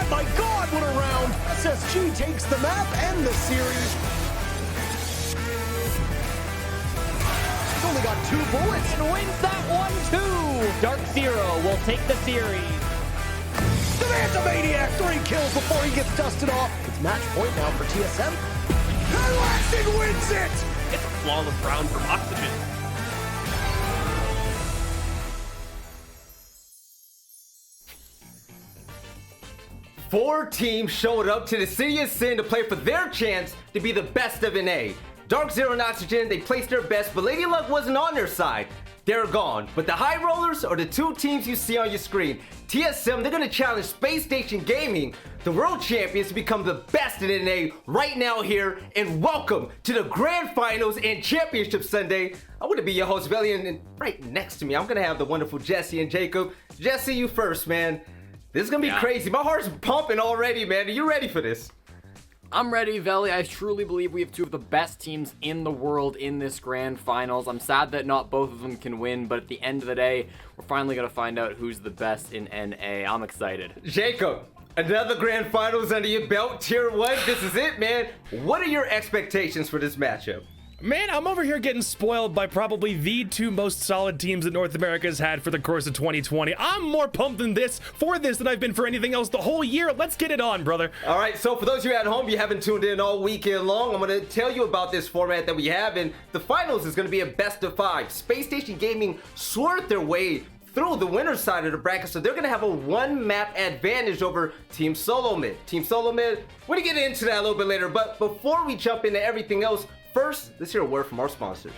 My God, what a round! SSG takes the map and the series. He's only got 2 bullets. And wins that one too. Dark Zero will take the series. The man's a maniac. 3 kills before he gets dusted off. It's match point now for TSM. And Laxton wins it! It's a flawless round from Oxygen. Four teams showed up to the City of Sin to play for their chance to be the best of NA. Dark Zero and Oxygen, they placed their best, but Lady Luck wasn't on their side. They're gone. But the High Rollers are the 2 teams you see on your screen. TSM, they're gonna challenge Space Station Gaming, the world champions, to become the best in NA right now here. And welcome to the Grand Finals and Championship Sunday. I'm gonna be your host, Velian, and right next to me, I'm gonna have the wonderful Jesse and Jacob. Jesse, you first, man. This is gonna be crazy. My heart's pumping already, man. Are you ready for this? I'm ready, Veli. I truly believe we have 2 of the best teams in the world in this grand finals. I'm sad that not both of them can win, but at the end of the day, we're finally going to find out who's the best in NA. I'm excited. Jacob, another grand finals under your belt, tier 1. This is it, man. What are your expectations for this matchup? Man, I'm over here getting spoiled by probably the 2 most solid teams that North America has had for the course of 2020. I'm more pumped than than I've been for anything else the whole year. Let's get it on, brother. All right, so for those of you at home, you haven't tuned in all weekend long, I'm going to tell you about this format that we have, and the finals is going to be a best of 5. Space Station Gaming swerved their way through the winner's side of the bracket, so they're going to have a 1-map advantage over Team Solo Mid. Team Solo Mid, we're going to get into that a little bit later, but before we jump into everything else, first, let's hear a word from our sponsors.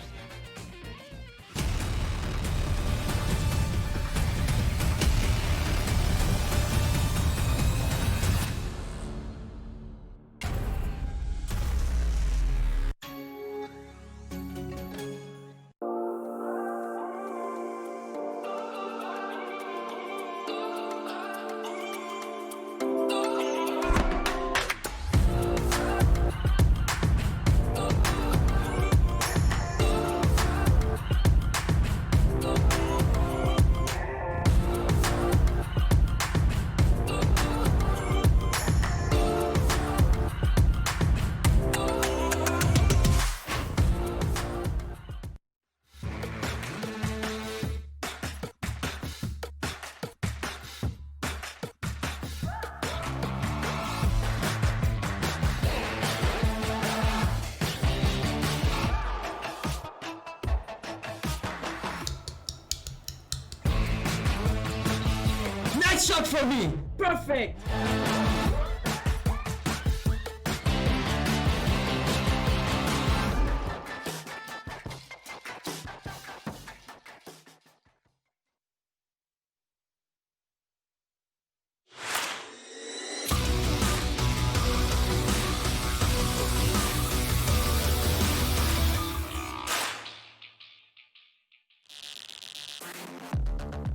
Nice shot for me! Perfect!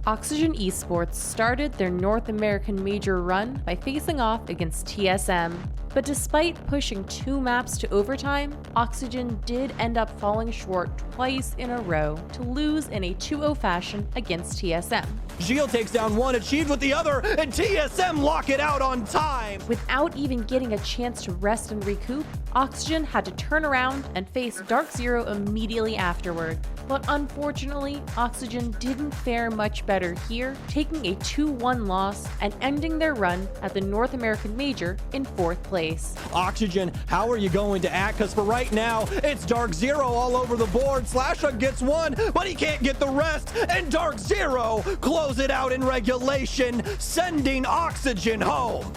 Oxygen Esports started their North American major run by facing off against TSM. But despite pushing 2 maps to overtime, Oxygen did end up falling short twice in a row to lose in a 2-0 fashion against TSM. Gilles takes down 1, achieved with the other, and TSM lock it out on time. Without even getting a chance to rest and recoup, Oxygen had to turn around and face Dark Zero immediately afterward. But unfortunately, Oxygen didn't fare much better here, taking a 2-1 loss and ending their run at the North American Major in 4th place. Oxygen, how are you going to act? Because for right now, it's Dark Zero all over the board. Slashug gets 1, but he can't get the rest. And Dark Zero close it out in regulation, sending Oxygen home.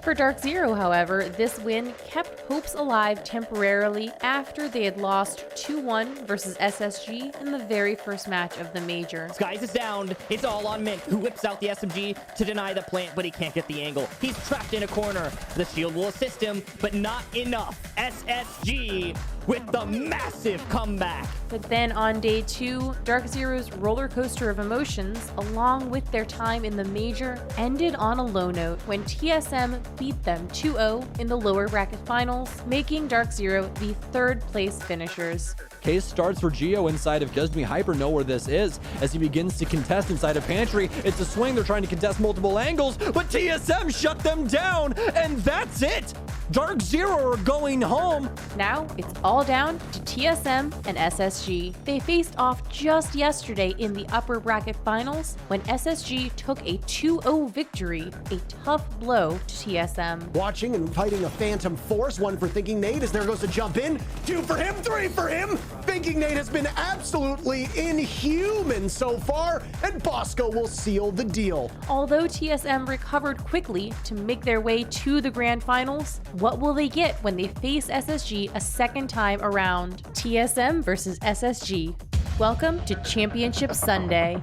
For Dark Zero, however, this win kept hopes alive temporarily after they had lost 2-1 versus SSG in the very first match of the major. Skies is down. It's all on Mint, who whips out the SMG to deny the plant, but he can't get the angle. He's trapped in a corner. The shield will assist him, but not enough. SSG with the massive comeback. But then on day 2, Dark Zero's roller coaster of emotions, along with their time in the major, ended on a low note when TSM beat them 2-0 in the lower bracket finals, making Dark Zero the 3rd place finishers. Case starts for Geo inside of Does Me Hyper know where this is as he begins to contest inside of Pantry. It's a swing. They're trying to contest multiple angles, but TSM shut them down, and that's it. Dark Zero are going home. Now it's all down to TSM and SSG. They faced off just yesterday in the upper bracket finals when SSG took a 2-0 victory, a tough blow to TSM. Watching and fighting a Phantom Force, one for Thinking Nate as there goes to jump in, 2 for him, 3 for him. Thinking Nate has been absolutely inhuman so far, and Bosco will seal the deal. Although TSM recovered quickly to make their way to the grand finals, what will they get when they face SSG a second time around? TSM versus SSG. Welcome to Championship Sunday.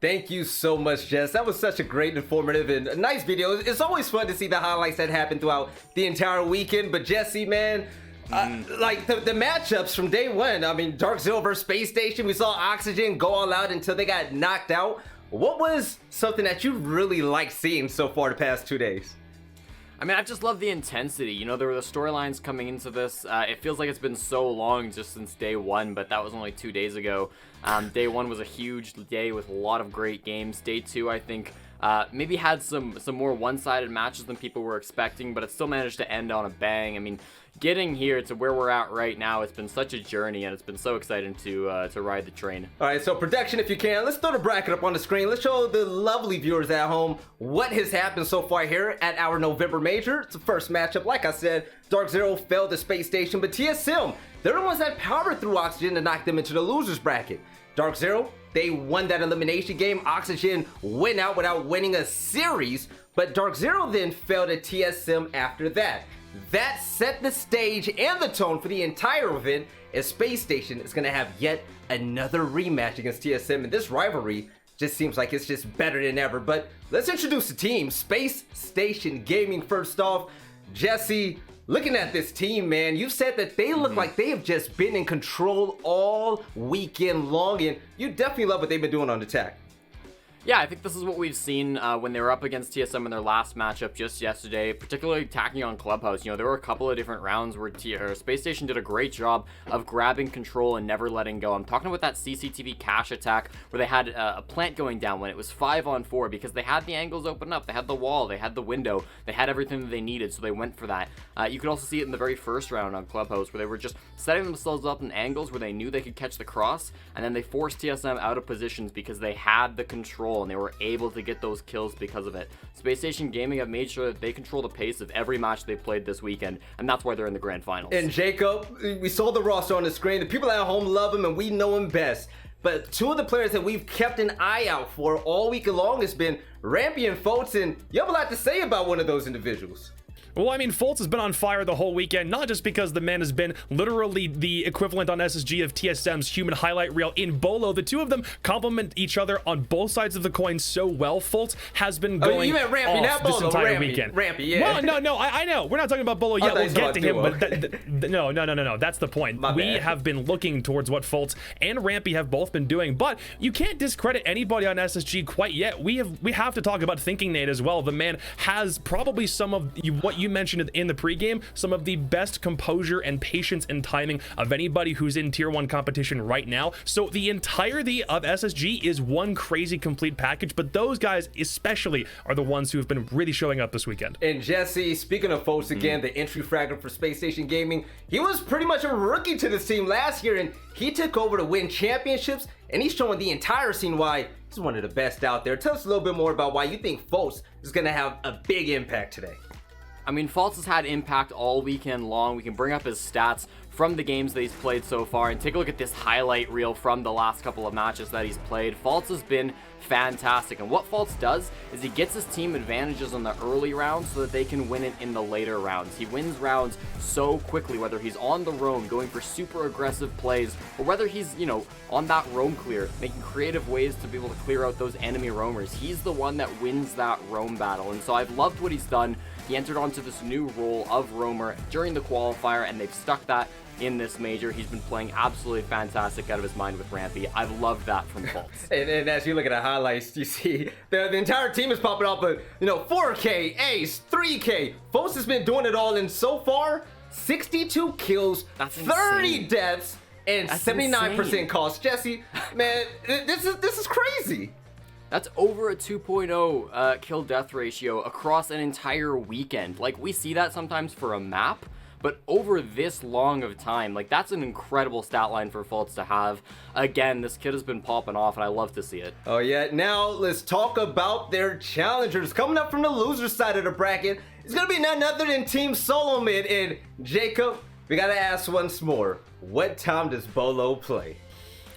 Thank you so much, Jess. That was such a great, informative, and a nice video. It's always fun to see the highlights that happen throughout the entire weekend. But Jesse, man, like the matchups from day one. I mean, Dark Zero versus Space Station. We saw Oxygen go all out until they got knocked out. What was something that you really liked seeing so far the past 2 days? I mean, I've just loved the intensity. You know, there were the storylines coming into this. It feels like it's been so long just since day one, but that was only 2 days ago. Day one was a huge day with a lot of great games. Day two, I think, maybe had some more one-sided matches than people were expecting, but it still managed to end on a bang. I mean, getting here to where we're at right now, it's been such a journey, and it's been so exciting to ride the train. All right, so production, if you can, let's throw the bracket up on the screen. Let's show the lovely viewers at home what has happened so far here at our November Major. It's the first matchup. Like I said, Dark Zero fell to Space Station, but TSM, they're the ones that powered through Oxygen to knock them into the losers bracket. Dark Zero, they won that elimination game. Oxygen went out without winning a series, but Dark Zero then fell to TSM after that. That set the stage and the tone for the entire event, as Space Station is going to have yet another rematch against TSM, and this rivalry just seems like it's just better than ever. But let's introduce the team. Space Station Gaming first off. Jesse, looking at this team, man, you said that they look like they have just been in control all weekend long, and you definitely love what they've been doing on attack. Yeah, I think this is what we've seen when they were up against TSM in their last matchup just yesterday, particularly attacking on Clubhouse. You know, there were a couple of different rounds where Space Station did a great job of grabbing control and never letting go. I'm talking about that CCTV cache attack where they had a plant going down when it was 5-on-4 because they had the angles open up. They had the wall, they had the window, they had everything that they needed, so they went for that. You could also see it in the very first round on Clubhouse where they were just setting themselves up in angles where they knew they could catch the cross, and then they forced TSM out of positions because they had the control and they were able to get those kills because of it. Space Station Gaming have made sure that they control the pace of every match they've played this weekend, and that's why they're in the grand finals. And Jacob, we saw the roster on the screen. The people at home love him, and we know him best. But two of the players that we've kept an eye out for all week long has been Rampy and Fultz, and you have a lot to say about one of those individuals. Well, I mean, Fultz has been on fire the whole weekend, not just because the man has been literally the equivalent on SSG of TSM's human highlight reel in Bolo. The two of them complement each other on both sides of the coin so well. Fultz has been going you meant Rampy, off not this Bolo. entire Rampy, weekend. Rampy, yeah. Well, no, I know. We're not talking about Bolo yet. We'll get to him, but no. That's the point. We have been looking towards what Fultz and Rampy have both been doing, but you can't discredit anybody on SSG quite yet. We have to talk about Thinking Nate as well. The man has probably some of what you mentioned in the pregame, some of the best composure and patience and timing of anybody who's in tier 1 competition right now. So the entirety of SSG is one crazy complete package, but those guys especially are the ones who have been really showing up this weekend. And Jesse, speaking of Fultz again, the entry fragment for Space Station Gaming, he was pretty much a rookie to this team last year, and he took over to win championships, and he's showing the entire scene why he's one of the best out there. Tell us a little bit more about why you think Fultz is going to have a big impact today. I mean, Fultz has had impact all weekend long. We can bring up his stats from the games that he's played so far and take a look at this highlight reel from the last couple of matches that he's played. Fultz has been fantastic, and what Fultz does is he gets his team advantages on the early rounds so that they can win it in the later rounds. He wins rounds so quickly, whether he's on the roam going for super aggressive plays or whether he's, you know, on that roam clear, making creative ways to be able to clear out those enemy roamers. He's the one that wins that roam battle, and so I've loved what he's done. He entered onto this new role of roamer during the qualifier, and they've stuck that in this major. He's been playing absolutely fantastic out of his mind with Rampy. I've loved that from Fultz. and as you look at the highlights, you see the entire team is popping off, but 4K, Ace, 3K. Fultz has been doing it all, and so far, 62 kills, That's 30 insane. deaths, and That's 79% insane. cost. Jesse, man, this is crazy. That's over a 2.0 kill death ratio across an entire weekend. Like, we see that sometimes for a map, but over this long of time, like, that's an incredible stat line for Fultz to have. Again, this kid has been popping off, and I love to see it. Oh yeah, now let's talk about their challengers. Coming up from the loser side of the bracket, it's gonna be none other than Team Solo Mid. And Jacob, we gotta ask once more, what time does Bolo play?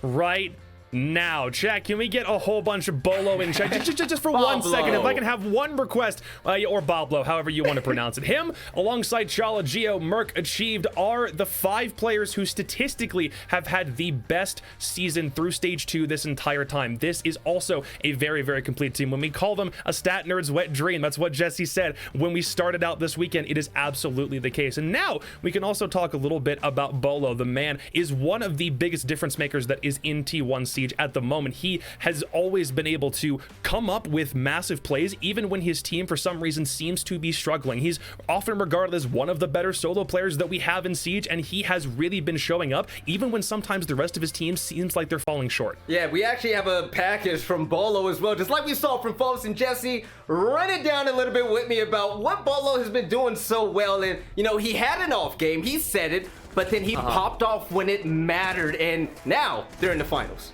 Right now. Chat, can we get a whole bunch of Bolo in chat? Just for 1 second, if I can have one request, or Boblo, however you want to pronounce it. Him, alongside Shala, Geo, Merc, Achieved, are the 5 players who statistically have had the best season through Stage 2 this entire time. This is also a very, very complete team. When we call them a stat nerd's wet dream, that's what Jesse said when we started out this weekend. It is absolutely the case. And now we can also talk a little bit about Bolo. The man is one of the biggest difference makers that is in T1 Siege at the moment. He has always been able to come up with massive plays, even when his team for some reason seems to be struggling. He's often regarded as one of the better solo players that we have in Siege, and he has really been showing up, even when sometimes the rest of his team seems like they're falling short. Yeah, we actually have a package from Bolo as well, just like we saw from Fultz. And Jesse, run it down a little bit with me about what Bolo has been doing so well. And, he had an off game, he said it, but then he popped off when it mattered, and now they're in the finals.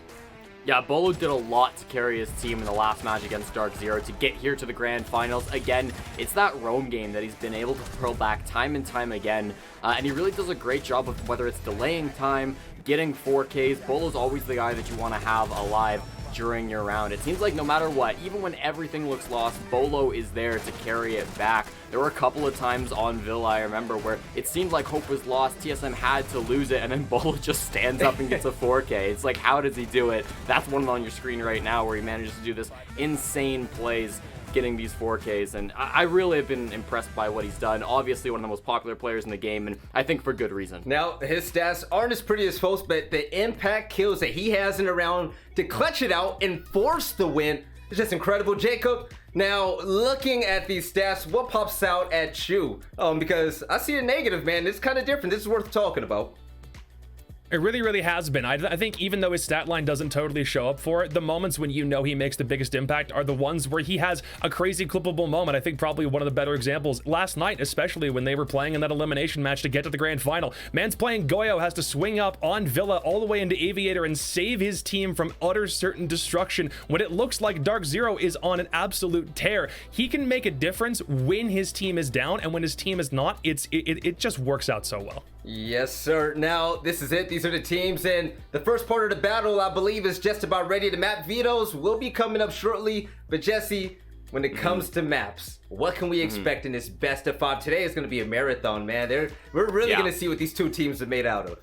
Yeah, Bolo did a lot to carry his team in the last match against Dark Zero to get here to the grand finals. Again, it's that roam game that he's been able to throw back time and time again, and he really does a great job with whether it's delaying time, getting 4Ks. Bolo's always the guy that you want to have alive during your round. It seems like no matter what, even when everything looks lost, Bolo is there to carry it back. There were a couple of times on Villa, I remember, where it seemed like hope was lost, TSM had to lose it, and then Bolo just stands up and gets a 4K. It's like, how does he do it? That's one on your screen right now where he manages to do this insane plays, getting these 4Ks, and I really have been impressed by what he's done. Obviously one of the most popular players in the game, and I think for good reason. Now, his stats aren't as pretty as Fultz, but the impact kills that he has in a round to clutch it out and force the win is just incredible. Jacob, now looking at these stats, what pops out at you? Because I see a negative, man. It's kind of different. This is worth talking about. It really, really has been. I think even though his stat line doesn't totally show up for it, the moments when he makes the biggest impact are the ones where he has a crazy clippable moment. I think probably one of the better examples last night, especially when they were playing in that elimination match to get to the grand final. Man's playing Goyo has to swing up on Villa all the way into Aviator and save his team from utter certain destruction when it looks like Dark Zero is on an absolute tear. He can make a difference when his team is down, and when his team is not, it just works out so well. Yes, sir. Now, this is it. These are the teams, and the first part of the battle, I believe, is just about ready. The map vetoes will be coming up shortly. But Jesse, when it comes to maps, what can we expect in this best of 5? Today is going to be a marathon, man. We're really going to see what these two teams are made out of.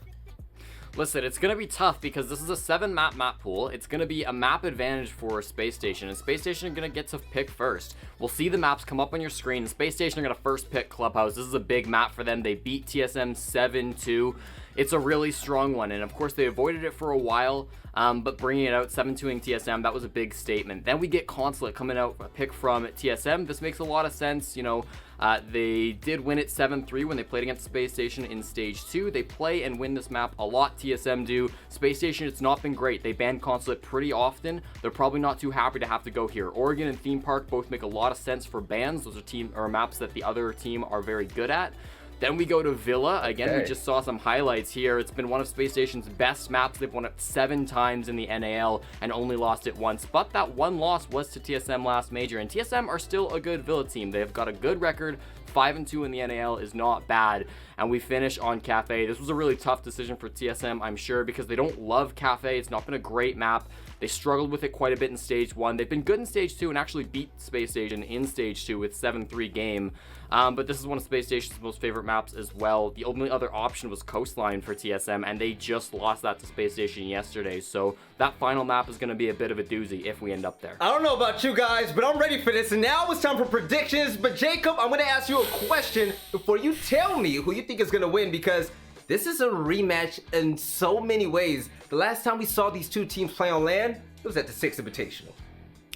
Listen, it's going to be tough because this is a 7-map map pool. It's going to be a map advantage for Space Station, and Space Station are going to get to pick first. We'll see the maps come up on your screen. Space Station are going to first pick Clubhouse. This is a big map for them. They beat TSM 7-2. It's a really strong one, and of course they avoided it for a while, but bringing it out, 7-2ing TSM, that was a big statement. Then we get Consulate coming out a pick from TSM. This makes a lot of sense. They did win it 7-3 when they played against Space Station in Stage 2. They play and win this map a lot, TSM do. Space Station, it's not been great. They ban Consulate pretty often. They're probably not too happy to have to go here. Oregon and Theme Park both make a lot of sense for bans. Those are maps that the other team are very good at. Then we go to Villa. Again, we just saw some highlights here. It's been one of Space Station's best maps. They've won it 7 times in the NAL and only lost it once. But that one loss was to TSM last major, and TSM are still a good Villa team. They've got a good record. 5-2 in the NAL is not bad. And we finish on Cafe. This was a really tough decision for TSM, I'm sure, because they don't love Cafe. It's not been a great map. They struggled with it quite a bit in Stage 1. They've been good in Stage 2 and actually beat Space Station in Stage 2 with 7-3 game. But this is one of Space Station's most favorite maps as well. The only other option was Coastline for TSM, and they just lost that to Space Station yesterday. So that final map is going to be a bit of a doozy if we end up there. I don't know about you guys, but I'm ready for this. And now it's time for predictions. But Jacob, I'm going to ask you a question before you tell me who you think is going to win, because this is a rematch in so many ways. The last time we saw these two teams play on LAN, it was at the Six Invitational.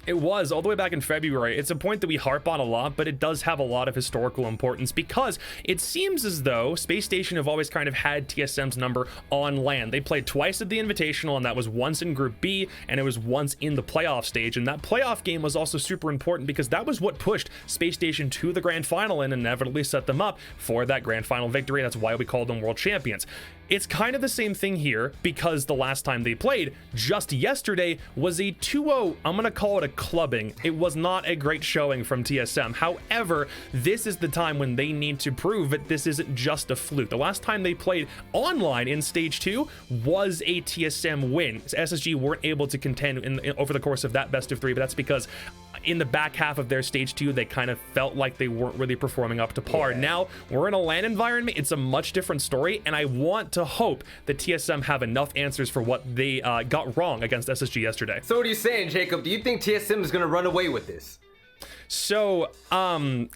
It was all the way back in February. It's a point that we harp on a lot, but it does have a lot of historical importance because it seems as though Space Station have always kind of had TSM's number on LAN. They played twice at the Invitational, and that was once in Group B, and it was once in the playoff stage. And that playoff game was also super important because that was what pushed Space Station to the grand final and inevitably set them up for that grand final victory. That's why we called them world champions. It's kind of the same thing here because the last time they played, just yesterday, was a 2-0, I'm going to call it a clubbing. It was not a great showing from TSM. However, this is the time when they need to prove that this isn't just a fluke. The last time they played online in Stage 2 was a TSM win. SSG weren't able to contend over the course of that best of 3, but that's because in the back half of their Stage 2, they kind of felt like they weren't really performing up to par. Yeah. Now, we're in a LAN environment. It's a much different story, and I want to hope that TSM have enough answers for what they got wrong against SSG yesterday. So what are you saying, Jacob? Do you think TSM is going to run away with this? So, I'm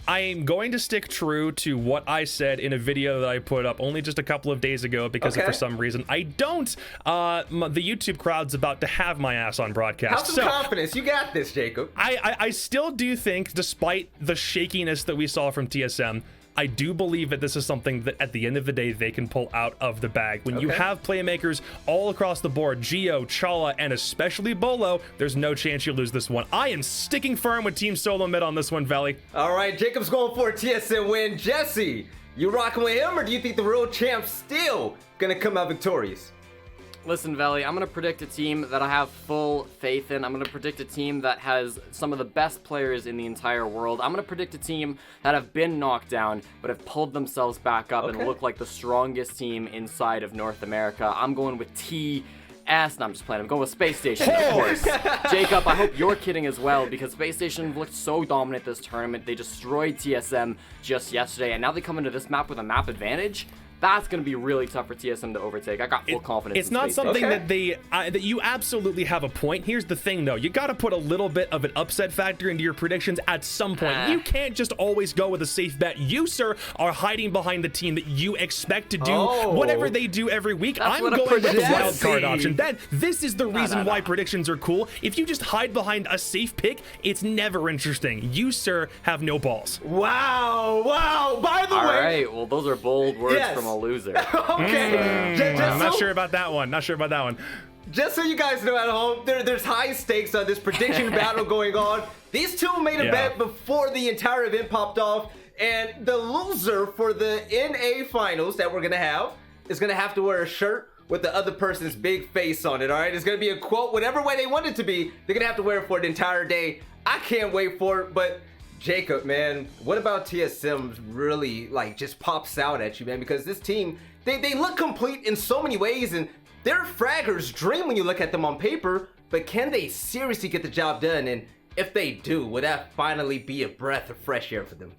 going to stick true to what I said in a video that I put up only just a couple of days ago because for some reason I don't, the YouTube crowd's about to have my ass on broadcast. Have some confidence. You got this, Jacob. I still do think, despite the shakiness that we saw from TSM, I do believe that this is something that at the end of the day they can pull out of the bag. When you have playmakers all across the board, Gio, Chala, and especially Bolo, there's no chance you lose this one. I am sticking firm with Team Solo Mid on this one, Veli. All right, Jacob's going for a TSM win. Jesse, you rocking with him, or do you think the real champ's still gonna come out victorious? Listen, Veli, I'm going to predict a team that I have full faith in. I'm going to predict a team that has some of the best players in the entire world. I'm going to predict a team that have been knocked down, but have pulled themselves back up and look like the strongest team inside of North America. I'm going with TS. No, I'm just playing. I'm going with Space Station, of course. Jacob, I hope you're kidding as well, because Space Station looked so dominant this tournament. They destroyed TSM just yesterday, and now they come into this map with a map advantage. That's going to be really tough for TSM to overtake. I got full confidence. It's not something that they that you absolutely have a point. Here's the thing, though. You got to put a little bit of an upset factor into your predictions at some point. You can't just always go with a safe bet. You, sir, are hiding behind the team that you expect to do whatever they do every week. I'm going with the wild card option. This is the reason why predictions are cool. If you just hide behind a safe pick, it's never interesting. You, sir, have no balls. Wow. By the way. All right. Well, those are bold words from a loser. I'm not sure about that one. Just so you guys know at home, there's high stakes on this prediction battle going on. These two made a bet before the entire event popped off, and the loser for the NA finals that we're gonna have is gonna have to wear a shirt with the other person's big face on it. All right, it's gonna be a quote, whatever way they want it to be. They're gonna have to wear it for the entire day. I can't wait for it, but Jacob, man, what about TSM really just pops out at you, man? Because this team, they look complete in so many ways, and they're fragger's dream when you look at them on paper, but can they seriously get the job done? And if they do, would that finally be a breath of fresh air for them?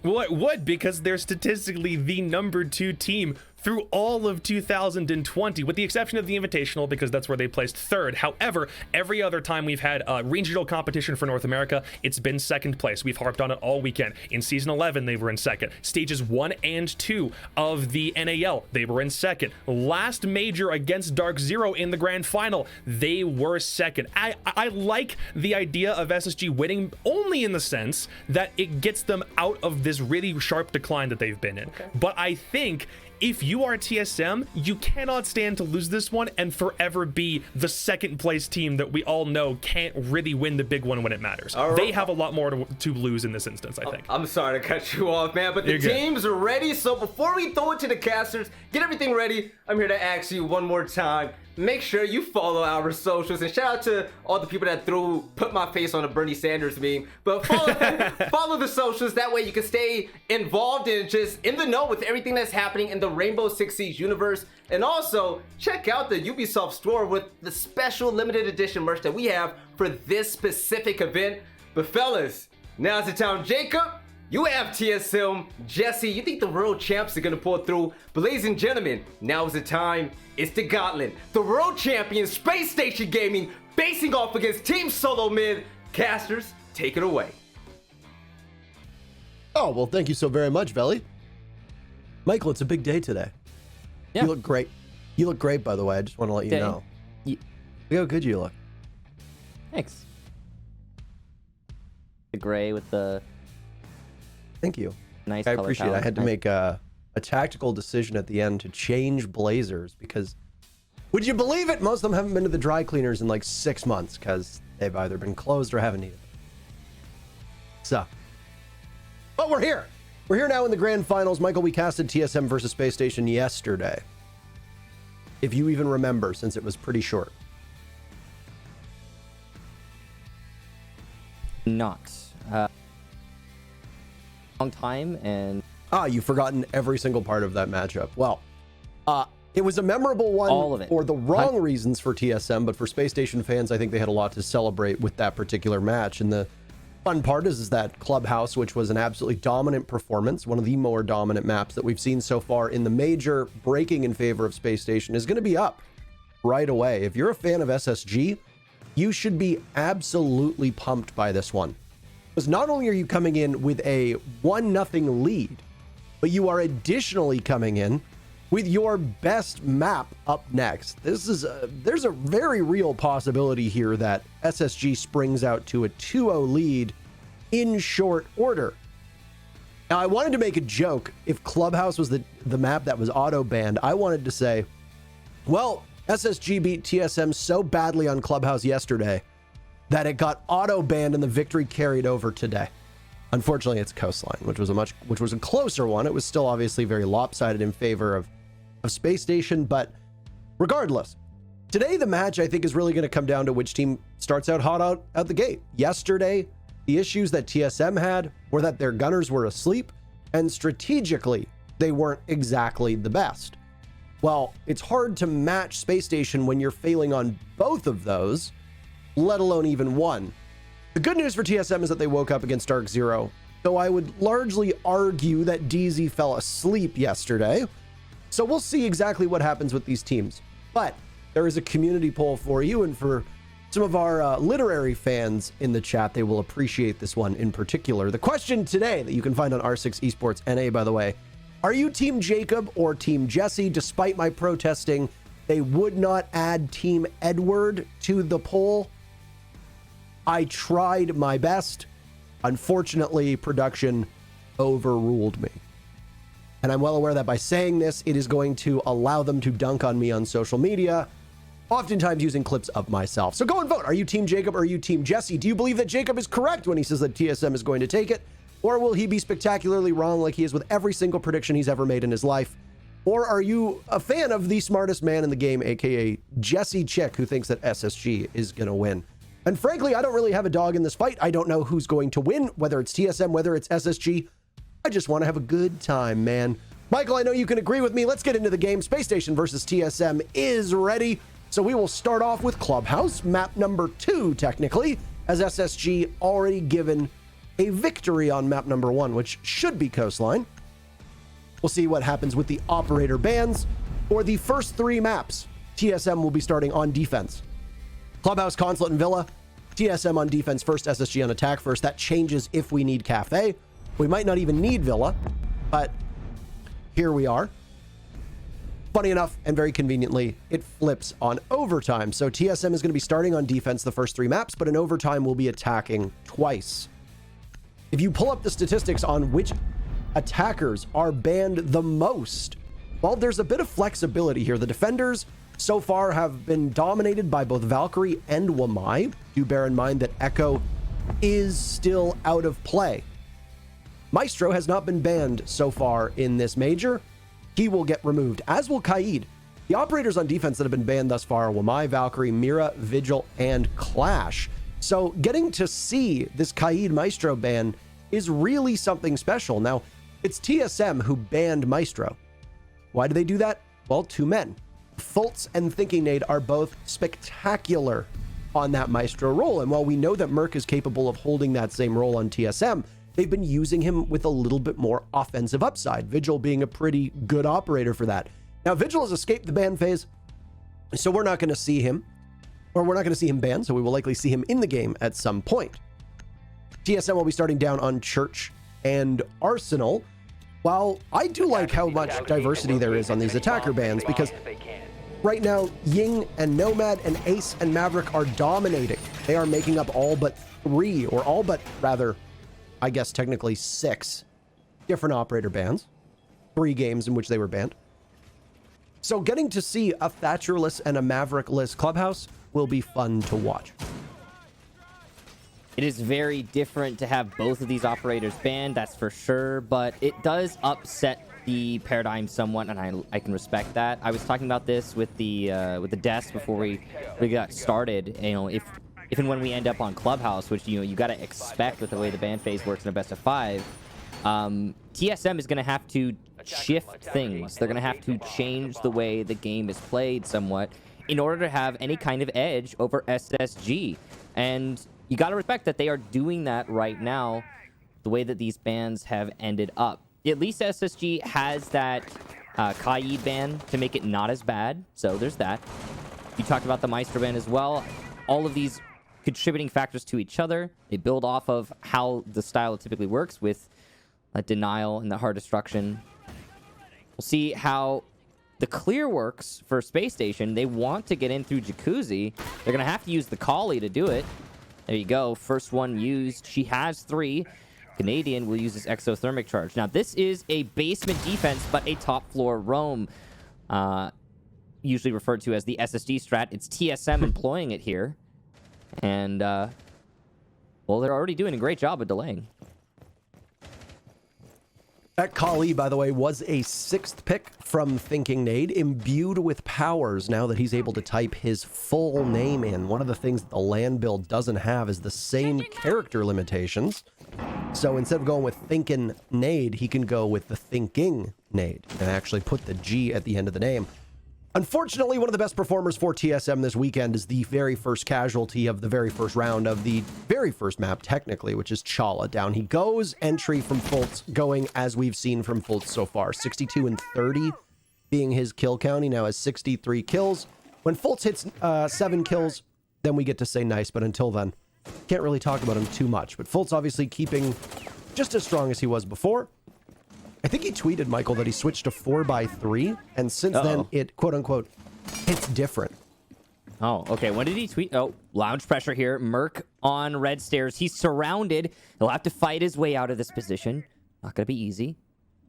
Well, it would, because they're statistically the number 2 team through all of 2020, with the exception of the Invitational, because that's where they placed 3rd. However, every other time we've had regional competition for North America, it's been 2nd place. We've harped on it all weekend. In Season 11, they were in 2nd. Stages 1 and 2 of the NAL, they were in 2nd. Last major against Dark Zero in the grand final, they were 2nd. I like the idea of SSG winning only in the sense that it gets them out of this really sharp decline that they've been in. But I think if you are TSM, you cannot stand to lose this one and forever be the 2nd place team that we all know can't really win the big one when it matters. They have a lot more to lose in this instance, I think. I'm sorry to cut you off, man, but the teams are ready. So before we throw it to the casters, get everything ready, I'm here to ask you one more time. Make sure you follow our socials, and shout out to all the people that put my face on a Bernie Sanders meme. But follow the socials. That way you can stay involved and just in the know with everything that's happening in the Rainbow Six Siege universe. And also check out the Ubisoft store with the special limited edition merch that we have for this specific event. But fellas, now's the time. Jacob, you have TSM. Jesse, you think the world champs are gonna pull through? But ladies and gentlemen, now is the time. It's the gauntlet. The world champion Space Station Gaming facing off against Team Solo Mid. Casters, take it away. Oh, well, thank you so very much, Veli. Michael, it's a big day today. Yeah. You look great. You look great, by the way. I just want to let you know. Look how good you look. Thanks. The gray with the Thank you. nice I color appreciate it. I palette. had to make a tactical decision at the end to change blazers because, would you believe it? Most of them haven't been to the dry cleaners in like 6 months because they've either been closed or haven't needed them. So, but we're here. We're here now in the grand finals. Michael, we casted TSM versus Space Station yesterday. If you even remember, since it was pretty short. Not. Long time and You've forgotten every single part of that matchup. Well, it was a memorable one all of it. for the wrong reasons for TSM, but for Space Station fans, I think they had a lot to celebrate with that particular match. And the fun part is that Clubhouse, which was an absolutely dominant performance, one of the more dominant maps that we've seen so far in the major, breaking in favor of Space Station, is going to be up right away. If you're a fan of SSG, you should be absolutely pumped by this one. Because not only are you coming in with a 1-0 lead, but you are additionally coming in with your best map up next. There's a very real possibility here that SSG springs out to a 2-0 lead in short order. Now, I wanted to make a joke. If Clubhouse was the map that was auto-banned, I wanted to say, well, SSG beat TSM so badly on Clubhouse yesterday that it got auto-banned and the victory carried over today. Unfortunately, it's Coastline, which was a closer one. It was still obviously very lopsided in favor of Space Station, but regardless, today the match I think is really going to come down to which team starts out hot out the gate. Yesterday, the issues that TSM had were that their gunners were asleep, and strategically, they weren't exactly the best. Well, it's hard to match Space Station when you're failing on both of those, let alone even one. The good news for TSM is that they woke up against Dark Zero, though I would largely argue that DZ fell asleep yesterday. So we'll see exactly what happens with these teams. But there is a community poll for you, and for some of our literary fans in the chat, they will appreciate this one in particular. The question today that you can find on R6 Esports NA, by the way, are you Team Jacob or Team Jesse? Despite my protesting, they would not add Team Edward to the poll. I tried my best. Unfortunately, production overruled me. And I'm well aware that by saying this, it is going to allow them to dunk on me on social media, oftentimes using clips of myself. So go and vote. Are you Team Jacob or are you Team Jesse? Do you believe that Jacob is correct when he says that TSM is going to take it? Or will he be spectacularly wrong like he is with every single prediction he's ever made in his life? Or are you a fan of the smartest man in the game, aka Jesse Chick, who thinks that SSG is going to win? And frankly, I don't really have a dog in this fight. I don't know who's going to win, whether it's TSM, whether it's SSG. I just want to have a good time, man. Michael, I know you can agree with me. Let's get into the game. Space Station versus TSM is ready. So we will start off with Clubhouse, map number 2, technically, as SSG already given a victory on map number 1, which should be Coastline. We'll see what happens with the operator bans. For the first 3 maps, TSM will be starting on defense. Clubhouse, Consulate, and Villa. TSM on defense first, SSG on attack first. That changes if we need Cafe. We might not even need Villa, but here we are. Funny enough, and very conveniently, it flips on overtime. So TSM is going to be starting on defense the first 3 maps, but in overtime we'll be attacking twice. If you pull up the statistics on which attackers are banned the most, well, there's a bit of flexibility here. The defenders so far have been dominated by both Valkyrie and Wamai. Do bear in mind that Echo is still out of play. Maestro has not been banned so far in this major. He will get removed, as will Kaid. The operators on defense that have been banned thus far are Wamai, Valkyrie, Mira, Vigil, and Clash. So getting to see this Kaid Maestro ban is really something special. Now, it's TSM who banned Maestro. Why do they do that? Well, 2 men. Fultz and Thinking Nade are both spectacular on that Maestro role. And while we know that Merc is capable of holding that same role on TSM, they've been using him with a little bit more offensive upside, Vigil being a pretty good operator for that. Now, Vigil has escaped the ban phase, so we're not going to see him, or we're not going to see him banned, so we will likely see him in the game at some point. TSM will be starting down on Church and Arsenal. while I do like how much diversity there is on these attacker bans, because right now, Ying and Nomad and Ace and Maverick are dominating. They are making up all but 3, or all but, rather, I guess technically 6 different operator bans. 3 games in which they were banned. So getting to see a Thatcherless and a Maverick-less Clubhouse will be fun to watch. It is very different to have both of these operators banned, that's for sure, but it does upset the paradigm somewhat, and I can respect that. I was talking about this with the desk before we got started. You know, if and when we end up on Clubhouse, which you got to expect with the way the ban phase works in a best of 5, TSM is going to have to shift things. They're going to have to change the way the game is played somewhat in order to have any kind of edge over SSG. And you got to respect that they are doing that right now, the way that these bans have ended up. At least SSG has that Kaid ban to make it not as bad. So there's that. You talked about the Meister ban as well. All of these contributing factors to each other. They build off of how the style typically works with denial and the hard destruction. We'll see how the clear works for Space Station. They want to get in through Jacuzzi. They're going to have to use the Kali to do it. There you go. First one used. She has 3. Canadian will use his exothermic charge. Now, this is a basement defense, but a top floor roam. Usually referred to as the SSD strat. It's TSM employing it here. And, well, they're already doing a great job of delaying. That Kali, by the way, was a 6th pick from Thinking Nade, imbued with powers now that he's able to type his full name in. One of the things that the land build doesn't have is the same character limitations. So instead of going with Thinkin' Nade, he can go with the Thinking Nade and actually put the G at the end of the name. Unfortunately, one of the best performers for TSM this weekend is the very first casualty of the very first round of the very first map, technically, which is Chala. Down he goes. Entry from Fultz going as we've seen from Fultz so far. 62 and 30 being his kill count. He now has 63 kills. When Fultz hits 7 kills, then we get to say nice, but until then, can't really talk about him too much. But Fultz obviously keeping just as strong as he was before. I think he tweeted, Michael, that he switched to 4x3, and since then, it, quote-unquote, hits different. Oh, okay. When did he tweet? Oh, lounge pressure here. Merc on red stairs. He's surrounded. He'll have to fight his way out of this position. Not going to be easy.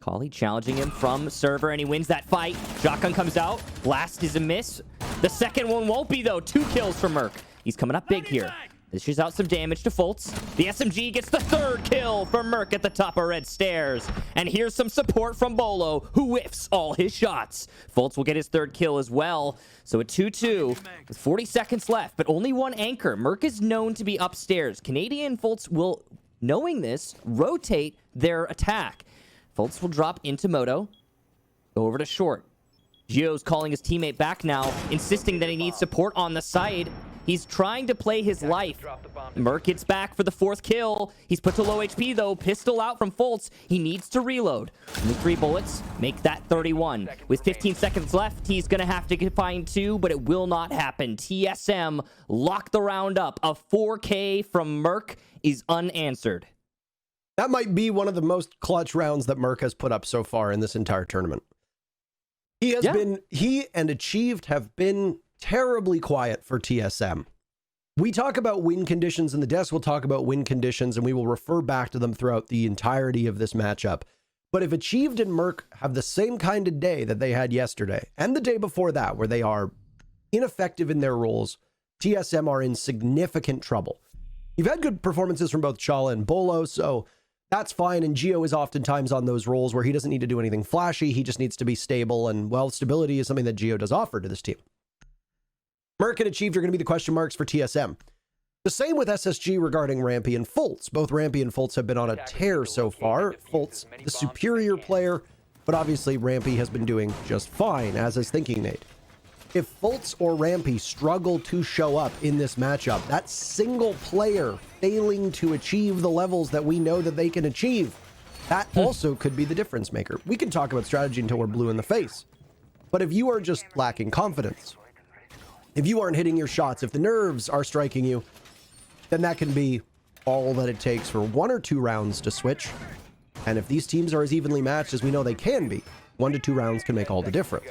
Kali challenging him from server, and he wins that fight. Shotgun comes out. Blast is a miss. The second one won't be, though. 2 kills for Merc. He's coming up big here. Dishes out some damage to Fultz. The SMG gets the 3rd kill for Merc at the top of red stairs. And here's some support from Bolo, who whiffs all his shots. Fultz will get his 3rd kill as well. So a 2-2 with 40 seconds left, but only 1 anchor. Merc is known to be upstairs. Canadian Fultz will, knowing this, rotate their attack. Fultz will drop into Moto. Go over to short. Gio's calling his teammate back now, insisting that he needs support on the side. He's trying to play his life. Merc gets back for the 4th kill. He's put to low HP, though. Pistol out from Fultz. He needs to reload. Only 3 bullets. Make that 31. With 15 seconds left, he's going to have to find 2, but it will not happen. TSM lock the round up. A 4K from Merc is unanswered. That might be one of the most clutch rounds that Merc has put up so far in this entire tournament. He and Achieved have been terribly quiet for TSM. We talk about win conditions in the desk. We'll talk about win conditions, and we will refer back to them throughout the entirety of this matchup. But if Achieved and Merc have the same kind of day that they had yesterday, and the day before that, where they are ineffective in their roles, TSM are in significant trouble. You've had good performances from both Chala and Bolo, so that's fine. And Gio is oftentimes on those roles where he doesn't need to do anything flashy. He just needs to be stable, and, well, stability is something that Gio does offer to this team. Merc and Achieved are going to be the question marks for TSM. The same with SSG regarding Rampy and Fultz. Both Rampy and Fultz have been on a tear so far. Fultz, the superior player, but obviously Rampy has been doing just fine, as is Thinking Nade. If Fultz or Rampy struggle to show up in this matchup, that single player failing to achieve the levels that we know that they can achieve, that also could be the difference maker. We can talk about strategy until we're blue in the face. But if you are just lacking confidence, if you aren't hitting your shots, if the nerves are striking you, then that can be all that it takes for 1 or 2 rounds to switch. And if these teams are as evenly matched as we know they can be, 1 to 2 rounds can make all the difference.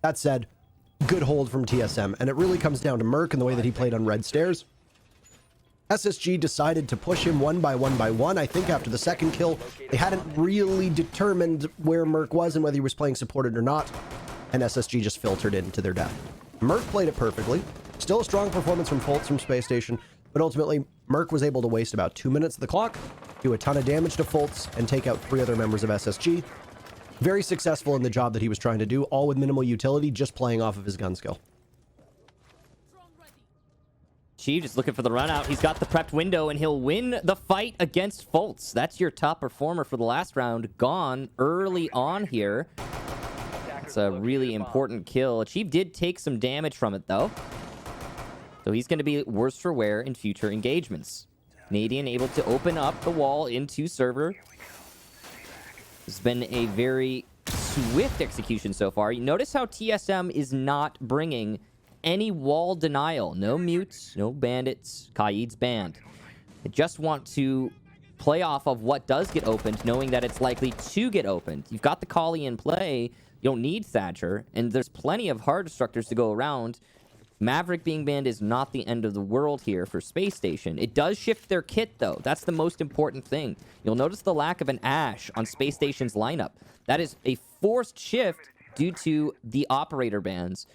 That said, good hold from TSM, and it really comes down to Merc and the way that he played on red stairs. SSG decided to push him one by one. I think after the second kill, they hadn't really determined where Merc was and whether he was playing supported or not, and SSG just filtered into their death. Merc played it perfectly. Still a strong performance from Fultz from Space Station, but ultimately, Merc was able to waste about 2 minutes of the clock, do a ton of damage to Fultz, and take out 3 other members of SSG. Very successful in the job that he was trying to do, all with minimal utility, just playing off of his gun skill. Chief just looking for the run out. He's got the prepped window, and he'll win the fight against Fultz. That's your top performer for the last round, gone early on here. It's a really important kill. Chief did take some damage from it, though. So he's going to be worse for wear in future engagements. Canadian able to open up the wall into server. It's been a very swift execution so far. You notice how TSM is not bringing any wall denial. No mutes, no bandits. Kaid's banned. They just want to play off of what does get opened, knowing that it's likely to get opened. You've got the Kali in play. You don't need Thatcher, and there's plenty of hard destructors to go around. Maverick being banned is not the end of the world here for Space Station. It does shift their kit, though. That's the most important thing. You'll notice the lack of an Ashe on Space Station's lineup. That is a forced shift due to the operator bans.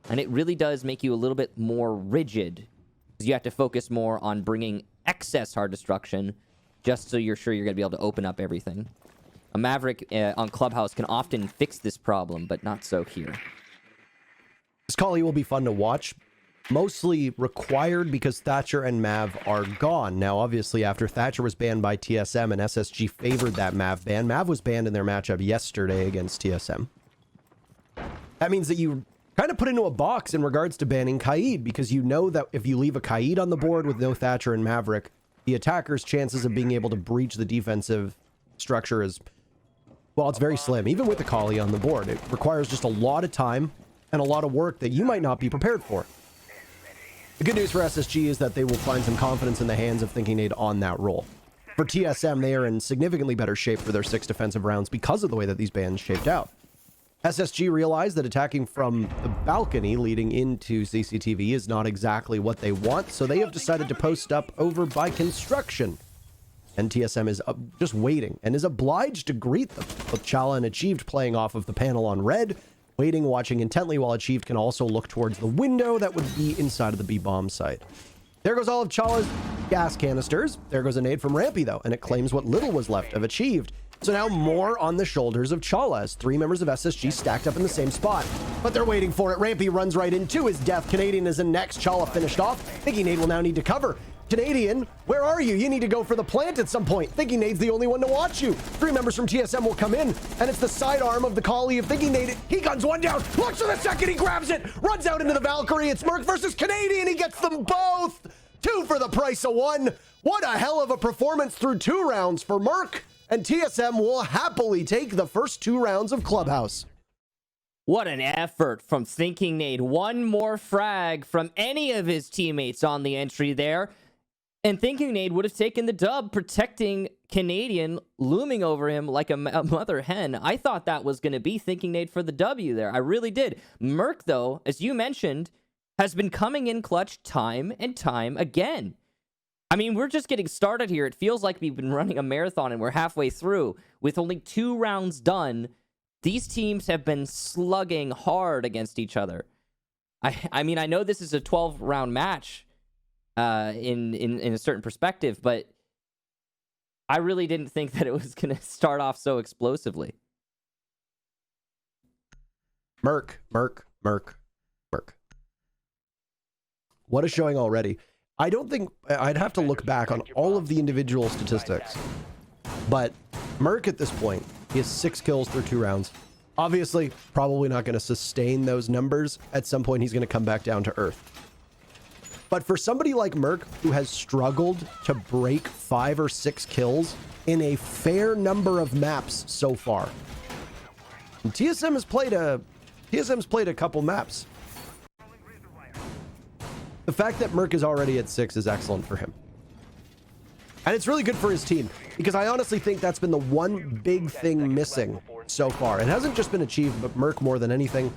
And it really does make you a little bit more rigid, because you have to focus more on bringing excess hard destruction just so you're sure you're going to be able to open up everything. A Maverick on Clubhouse can often fix this problem, but not so here. This Kali will be fun to watch. Mostly required because Thatcher and Mav are gone. Now, obviously, after Thatcher was banned by TSM and SSG favored that Mav ban, Mav was banned in their matchup yesterday against TSM. That means that you kind of put into a box in regards to banning Kaid, because you know that if you leave a Kaid on the board with no Thatcher and Maverick, the attacker's chances of being able to breach the defensive structure is, well, it's very slim. Even with the Kali on the board, it requires just a lot of time and a lot of work that you might not be prepared for. The good news for SSG is that they will find some confidence in the hands of Thinking Nade on that role. For TSM, they are in significantly better shape for their 6 defensive rounds because of the way that these bans shaped out. SSG realized that attacking from the balcony leading into CCTV is not exactly what they want, so they have decided to post up over by construction. And TSM is just waiting and is obliged to greet them, with Chala and Achieved playing off of the panel on red, waiting, watching intently, while Achieved can also look towards the window that would be inside of the B-bomb site. There goes all of Chala's gas canisters. There goes a nade from Rampy, though, and it claims what little was left of Achieved. So now more on the shoulders of Chala as 3 members of SSG stacked up in the same spot. But they're waiting for it. Rampy runs right into his death. Canadian is in next. Chala finished off. Thinking Nade will now need to cover. Canadian, where are you? You need to go for the plant at some point. Thinking Nade's the only one to watch you. 3 members from TSM will come in, and it's the sidearm of the Kali of Thinking Nade. He guns one down. Looks for the second. He grabs it. Runs out into the Valkyrie. It's Merc versus Canadian. He gets them both. 2 for the price of 1. What a hell of a performance through 2 rounds for Merc. And TSM will happily take the first 2 rounds of Clubhouse. What an effort from Thinking Nade. 1 more frag from any of his teammates on the entry there. And Thinking Nade would have taken the dub, protecting Canadian, looming over him like a mother hen. I thought that was going to be Thinking Nade for the W there. I really did. Merc, though, as you mentioned, has been coming in clutch time and time again. I mean, we're just getting started here. It feels like we've been running a marathon and we're halfway through. With only 2 rounds done, these teams have been slugging hard against each other. I mean, I know this is a 12-round match in a certain perspective, but I really didn't think that it was going to start off so explosively. Merc. What a showing already. I don't think I'd have to look back on all of the individual statistics, but Merc at this point, he has 6 kills through 2 rounds. Obviously, probably not going to sustain those numbers. At some point, he's going to come back down to earth. But for somebody like Merc, who has struggled to break 5 or 6 kills in a fair number of maps so far, and TSM's played a couple maps. The fact that Merc is already at 6 is excellent for him. And it's really good for his team, because I honestly think that's been the one big thing missing so far. It hasn't just been achieved, but Merc more than anything.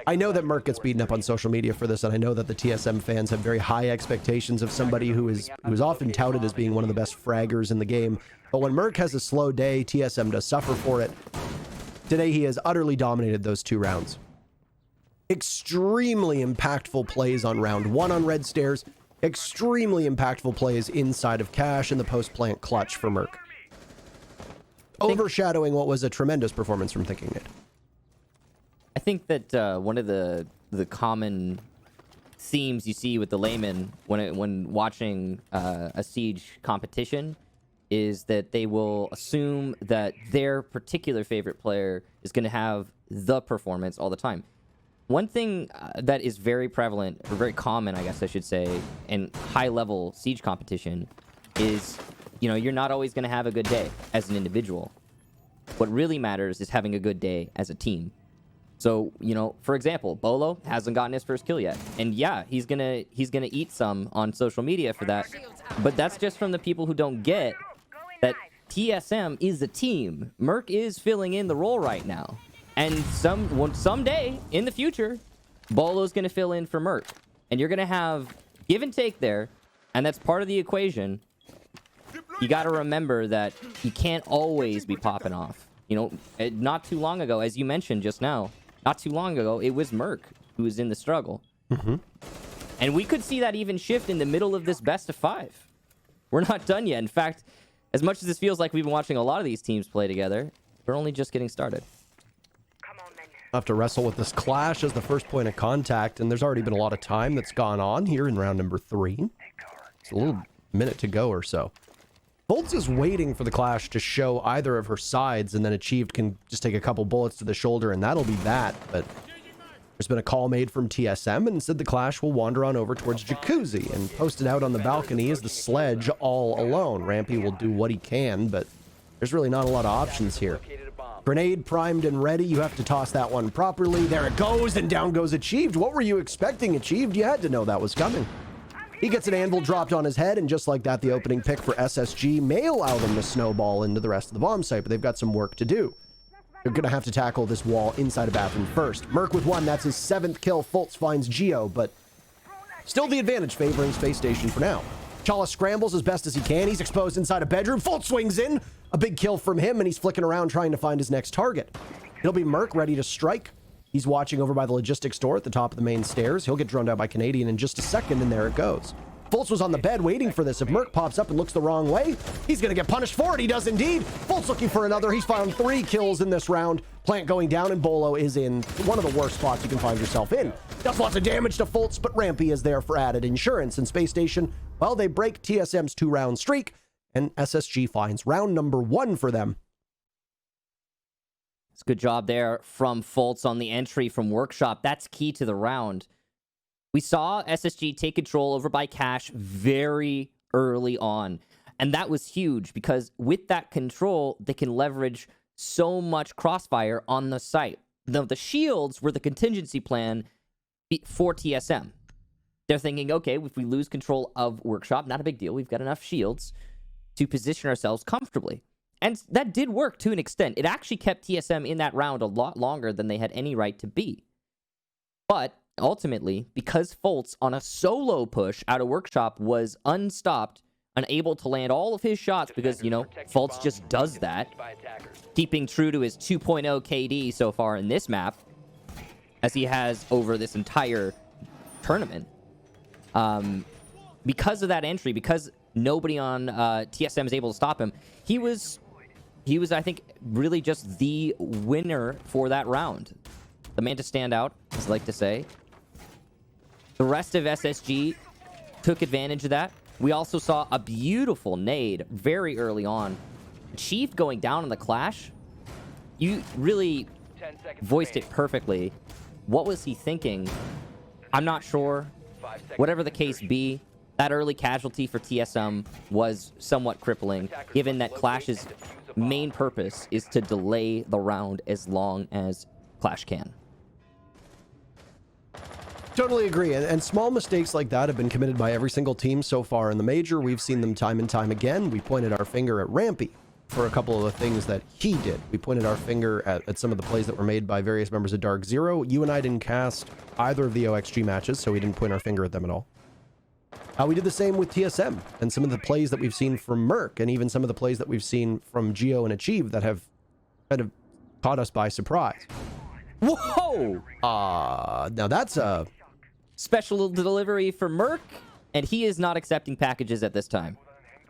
I know that Merc gets beaten up on social media for this, and I know that the TSM fans have very high expectations of somebody who is often touted as being one of the best fraggers in the game. But when Merc has a slow day, TSM does suffer for it. Today, he has utterly dominated those 2 rounds. Extremely impactful plays on round 1 on Red Stairs. Extremely impactful plays inside of Cash in the post-plant clutch for Merc. Overshadowing what was a tremendous performance from Thinking Nate. I think that one of the common themes you see with the layman when watching a Siege competition is that they will assume that their particular favorite player is going to have the performance all the time. One thing that is very prevalent, or very common, I guess I should say, in high-level Siege competition is, you're not always going to have a good day as an individual. What really matters is having a good day as a team. So, for example, Bolo hasn't gotten his first kill yet. And yeah, he's gonna eat some on social media for that. But that's just from the people who don't get that TSM is a team. Merc is filling in the role right now. And someday in the future, Bolo's gonna fill in for Merc. And you're gonna have give and take there, and that's part of the equation. You gotta remember that you can't always be popping off. Not too long ago, as you mentioned just now, not too long ago, it was Merc who was in the struggle. And we could see that even shift in the middle of this best of 5. We're not done yet. In fact, as much as this feels like we've been watching a lot of these teams play together, we're only just getting started. We'll have to wrestle with this clash as the first point of contact, and there's already been a lot of time that's gone on here in round number 3. It's a little minute to go or so. Boltz is waiting for the clash to show either of her sides, and then Achieved can just take a couple bullets to the shoulder, and that'll be that. But there's been a call made from TSM, and said the clash will wander on over towards Jacuzzi, and posted out on the balcony is the Sledge all alone. Rampy will do what he can, but there's really not a lot of options here. Grenade primed and ready. You have to toss that one properly. There it goes, and down goes Achieved. What were you expecting, Achieved? You had to know that was coming. He gets an anvil dropped on his head, and just like that, the opening pick for SSG may allow them to snowball into the rest of the bomb site, but they've got some work to do. They're going to have to tackle this wall inside of bathroom first. Merc with 1, that's his 7th kill. Fultz finds Geo, but still the advantage favoring Space Station for now. Chala scrambles as best as he can. He's exposed inside a bedroom. Fultz swings in. A big kill from him, and he's flicking around trying to find his next target. It'll be Merc ready to strike. He's watching over by the logistics store at the top of the main stairs. He'll get droned out by Canadian in just a second, and there it goes. Fultz was on the bed waiting for this. If Merc pops up and looks the wrong way, he's going to get punished for it. He does indeed. Fultz looking for another. He's found 3 kills in this round. Plant going down, and Bolo is in one of the worst spots you can find yourself in. Does lots of damage to Fultz, but Rampy is there for added insurance. And Space Station, well, they break TSM's 2-round streak, and SSG finds round number 1 for them. It's a good job there from Fultz on the entry from Workshop. That's key to the round. We saw SSG take control over by Cash very early on. And that was huge because with that control, they can leverage so much crossfire on the site. The shields were the contingency plan for TSM. They're thinking, okay, if we lose control of Workshop, not a big deal. We've got enough shields to position ourselves comfortably. And that did work to an extent. It actually kept TSM in that round a lot longer than they had any right to be. But ultimately, because Fultz on a solo push out of Workshop was unstopped, unable to land all of his shots because, Fultz just does that, keeping true to his 2.0 KD so far in this map, as he has over this entire tournament. Because of that entry, because nobody on TSM is able to stop him, he was, I think, really just the winner for that round. The man to stand out, as I like to say. The rest of SSG took advantage of that. We also saw a beautiful nade very early on. Achieved going down in the clash. You really voiced it perfectly. What was he thinking? I'm not sure. Whatever the case be, that early casualty for TSM was somewhat crippling, given that Clash's main purpose is to delay the round as long as Clash can. Totally agree. And small mistakes like that have been committed by every single team so far in the major. We've seen them time and time again. We pointed our finger at Rampy for a couple of the things that he did. We pointed our finger at some of the plays that were made by various members of Dark Zero. You and I didn't cast either of the OXG matches, so we didn't point our finger at them at all. We did the same with TSM and some of the plays that we've seen from Merc and even some of the plays that we've seen from Geo and Achieve that have kind of caught us by surprise. Whoa! Now that's a Special delivery for Merc, and he is not accepting packages at this time.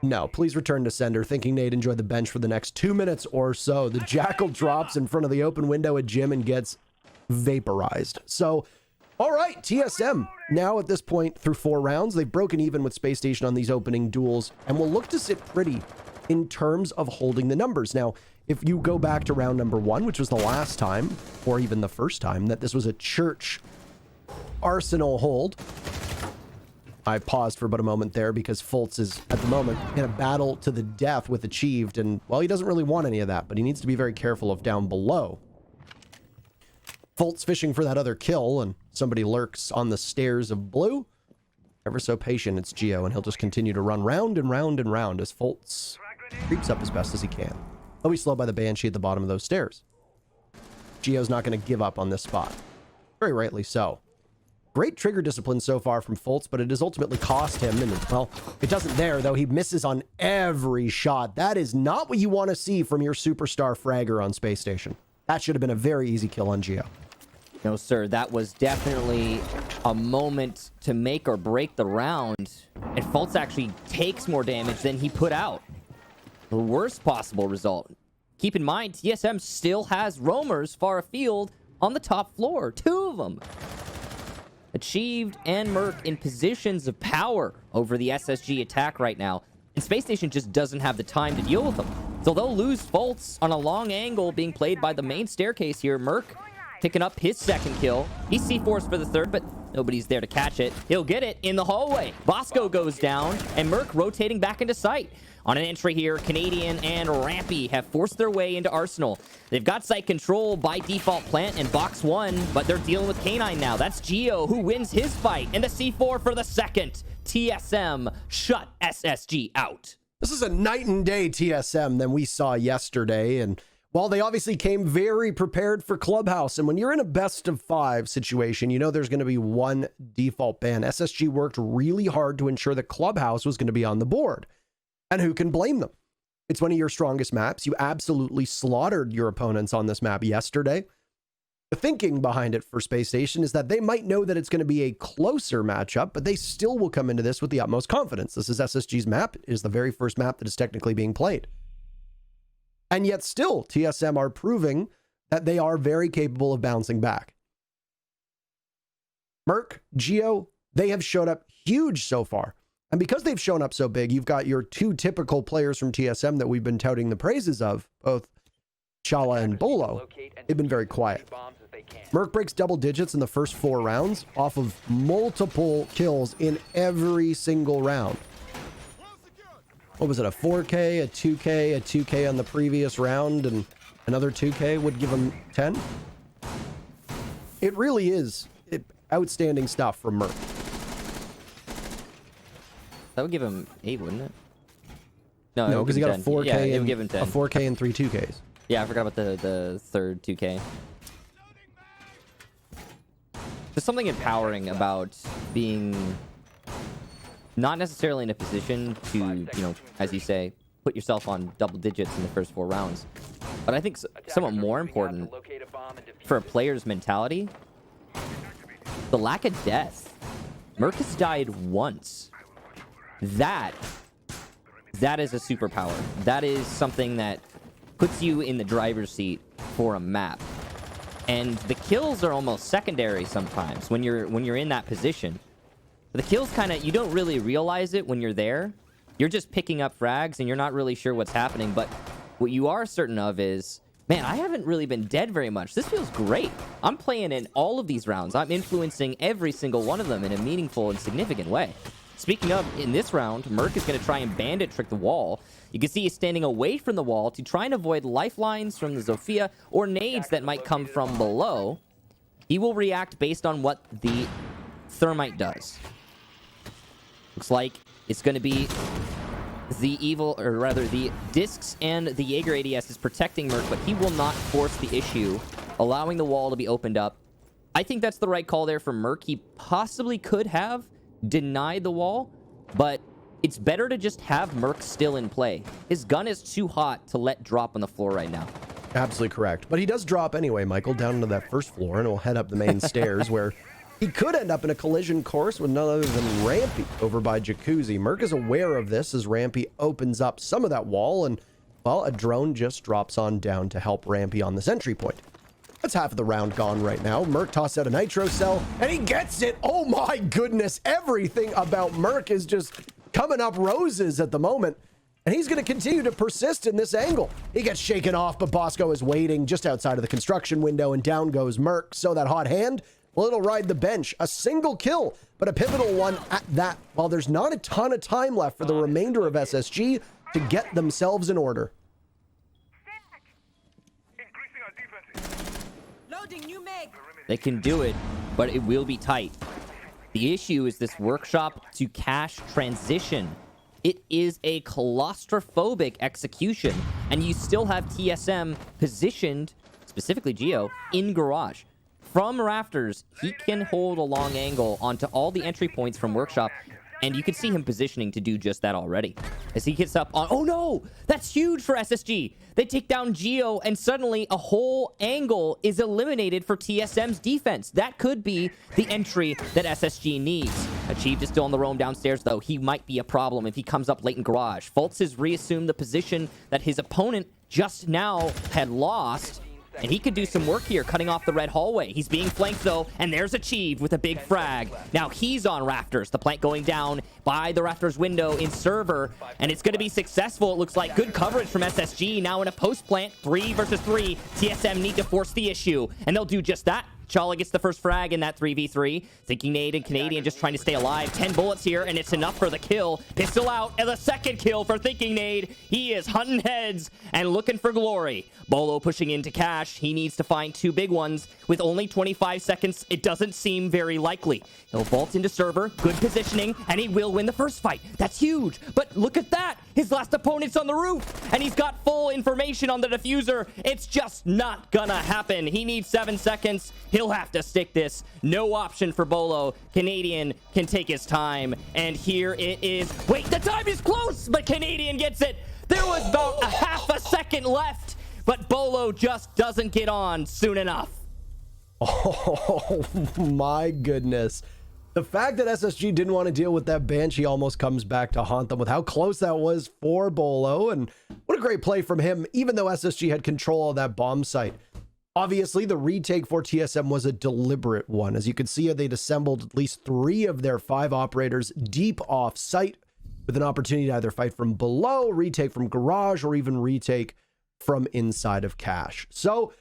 No, please return to sender. Thinking Nate enjoy the bench for the next 2 minutes or so. The Jackal drops in front of the open window at Jim and gets vaporized. So, all right, TSM now at this point through 4 rounds. They've broken even with Space Station on these opening duels and will look to sit pretty in terms of holding the numbers. Now, if you go back to round number 1, which was the last time, or even the first time, that this was a Church Arsenal hold. I paused for but a moment there because Fultz is, at the moment, in a battle to the death with Achieved, and, well, he doesn't really want any of that, but he needs to be very careful of down below. Fultz fishing for that other kill, and somebody lurks on the stairs of blue. Ever so patient, it's Geo, and he'll just continue to run round and round and round as Fultz creeps up as best as he can. He'll be slowed by the Banshee at the bottom of those stairs. Geo's not going to give up on this spot. Very rightly so. Great trigger discipline so far from Fultz, but it has ultimately cost him. And, well, it doesn't there, though. He misses on every shot. That is not what you want to see from your superstar fragger on Space Station. That should have been a very easy kill on Geo. No, sir. That was definitely a moment to make or break the round. And Fultz actually takes more damage than he put out. The worst possible result. Keep in mind, TSM still has roamers far afield on the top floor. 2 of them. Achieved and Merc in positions of power over the SSG attack right now. And Space Station just doesn't have the time to deal with them. So they'll lose Fultz on a long angle being played by the main staircase here. Merc picking up his second kill. He's C4s for the third, but nobody's there to catch it. He'll get it in the hallway. Bosco goes down, and Merc rotating back into sight. On an entry here, Canadian and Rampy have forced their way into Arsenal. They've got site control by default Plant and Box 1, but they're dealing with K9 now. That's Geo who wins his fight, and the C4 for the second. TSM shut SSG out. This is a night and day TSM than we saw yesterday, and while they obviously came very prepared for Clubhouse, and when you're in a best of 5 situation, you know there's going to be one default ban. SSG worked really hard to ensure that Clubhouse was going to be on the board. And who can blame them? It's one of your strongest maps. You absolutely slaughtered your opponents on this map yesterday. The thinking behind it for Space Station is that they might know that it's going to be a closer matchup, but they still will come into this with the utmost confidence. This is SSG's map. It is the very first map that is technically being played. And yet still, TSM are proving that they are very capable of bouncing back. Merc, Geo, they have showed up huge so far. And because they've shown up so big, you've got your 2 typical players from TSM that we've been touting the praises of, both Chala and Bolo. They've been very quiet. Merc breaks double digits in the first 4 rounds off of multiple kills in every single round. What was it, a 4K, a 2K, a 2K on the previous round, and another 2K would give him 10? It really is outstanding stuff from Merc. That would give him 8, wouldn't it? No, because he got 10. a 4K, yeah, and, it would give him 10. a 4K and 3 2Ks. Yeah, I forgot about the third 2K. There's something empowering about being not necessarily in a position to, you know, as you say, put yourself on double digits in the first 4 rounds. But I think somewhat more important for a player's mentality, the lack of death. Merc has died once. That is a superpower. That is something that puts you in the driver's seat for a map. And the kills are almost secondary sometimes when you're in that position. The kills kind of, you don't really realize it when you're there. You're just picking up frags and you're not really sure what's happening. But what you are certain of is, man, I haven't really been dead very much. This feels great. I'm playing in all of these rounds. I'm influencing every single one of them in a meaningful and significant way. Speaking of, in this round, Merc is going to try and bandit trick the wall. You can see he's standing away from the wall to try and avoid lifelines from the Zofia or nades that might come from below. He will react based on what the Thermite does. Looks like it's going to be the discs and the Jaeger ADS is protecting Merc, but he will not force the issue, allowing the wall to be opened up. I think that's the right call there for Merc. He possibly could have denied the wall, but it's better to just have Merc still in play. His gun is too hot to let drop on the floor right now. Absolutely correct. But he does drop anyway, Michael, down into that first floor, and he'll head up the main stairs where he could end up in a collision course with none other than Rampy over by Jacuzzi. Merc is aware of this as Rampy opens up some of that wall, and, well, a drone just drops on down to help Rampy on this entry point. That's half of the round gone right now. Merc tosses out a nitro cell, and he gets it. Oh my goodness. Everything about Merc is just coming up roses at the moment. And he's going to continue to persist in this angle. He gets shaken off, but Bosco is waiting just outside of the construction window, and down goes Merc. So that hot hand, well, it'll ride the bench. A single kill, but a pivotal one at that. While there's not a ton of time left for the remainder of SSG to get themselves in order. They can do it, but it will be tight. The issue is this workshop to cash transition. It is a claustrophobic execution, and you still have TSM positioned, specifically Geo, in garage. From rafters, he can hold a long angle onto all the entry points from workshop, and you can see him positioning to do just that already. As he gets up on... Oh no! That's huge for SSG! They take down Geo, and suddenly a whole angle is eliminated for TSM's defense. That could be the entry that SSG needs. Achieved is still on the roam downstairs, though. He might be a problem if he comes up late in garage. Fultz has reassumed the position that his opponent just now had lost. And he could do some work here, cutting off the red hallway. He's being flanked, though, and there's Achieved with a big frag. Now he's on rafters. The plank going down by the rafters window in server, and it's going to be successful. It looks like good coverage from SSG. Now in a post plant, 3 versus 3. TSM need to force the issue, and they'll do just that. Chala gets the first frag in that 3v3. Thinking Nade and Canadian just trying to stay alive. 10 bullets here, and it's enough for the kill. Pistol out, and the second kill for Thinking Nade. He is hunting heads and looking for glory. Bolo pushing into Cash. He needs to find 2 big ones. With only 25 seconds, it doesn't seem very likely. He'll vault into server, good positioning, and he will win the first fight. That's huge. But look at that. His last opponent's on the roof, and he's got full information on the diffuser. It's just not gonna happen. He needs 7 seconds. He'll have to stick this. No option for Bolo. Canadian can take his time, and here it is. Wait, the time is close, but Canadian gets it. There was about a half a second left, but Bolo just doesn't get on soon enough. Oh my goodness. The fact that SSG didn't want to deal with that Banshee almost comes back to haunt them with how close that was for Bolo. And what a great play from him, even though SSG had control of that bomb site. Obviously, the retake for TSM was a deliberate one. As you can see, they'd assembled at least 3 of their 5 operators deep off site with an opportunity to either fight from below, retake from garage, or even retake from inside of Cash. So,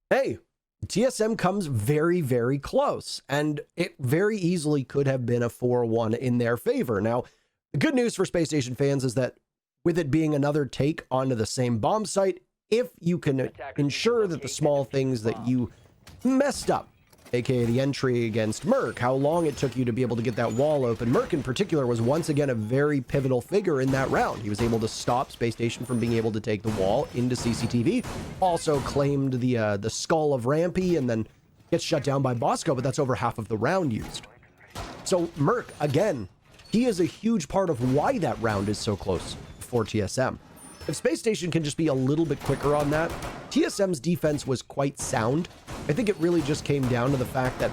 hey, TSM comes very, very close, and it very easily could have been a 4-1 in their favor. Now, the good news for Space Station fans is that with it being another take onto the same bomb site, if you can ensure that the small things that you messed up, aka the entry against Merc, how long it took you to be able to get that wall open. Merc in particular was once again a very pivotal figure in that round. He was able to stop Space Station from being able to take the wall into CCTV, also claimed the skull of Rampy, and then gets shut down by Bosco, but that's over half of the round used. So Merc, again, he is a huge part of why that round is so close for TSM. If Space Station can just be a little bit quicker on that, TSM's defense was quite sound. I think it really just came down to the fact that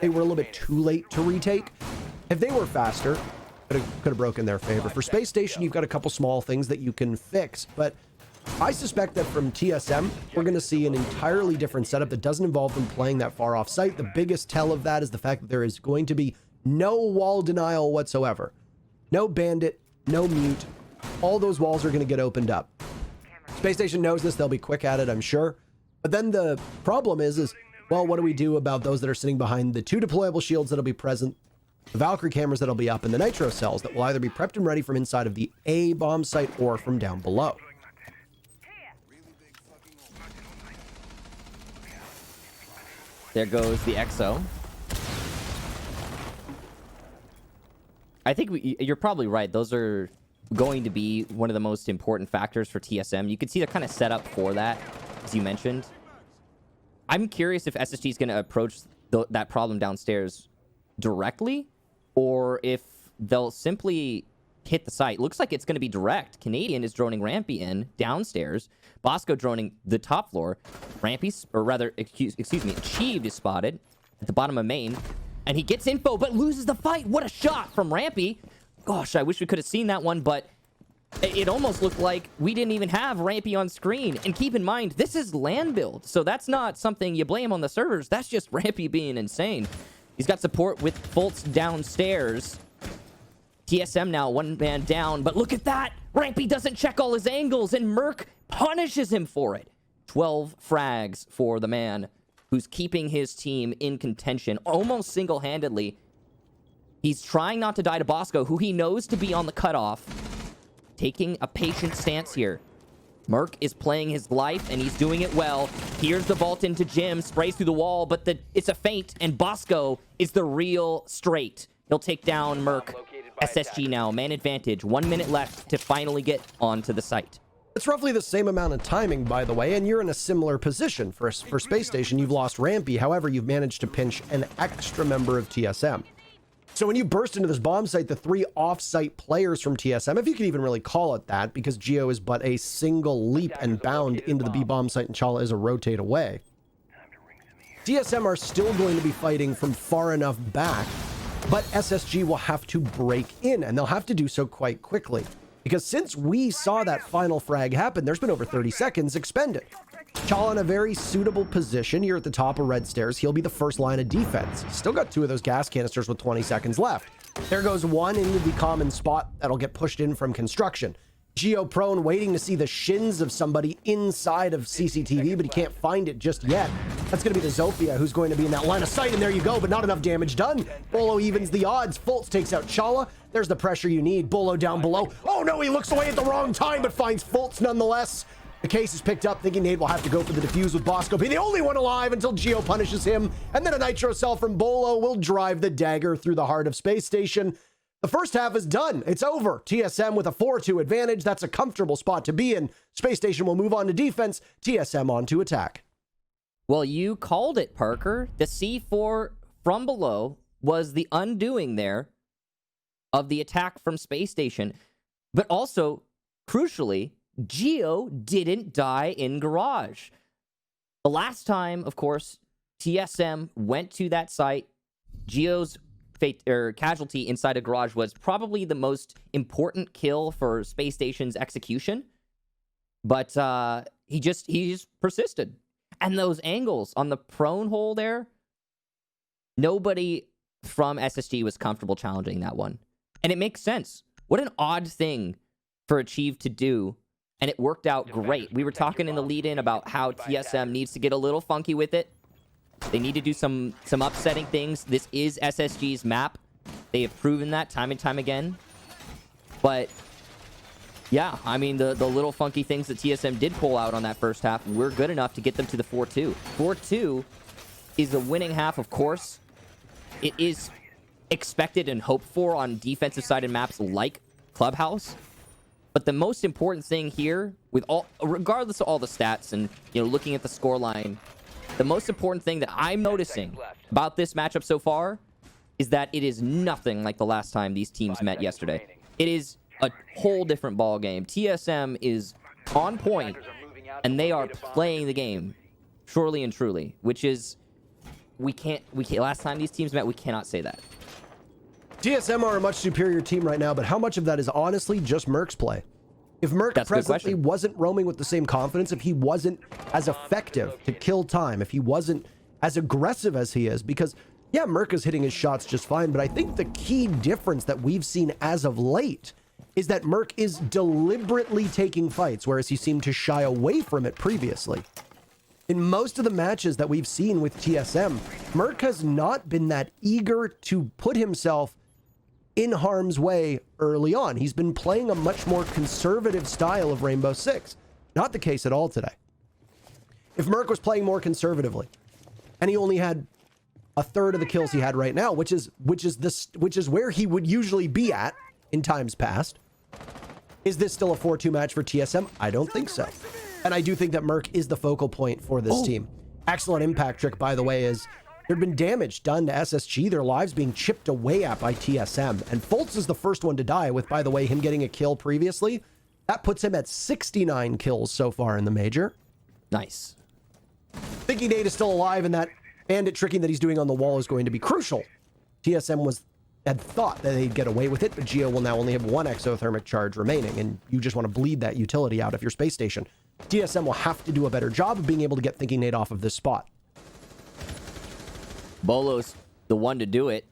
they were a little bit too late to retake. If they were faster, could have broken their favor. For Space Station, you've got a couple small things that you can fix, but I suspect that from TSM, we're going to see an entirely different setup that doesn't involve them playing that far off site. The biggest tell of that is the fact that there is going to be no wall denial whatsoever. No bandit, no mute. All those walls are going to get opened up. Space Station knows this. They'll be quick at it, I'm sure. But then the problem is, well, what do we do about those that are sitting behind the 2 deployable shields that'll be present, the Valkyrie cameras that'll be up, and the nitro cells that will either be prepped and ready from inside of the A bomb site or from down below? There goes the EXO. I think you're probably right. Those are going to be one of the most important factors for TSM. You can see they're kind of set up for that, as you mentioned. I'm curious if SSG is going to approach that problem downstairs directly, or if they'll simply hit the site. Looks like it's going to be direct. Canadian is droning Rampy in downstairs. Bosco droning the top floor. Rampy's, or rather, excuse me, Achieved is spotted at the bottom of main, and he gets info but loses the fight. What a shot from Rampy. Gosh, I wish we could have seen that one, but it almost looked like we didn't even have Rampy on screen. And keep in mind, this is LAN build, so that's not something you blame on the servers. That's just Rampy being insane. He's got support with Fultz downstairs. TSM now one man down, but look at that. Rampy doesn't check all his angles, and Merc punishes him for it. 12 frags for the man who's keeping his team in contention almost single-handedly. He's trying not to die to Bosco, who he knows to be on the cutoff. Taking a patient stance here. Merc is playing his life, and he's doing it well. Here's the vault into Jim, sprays through the wall, but it's a feint, and Bosco is the real straight. He'll take down Merc. SSG now, man advantage. 1 minute left to finally get onto the site. It's roughly the same amount of timing, by the way, and you're in a similar position. For Space Station, you've lost Rampy. However, you've managed to pinch an extra member of TSM. So when you burst into this bomb site, the 3 off-site players from TSM, if you could even really call it that, because Geo is but a single leap and bound into the B bomb site and Chala is a rotate away. TSM are still going to be fighting from far enough back, but SSG will have to break in, and they'll have to do so quite quickly. Because since we saw that final frag happen, there's been over 30 seconds expended. Chala in a very suitable position here at the top of red stairs. He'll be the first line of defense. He's still got 2 of those gas canisters with 20 seconds left. There goes 1 into the common spot that'll get pushed in from construction. Geo prone, waiting to see the shins of somebody inside of CCTV, but he can't find it just yet. That's going to be the Zofia who's going to be in that line of sight, and there you go, but not enough damage done. Bolo evens the odds. Fultz takes out Chala. There's the pressure you need. Bolo down below. Oh no, he looks away at the wrong time, but finds Fultz nonetheless. The case is picked up, thinking Nate will have to go for the defuse with Bosco, be the only one alive until Geo punishes him, and then a nitro cell from Bolo will drive the dagger through the heart of Space Station. The first half is done. It's over. TSM with a 4-2 advantage. That's a comfortable spot to be in. Space Station will move on to defense. TSM on to attack. Well, you called it, Parker. The C4 from below was the undoing there of the attack from Space Station. But also, crucially, Geo didn't die in Garage. The last time, of course, TSM went to that site, Geo's casualty inside a Garage was probably the most important kill for Space Station's execution. But he just persisted. And those angles on the prone hole there, nobody from SSG was comfortable challenging that one. And it makes sense. What an odd thing for Achieve to do. And it worked out great. We were talking in the lead-in about how TSM needs to get a little funky with it. They need to do some upsetting things. This is SSG's map. They have proven that time and time again. But yeah, I mean, the little funky things that TSM did pull out on that first half were good enough to get them to the 4-2. 4-2 is the winning half, of course. It is expected and hoped for on defensive sided maps like Clubhouse. But the most important thing here, regardless of all the stats and looking at the scoreline, the most important thing that I'm noticing about this matchup so far is that it is nothing like the last time these teams met yesterday. It is a whole different ball game. TSM is on point, and they are playing the game, surely and truly, which is we can't. Last time these teams met, we cannot say that. TSM are a much superior team right now, but how much of that is honestly just Merc's play? If Merc presently wasn't roaming with the same confidence, if he wasn't as effective to kill time, if he wasn't as aggressive as he is, because yeah, Merc is hitting his shots just fine, but I think the key difference that we've seen as of late is that Merc is deliberately taking fights, whereas he seemed to shy away from it previously. In most of the matches that we've seen with TSM, Merc has not been that eager to put himself in harm's way early on. He's been playing a much more conservative style of Rainbow Six. Not the case at all today. If Merc was playing more conservatively, and he only had a third of the kills he had right now, which is where he would usually be at in times past. Is this still a 4-2 match for TSM? I don't think so. And I do think that Merc is the focal point for this team. Excellent impact trick, by the way, is there'd been damage done to SSG, their lives being chipped away at by TSM. And Foltz is the first one to die with, by the way, him getting a kill previously. That puts him at 69 kills so far in the major. Nice. Thinking Nate is still alive, and that bandit tricking that he's doing on the wall is going to be crucial. TSM had thought that they'd get away with it, but Geo will now only have 1 exothermic charge remaining, and you just want to bleed that utility out of your space station. TSM will have to do a better job of being able to get Thinking Nate off of this spot. Bolo's the one to do it.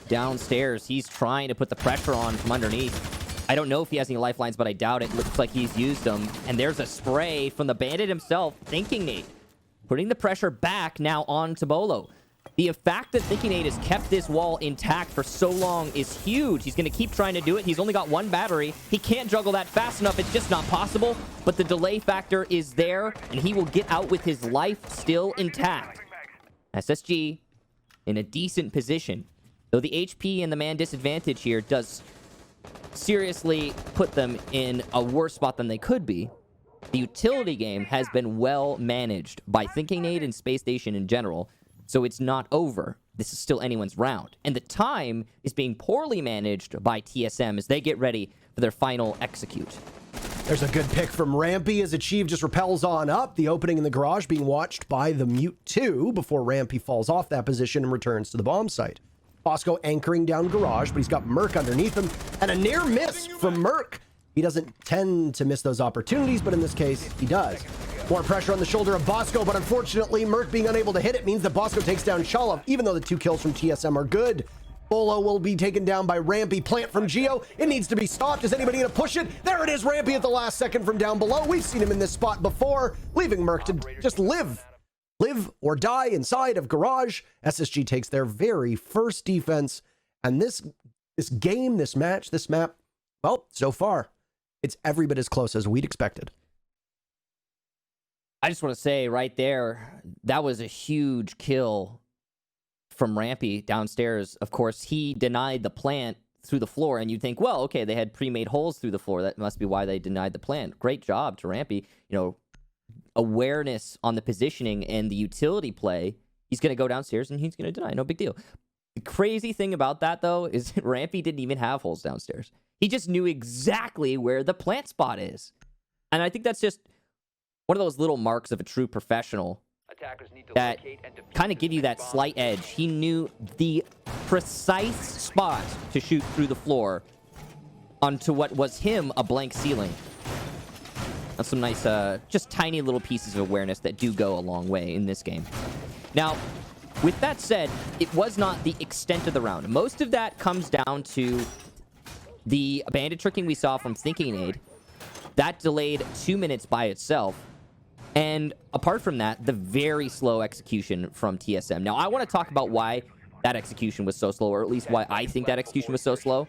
Downstairs, he's trying to put the pressure on from underneath. I don't know if he has any lifelines, but I doubt it. Looks like he's used them. And there's a spray from the bandit himself, Thinking Nate, putting the pressure back now onto Bolo. The fact that Thinking Nate has kept this wall intact for so long is huge. He's going to keep trying to do it. He's only got 1 battery. He can't juggle that fast enough. It's just not possible. But the delay factor is there, and he will get out with his life still intact. SSG in a decent position, though the HP and the man disadvantage here does seriously put them in a worse spot than they could be. The utility game has been well managed by Thinking Nate and Space Station in general, so it's not over. This is still anyone's round. And the time is being poorly managed by TSM as they get ready for their final execute. There's a good pick from Rampy as Achieve just repels on up. The opening in the garage being watched by the Mute 2 before Rampy falls off that position and returns to the bomb site. Bosco anchoring down garage, but he's got Merc underneath him, and a near miss from Merc. He doesn't tend to miss those opportunities, but in this case, he does. More pressure on the shoulder of Bosco, but unfortunately, Merc being unable to hit it means that Bosco takes down Shalov, even though the 2 kills from TSM are good. Bolo will be taken down by Rampy. Plant from Geo. It needs to be stopped. Is anybody going to push it? There it is, Rampy at the last second from down below. We've seen him in this spot before, leaving Merc to just live or die inside of garage. SSG takes their very first defense, and this game, this match, this map, well, so far, it's every bit as close as we'd expected. I just want to say right there, that was a huge kill from Rampy downstairs. Of course, he denied the plant through the floor, and you'd think, well, okay, they had pre-made holes through the floor. That must be why they denied the plant. Great job to Rampy. You know, awareness on the positioning and the utility play. He's going to go downstairs, and he's going to deny. No big deal. The crazy thing about that, though, is that Rampy didn't even have holes downstairs. He just knew exactly where the plant spot is. And I think that's just one of those little marks of a true professional that kind of give you that slight edge. He knew the precise spot to shoot through the floor onto what was him a blank ceiling. That's some nice, just tiny little pieces of awareness that do go a long way in this game. Now, with that said, it was not the extent of the round. Most of that comes down to the bandit tricking we saw from Thinking Nate. That delayed 2 minutes by itself. And apart from that, the very slow execution from TSM. Now, I want to talk about why that execution was so slow, or at least why I think that execution was so slow.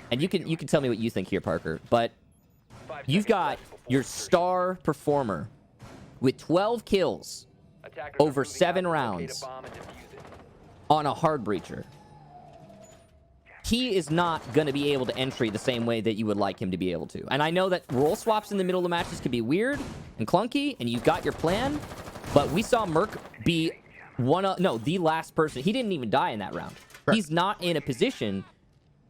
And you can tell me what you think here, Parker. But you've got your star performer with 12 kills over 7 rounds on a hard breacher. He is not going to be able to entry the same way that you would like him to be able to. And I know that role swaps in the middle of matches can be weird and clunky, and you've got your plan, but we saw Merc be the last person. He didn't even die in that round. Right. He's not in a position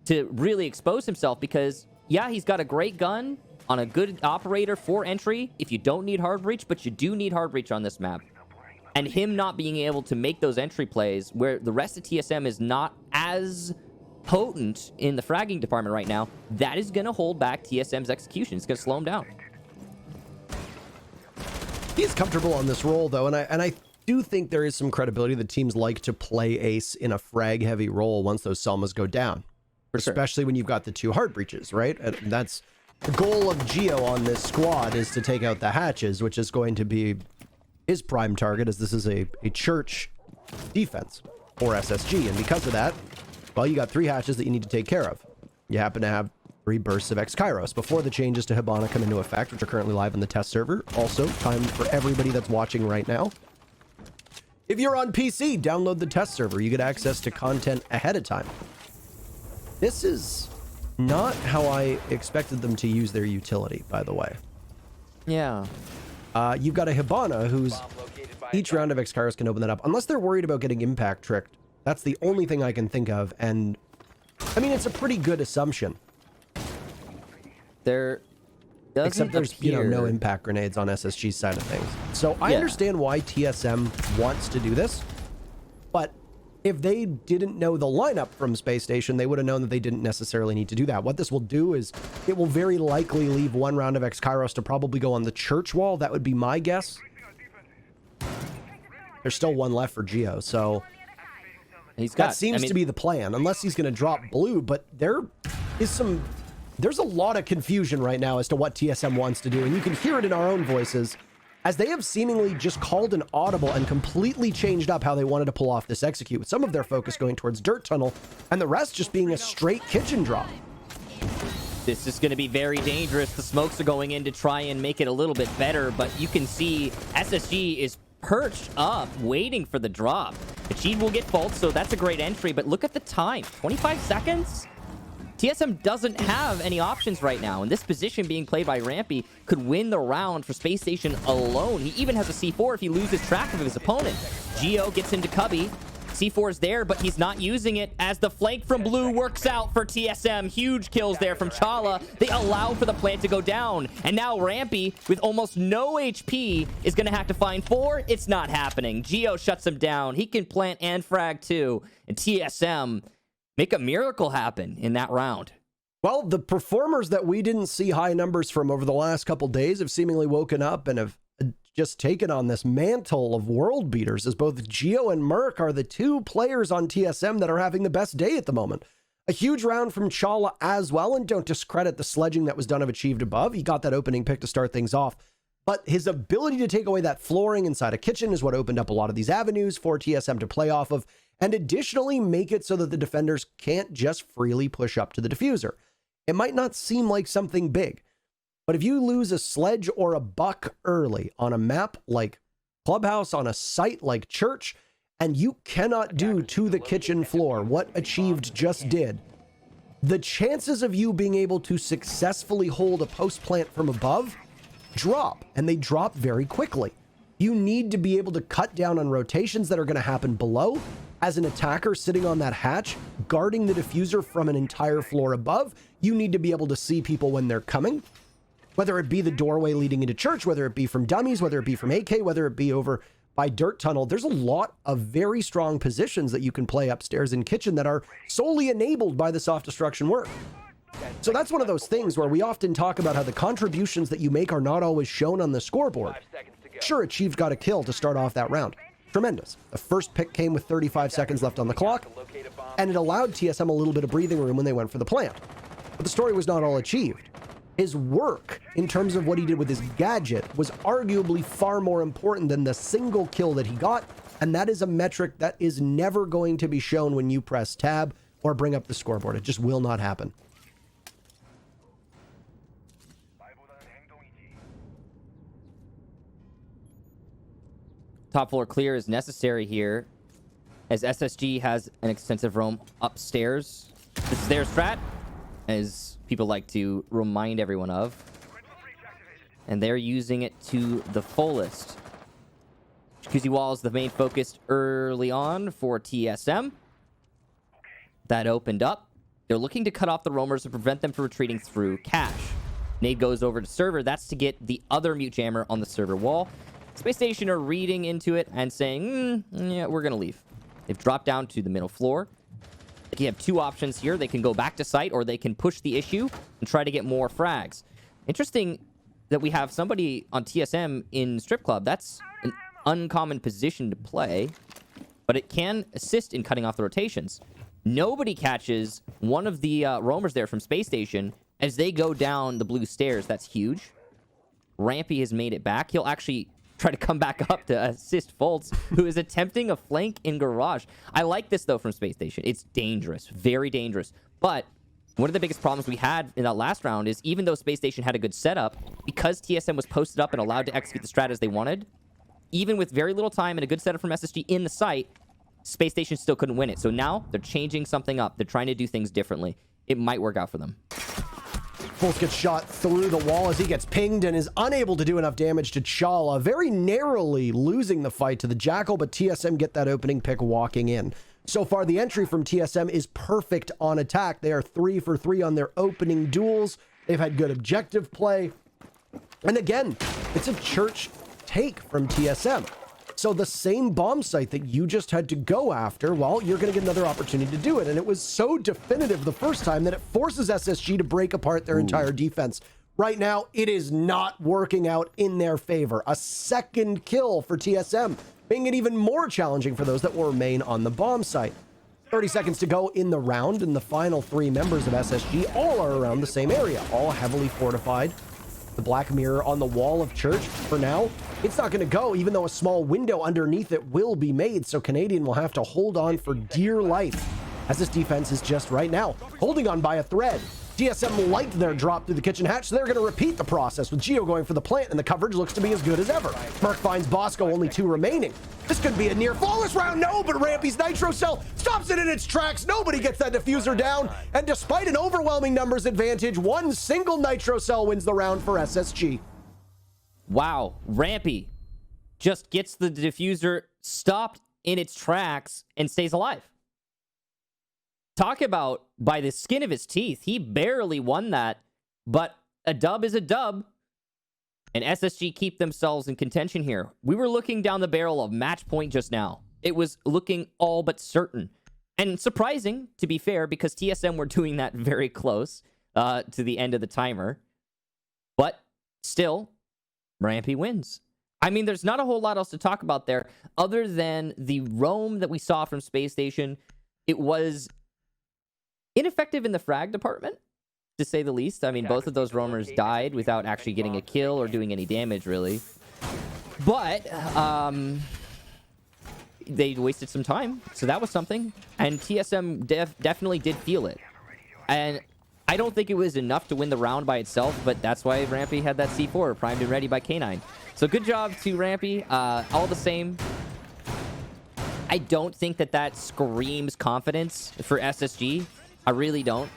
to really expose himself because, yeah, he's got a great gun on a good operator for entry if you don't need hard breach, but you do need hard breach on this map. And him not being able to make those entry plays where the rest of TSM is not as potent in the fragging department right now, that is going to hold back TSM's execution. It's going to slow him down. He's comfortable on this role, though, and I do think there is some credibility that teams like to play Ace in a frag-heavy role once those Selmas go down, especially when you've got the 2 hard breaches, right? And that's the goal of Geo on this squad, is to take out the hatches, which is going to be his prime target, as this is a church defense for SSG, and because of that, well, you got 3 hatches that you need to take care of. You happen to have 3 bursts of X-Kairos before the changes to Hibana come into effect, which are currently live on the test server. Also, time for everybody that's watching right now If you're on PC, download the test server. You get access to content ahead of time. This is not how I expected them to use their utility, by the way. Yeah. You've got a Hibana who's each round of X-Kairos can open that up. Unless they're worried about getting impact tricked. That's the only thing I can think of. And I mean, it's a pretty good assumption. There doesn't Except there's, appear... no impact grenades on SSG's side of things. So I understand why TSM wants to do this. But if they didn't know the lineup from Space Station, they would have known that they didn't necessarily need to do that. What this will do is it will very likely leave one round of X-Kairos to probably go on the church wall. That would be my guess. There's still one left for Geo, so that seems to be the plan, unless he's going to drop blue. But there's a lot of confusion right now as to what TSM wants to do, and you can hear it in our own voices, as they have seemingly just called an audible and completely changed up how they wanted to pull off this execute, with some of their focus going towards Dirt Tunnel, and the rest just being a straight kitchen drop. This is going to be very dangerous. The smokes are going in to try and make it a little bit better, but you can see SSG is perched up, waiting for the drop. Achieve will get fault, so that's a great entry, but look at the time. 25 seconds? TSM doesn't have any options right now, and this position being played by Rampy could win the round for Space Station alone. He even has a C4 if he loses track of his opponent. Geo gets into Cubby. C4 is there, but he's not using it as the flank from blue works out for TSM. Huge kills there from Chala. They allow for the plant to go down. And now Rampy, with almost no HP, is going to have to find 4. It's not happening. Geo shuts him down. He can plant and frag too. And TSM make a miracle happen in that round. Well, the performers that we didn't see high numbers from over the last couple days have seemingly woken up and have just taken on this mantle of world beaters, as both Geo and Merc are the 2 players on TSM that are having the best day at the moment. A huge round from Chala as well, and don't discredit the sledging that was done of Achieved above. He got that opening pick to start things off, but his ability to take away that flooring inside a kitchen is what opened up a lot of these avenues for TSM to play off of, and additionally make it so that the defenders can't just freely push up to the diffuser. It might not seem like something big, but if you lose a sledge or a buck early on a map like Clubhouse, on a site like Church, and you cannot do to the kitchen floor what Achieved just did, the chances of you being able to successfully hold a post plant from above drop, and they drop very quickly. You need to be able to cut down on rotations that are going to happen below. As an attacker sitting on that hatch, guarding the diffuser from an entire floor above, you need to be able to see people when they're coming. Whether it be the doorway leading into Church, whether it be from dummies, whether it be from AK, whether it be over by Dirt Tunnel, there's a lot of very strong positions that you can play upstairs in kitchen that are solely enabled by the soft destruction work. So that's one of those things where we often talk about how the contributions that you make are not always shown on the scoreboard. Sure, Achieved got a kill to start off that round. Tremendous. The first pick came with 35 seconds left on the clock, and it allowed TSM a little bit of breathing room when they went for the plant. But the story was not all Achieved. His work, in terms of what he did with his gadget, was arguably far more important than the single kill that he got, and that is a metric that is never going to be shown when you press tab or bring up the scoreboard. It just will not happen. Top floor clear is necessary here, as SSG has an extensive roam upstairs. This is their strat, as people like to remind everyone of. And they're using it to the fullest. Jacuzzi wall is the main focus early on for TSM. That opened up. They're looking to cut off the roamers to prevent them from retreating through cache. Nade goes over to server. That's to get the other mute jammer on the server wall. Space Station are reading into it and saying, yeah, we're going to leave. They've dropped down to the middle floor. You have 2 options here. They can go back to site, or they can push the issue and try to get more frags. Interesting that we have somebody on TSM in Strip Club. That's an uncommon position to play, but it can assist in cutting off the rotations. Nobody catches one of the roamers there from Space Station as they go down the blue stairs. That's huge. Rampy has made it back. He'll actually try to come back up to assist Fultz, who is attempting a flank in garage. I like this, though, from Space Station. It's dangerous, very dangerous. But one of the biggest problems we had in that last round is, even though Space Station had a good setup, because TSM was posted up and allowed to execute the strat as they wanted, even with very little time and a good setup from SSG in the site, Space Station still couldn't win it. So now they're changing something up. They're trying to do things differently. It might work out for them. Fultz gets shot through the wall as he gets pinged and is unable to do enough damage to Chala, very narrowly losing the fight to the Jackal, but TSM get that opening pick walking in. So far, the entry from TSM is perfect on attack. They are 3 for 3 on their opening duels. They've had good objective play. And again, it's a church take from TSM. So the same bomb site that you just had to go after, well, you're going to get another opportunity to do it. And it was so definitive the first time that it forces SSG to break apart their entire defense. Right now, it is not working out in their favor. A second kill for TSM, making it even more challenging for those that will remain on the bomb site. 30 seconds to go in the round, and the final 3 members of SSG all are around the same area, all heavily fortified. The black mirror on the wall of church, for now, it's not going to go, even though a small window underneath it will be made, so Canadian will have to hold on for dear life, as this defense is just right now holding on by a thread. TSM liked their drop through the kitchen hatch, so they're going to repeat the process with Geo going for the plant, and the coverage looks to be as good as ever. Merc finds Bosco, only 2 remaining. This could be a near flawless round. No, but Rampy's Nitro Cell stops it in its tracks. Nobody gets that diffuser down, and despite an overwhelming numbers advantage, one single Nitro Cell wins the round for SSG. Wow, Rampy just gets the diffuser stopped in its tracks and stays alive. Talk about by the skin of his teeth. He barely won that, but a dub is a dub. And SSG keep themselves in contention here. We were looking down the barrel of match point just now. It was looking all but certain. And surprising, to be fair, because TSM were doing that very close to the end of the timer. But still, Rampy wins. I mean, there's not a whole lot else to talk about there other than the roam that we saw from Space Station. It was ineffective in the frag department, to say the least. I mean, both of those roamers died without actually getting a kill or doing any damage, really. But they wasted some time, so that was something. And TSM definitely did feel it. And I don't think it was enough to win the round by itself, but that's why Rampy had that C4 primed and ready by K9. So good job to Rampy. All the same, I don't think that screams confidence for SSG. I really don't.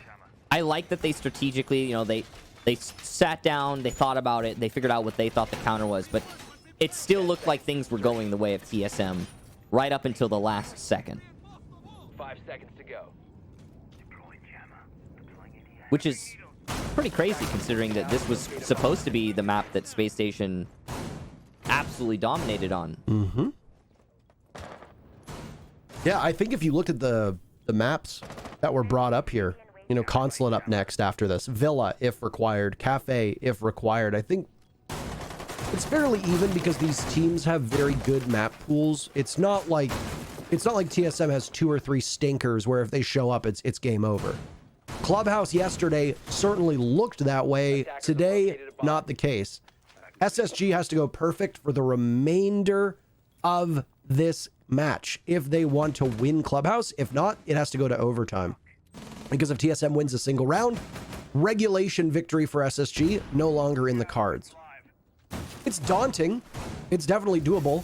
I like that they strategically, they sat down, they thought about it, they figured out what they thought the counter was, but it still looked like things were going the way of TSM right up until the last second. 5 seconds to go. Which is pretty crazy considering that this was supposed to be the map that Space Station absolutely dominated on. Mm-hmm. Yeah, I think if you looked at the maps that were brought up here, Consulate up next after this, Villa if required, Cafe if required, I think it's fairly even because these teams have very good map pools. It's not like TSM has 2 or 3 stinkers where if they show up, it's game over. Clubhouse yesterday certainly looked that way. Today, not the case. SSG has to go perfect for the remainder of this match if they want to win Clubhouse. If not, it has to go to overtime. Because if TSM wins a single round, regulation victory for SSG no longer in the cards. It's daunting. It's definitely doable.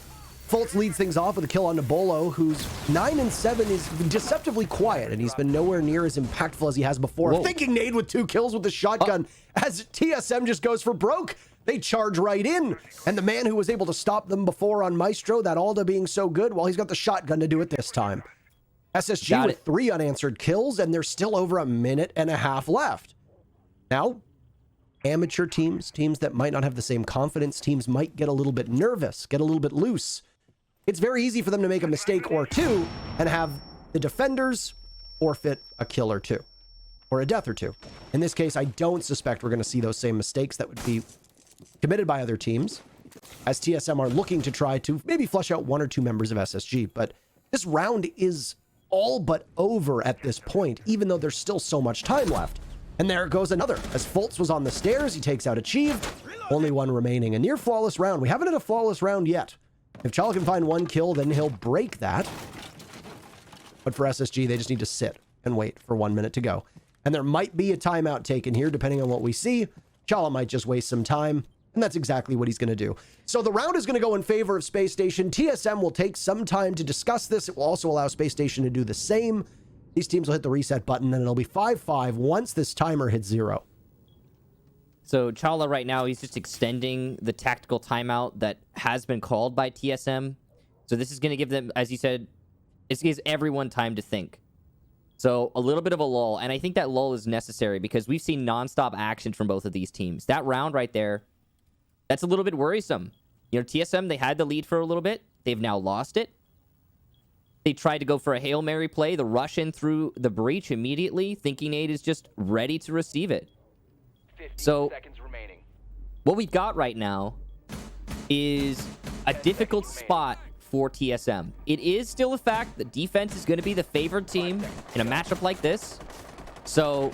Fultz leads things off with a kill on Nabolo, who's 9 and 7 is deceptively quiet, and he's been nowhere near as impactful as he has before. Whoa. Thinking Nade with 2 kills with the shotgun as TSM just goes for broke. They charge right in, and the man who was able to stop them before on Maestro, that Alda being so good, well, he's got the shotgun to do it this time. SSG with 3 unanswered kills, and there's still over a minute and a half left. Now, amateur teams that might not have the same confidence, teams might get a little bit nervous, get a little bit loose. It's very easy for them to make a mistake or 2 and have the defenders forfeit a kill or 2, or a death or 2. In this case, I don't suspect we're going to see those same mistakes that would be committed by other teams, as TSM are looking to try to maybe flush out 1 or 2 members of SSG. But this round is all but over at this point, even though there's still so much time left. And there goes another. As Fultz was on the stairs, he takes out Achieved. Only 1 remaining. A near flawless round. We haven't had a flawless round yet. If Chala can find 1 kill, then he'll break that. But for SSG, they just need to sit and wait for 1 minute to go. And there might be a timeout taken here, depending on what we see. Chala might just waste some time. And that's exactly what he's going to do. So the round is going to go in favor of Space Station. TSM will take some time to discuss this. It will also allow Space Station to do the same. These teams will hit the reset button, and it'll be 5-5 once this timer hits 0. So Chala right now, he's just extending the tactical timeout that has been called by TSM. So this is going to give them, as you said, it gives everyone time to think. So a little bit of a lull, and I think that lull is necessary because we've seen nonstop action from both of these teams. That round right there, that's a little bit worrisome. You know, TSM, they had the lead for a little bit. They've now lost it. They tried to go for a Hail Mary play, the rush in through the breach immediately, thinking Nate is just ready to receive it. 15 So seconds remaining. what we've got right now is a difficult spot for TSM. It is still a fact that defense is going to be the favored team in a matchup like this. So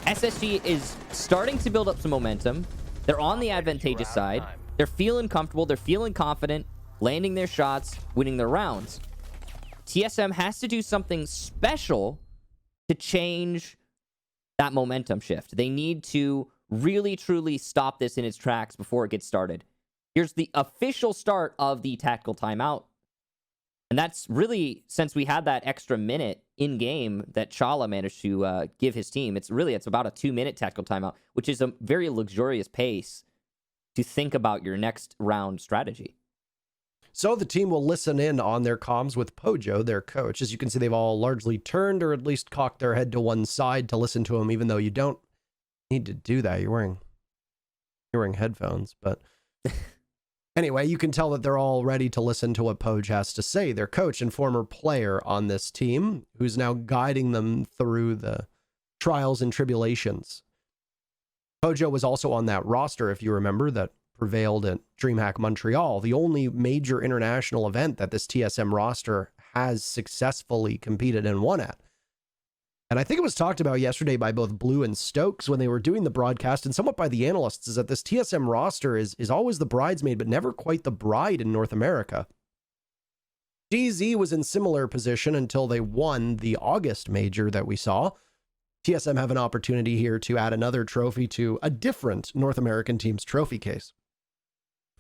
SSG is starting to build up some momentum. They're on the advantageous side. They're feeling comfortable. They're feeling confident, landing their shots, winning their rounds. TSM has to do something special to change that momentum shift. They need to really, truly stop this in its tracks before it gets started. Here's the official start of the tactical timeout. And that's really, since we had that extra minute in game that Chala managed to give his team, it's about a 2-minute tactical timeout, which is a very luxurious pace to think about your next round strategy. So the team will listen in on their comms with Pojo, their coach. As you can see, they've all largely turned or at least cocked their head to one side to listen to him, even though you don't need to do that. You're wearing headphones, but anyway, you can tell that they're all ready to listen to what Poj has to say. Their coach and former player on this team, who's now guiding them through the trials and tribulations. Pojo was also on that roster, if you remember, that prevailed at DreamHack Montreal, the only major international event that this TSM roster has successfully competed and won at. And I think it was talked about yesterday by both Blue and Stokes when they were doing the broadcast, and somewhat by the analysts, is that this TSM roster is always the bridesmaid, but never quite the bride in North America. DZ was in similar position until they won the August major that we saw. TSM have an opportunity here to add another trophy to a different North American team's trophy case.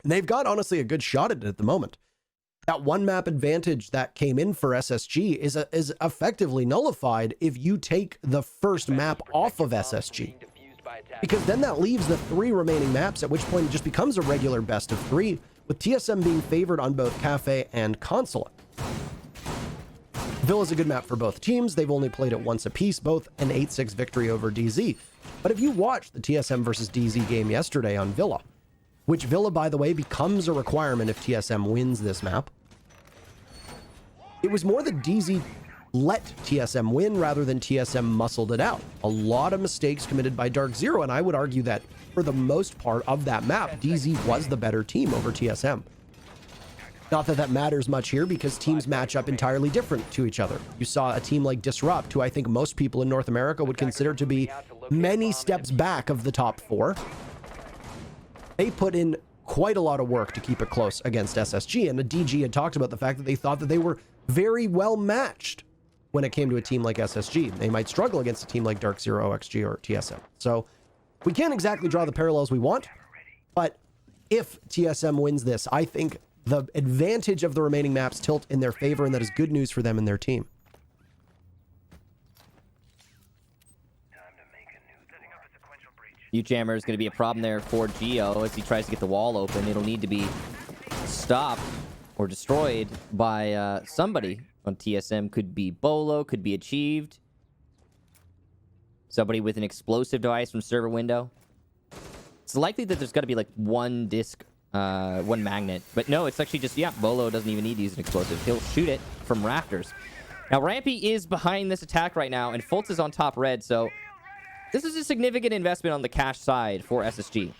And they've got, honestly, a good shot at it at the moment. That one map advantage that came in for SSG is effectively nullified if you take the first map off of SSG. Because then that leaves the 3 remaining maps, at which point it just becomes a regular best of 3, with TSM being favored on both Cafe and Consulate. Villa's a good map for both teams. They've only played it once apiece, both an 8-6 victory over DZ. But if you watched the TSM versus DZ game yesterday on Villa, which Villa, by the way, becomes a requirement if TSM wins this map, it was more that DZ let TSM win rather than TSM muscled it out. A lot of mistakes committed by Dark Zero, and I would argue that for the most part of that map, DZ was the better team over TSM. Not that that matters much here because teams match up entirely different to each other. You saw a team like Disrupt, who I think most people in North America would consider to be many steps back of the top 4. They put in quite a lot of work to keep it close against SSG, and the DG had talked about the fact that they thought that they were very well matched when it came to a team like SSG. They might struggle against a team like Dark Zero, XG, or TSM. So we can't exactly draw the parallels we want, but if TSM wins this, I think the advantage of the remaining maps tilt in their favor, and that is good news for them and their team. U-Jammer is going to be a problem there for Geo as he tries to get the wall open. It'll need to be stopped or destroyed by somebody on TSM. Could be Bolo, could be Achieved. Somebody with an explosive device from server window. It's likely that there's got to be like one disc, one magnet. But no, it's actually just, yeah, Bolo doesn't even need to use an explosive. He'll shoot it from rafters. Now, Rampy is behind this attack right now, and Fultz is on top red, so this is a significant investment on the cash side for SSG.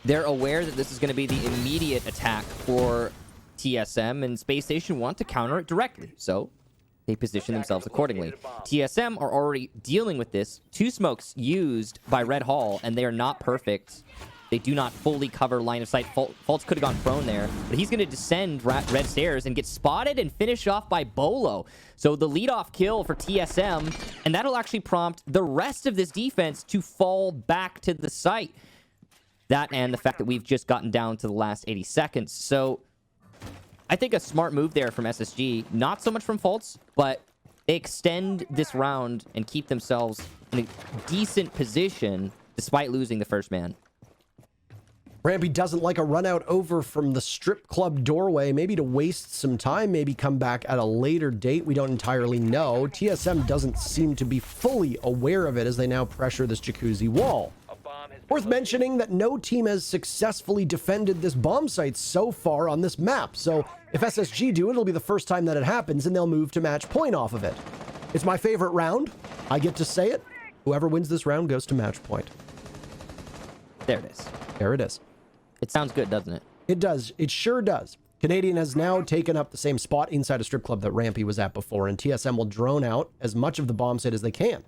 They're aware that this is going to be the immediate attack for TSM, and Space Station want to counter it directly, so they position themselves accordingly. TSM are already dealing with this. 2 smokes used by Red Hall, and they are not perfect. They do not fully cover line of sight. Fultz could have gone prone there, but he's going to descend red stairs and get spotted and finish off by Bolo. So the leadoff kill for TSM, and that'll actually prompt the rest of this defense to fall back to the site. That and the fact that we've just gotten down to the last 80 seconds. So I think a smart move there from SSG. Not so much from Fultz, but they extend this round and keep themselves in a decent position despite losing the first man. Rampy doesn't like a run out over from the strip club doorway, maybe to waste some time, maybe come back at a later date. We don't entirely know. TSM doesn't seem to be fully aware of it as they now pressure this jacuzzi wall. Worth mentioning that no team has successfully defended this bomb site so far on this map. So if SSG do it, it'll be the first time that it happens and they'll move to match point off of it. It's my favorite round. I get to say it. Whoever wins this round goes to match point. There it is. There it is. It sounds good, doesn't it? It does. It sure does. Canadian has now taken up the same spot inside a strip club that Rampy was at before, and TSM will drone out as much of the bomb site as they can.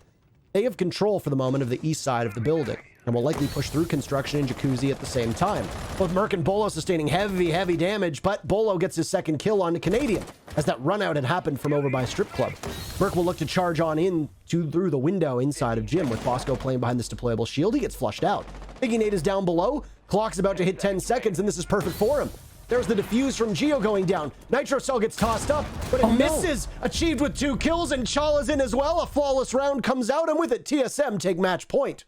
They have control for the moment of the east side of the building, and will likely push through construction and jacuzzi at the same time. Both Merc and Bolo sustaining heavy damage, but Bolo gets his second kill on the Canadian, as that run out had happened from over by strip club. Merc will look to charge on in through the window inside of Gym, with Bosco playing behind this deployable shield. He gets flushed out. Biggie Nate is down below. Clock's about to hit 10 seconds, and this is perfect for him. There's the defuse from Geo going down. Nitro Cell gets tossed up, but it misses. Achieved with 2 kills, and Chala's in as well. A flawless round comes out, and with it, TSM take match point.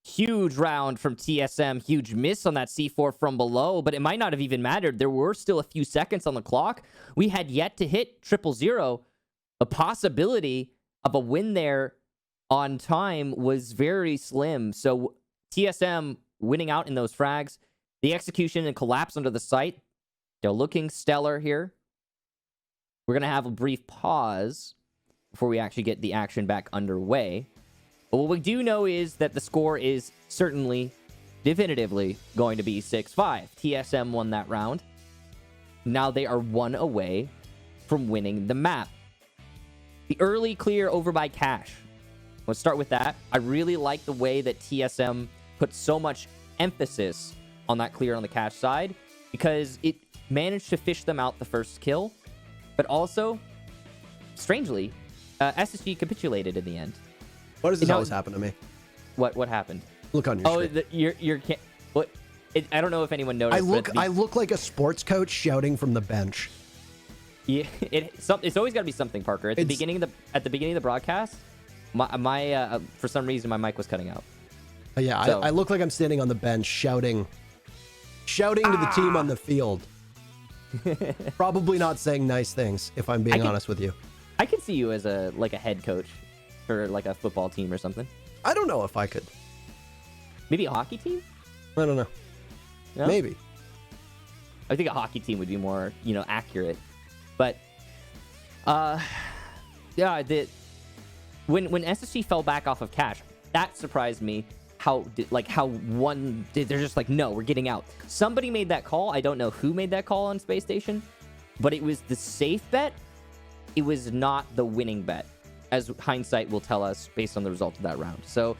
Huge round from TSM. Huge miss on that C4 from below, but it might not have even mattered. There were still a few seconds on the clock. We had yet to hit 000. A possibility of a win there on time was very slim. So TSM winning out in those frags. The execution and collapse under the site. They're looking stellar here. We're going to have a brief pause before we actually get the action back underway. But what we do know is that the score is certainly, definitively going to be 6-5. TSM won that round. Now they are 1 away from winning the map. The early clear over by Cash. Let's start with that. I really like the way that TSM put so much emphasis on that clear on the Cash side, because it managed to fish them out the first kill, but also, strangely, SSG capitulated in the end. Why does this always happen to me? What happened? Look on your screen. You're what? I don't know if anyone noticed. I look like a sports coach shouting from the bench. Yeah, it's always got to be something, Parker. At the beginning of the broadcast, my for some reason my mic was cutting out. Yeah, so. I look like I'm standing on the bench shouting to the team on the field. Probably not saying nice things, if I'm being honest with you. I could see you as a head coach for like a football team or something. I don't know if I could. Maybe a hockey team? I don't know. No? Maybe. I think a hockey team would be more, accurate. But yeah, when SSG fell back off of Cash, that surprised me. They're just like, no, we're getting out. Somebody made that call. I don't know who made that call on Space Station, but it was the safe bet. It was not the winning bet, as hindsight will tell us based on the result of that round. So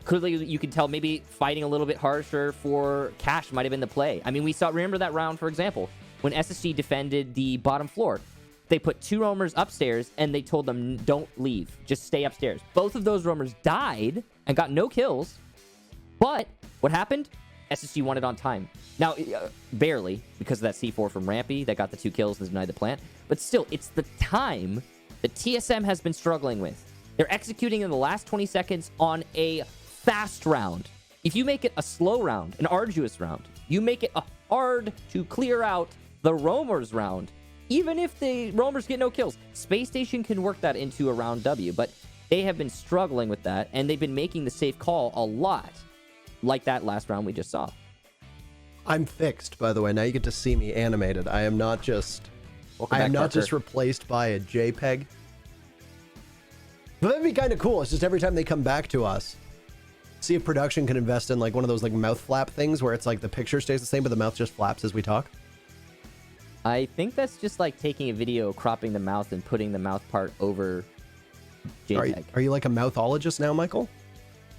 clearly you can tell maybe fighting a little bit harsher for Cash might have been the play. I mean, remember that round, for example, when SSG defended the bottom floor. They put 2 roamers upstairs, and they told them, don't leave. Just stay upstairs. Both of those roamers died and got no kills. But what happened? SSG won it on time. Now, barely, because of that C4 from Rampy that got the 2 kills and denied the plant. But still, it's the time that TSM has been struggling with. They're executing in the last 20 seconds on a fast round. If you make it a slow round, an arduous round, you make it a hard to clear out the roamers round. Even if the roamers get no kills, Space Station can work that into a round W, but they have been struggling with that, and they've been making the safe call a lot, like that last round we just saw. I'm fixed, by the way. Now you get to see me animated. I am not just replaced by a JPEG. But that'd be kind of cool. It's just every time they come back to us, see if production can invest in like one of those like mouth flap things where it's like the picture stays the same, but the mouth just flaps as we talk. I think that's just like taking a video, cropping the mouth, and putting the mouth part over JPEG. Are you like a mouthologist now, Michael?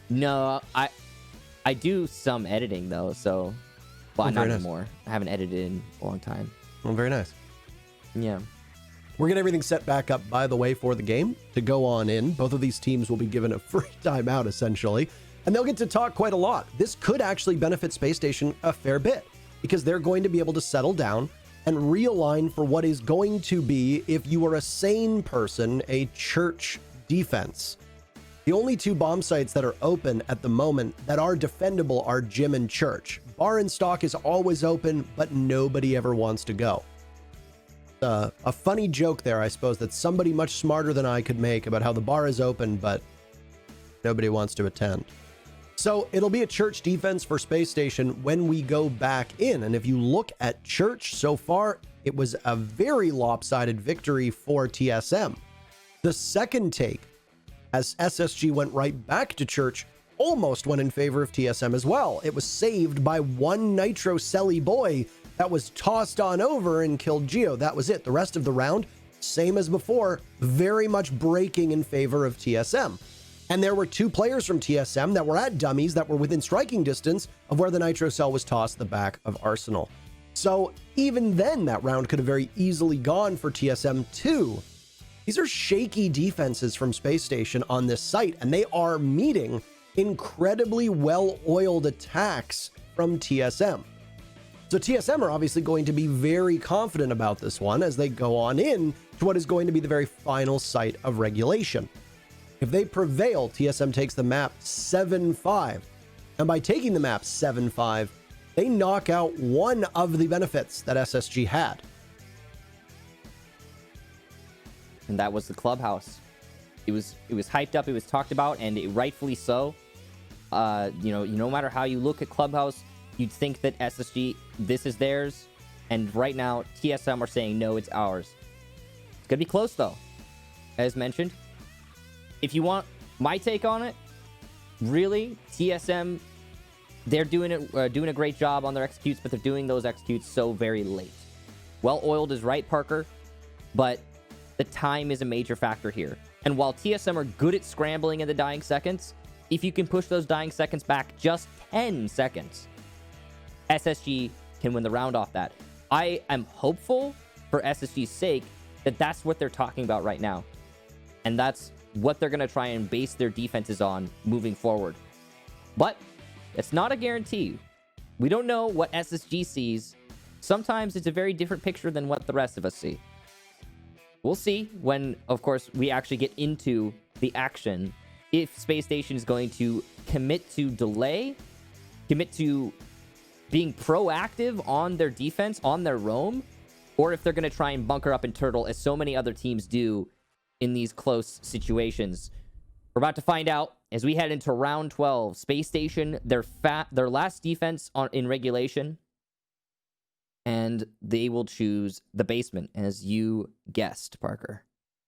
No, I do some editing though, so not anymore. I haven't edited in a long time. Well, very nice. Yeah. We're getting everything set back up, by the way, for the game to go on in. Both of these teams will be given a free timeout, essentially. and they'll get to talk quite a lot. This could actually benefit Space Station a fair bit because they're going to be able to settle down and realign for what is going to be, if you are a sane person, a church defense. The only two bomb sites that are open at the moment that are defendable are gym and church. Bar and stock is always open, but nobody ever wants to go. A funny joke there, I suppose, that somebody much smarter than I could make about how the bar is open, but nobody wants to attend. So it'll be a church defense for Space Station when we go back in. And if you look at church so far, it was a very lopsided victory for TSM. The second take, as SSG went right back to church, almost went in favor of TSM as well. It was saved by one Nitro Selly boy that was tossed on over and killed Geo. That was it. The rest of the round, same as before, very much breaking in favor of TSM. And there were two players from TSM that were at dummies that were within striking distance of where the Nitro Cell was tossed the back of Arsenal. So even then, that round could have very easily gone for TSM too. These are shaky defenses from Space Station on this site, and they are meeting incredibly well-oiled attacks from TSM. So TSM are obviously going to be very confident about this one as they go on in to what is going to be the very final site of regulation. If they prevail, TSM takes the map 7-5. And by taking the map 7-5, they knock out one of the benefits that SSG had. And that was the clubhouse. It was hyped up, it was talked about, and rightfully so. No matter how you look at clubhouse, you'd think that SSG, this is theirs. And right now, TSM are saying, no, it's ours. It's going to be close, though. As mentioned, if you want my take on it, really, TSM, they're doing a great job on their executes, but they're doing those executes so very late. Well-oiled is right, Parker, but the time is a major factor here. And while TSM are good at scrambling in the dying seconds, if you can push those dying seconds back just 10 seconds, SSG can win the round off that. I am hopeful, for SSG's sake, that that's what they're talking about right now. And that's what they're going to try and base their defenses on moving forward. But it's not a guarantee. We don't know what SSG sees. Sometimes it's a very different picture than what the rest of us see. We'll see when, of course, we actually get into the action. If Space Station is going to commit to delay, commit to being proactive on their defense, on their roam, or if they're going to try and bunker up and turtle as so many other teams do in these close situations. We're about to find out as we head into round 12. Space Station, their last defense in regulation, and they will choose the basement, as you guessed, Parker.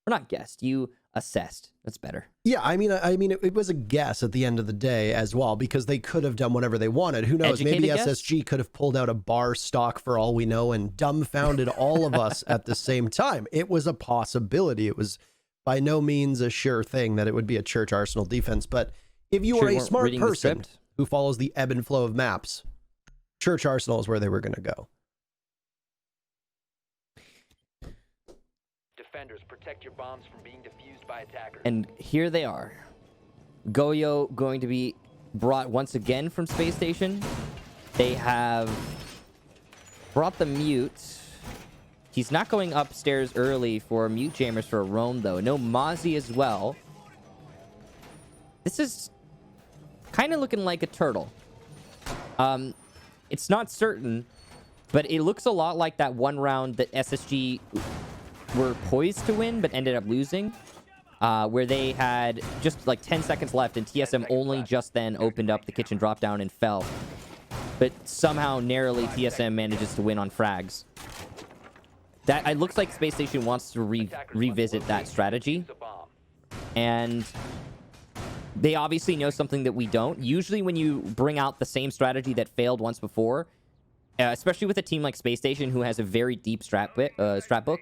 Or not guessed, you assessed. That's better. Yeah, I mean, it was a guess at the end of the day as well, because they could have done whatever they wanted. Who knows? Educated Maybe guess? SSG could have pulled out a bar stock for all we know and dumbfounded all of us at the same time. It was a possibility. It was by no means a sure thing that it would be a Church Arsenal defense. But if you were a smart person who follows the ebb and flow of maps, Church Arsenal is where they were going to go. Defenders, protect your bombs from being defused by attackers. And here they are. Goyo going to be brought once again from Space Station. They have brought the mute. He's not going upstairs early for mute jammers for a roam, though. No Mozzie as well. This is kind of looking like a turtle. It's not certain, but it looks a lot like that one round that SSG were poised to win but ended up losing, where they had just like 10 seconds left and TSM only just then opened up the kitchen drop down and fell. But somehow narrowly TSM manages to win on frags. That it looks like Space Station wants to revisit that strategy, and they obviously know something that we don't. Usually when you bring out the same strategy that failed once before, especially with a team like Space Station who has a very deep strat book,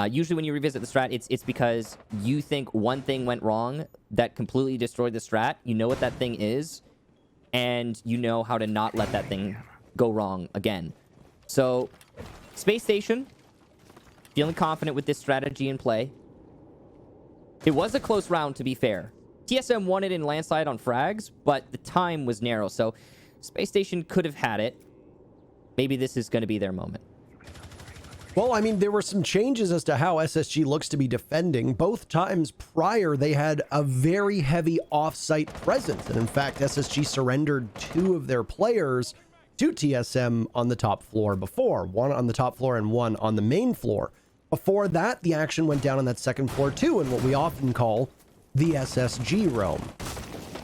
usually when you revisit the strat, it's because you think one thing went wrong that completely destroyed the strat. You know what that thing is, and you know how to not let that thing go wrong again. So, Space Station, feeling confident with this strategy in play. It was a close round, to be fair. TSM won it in landslide on frags, but the time was narrow, so Space Station could have had it. Maybe this is going to be their moment. Well, I mean, there were some changes as to how SSG looks to be defending. Both times prior, they had a very heavy off-site presence. And in fact, SSG surrendered 2 of their players to TSM on the top floor before. 1 on the top floor and 1 on the main floor. Before that, the action went down on that second floor too, in what we often call the SSG roam,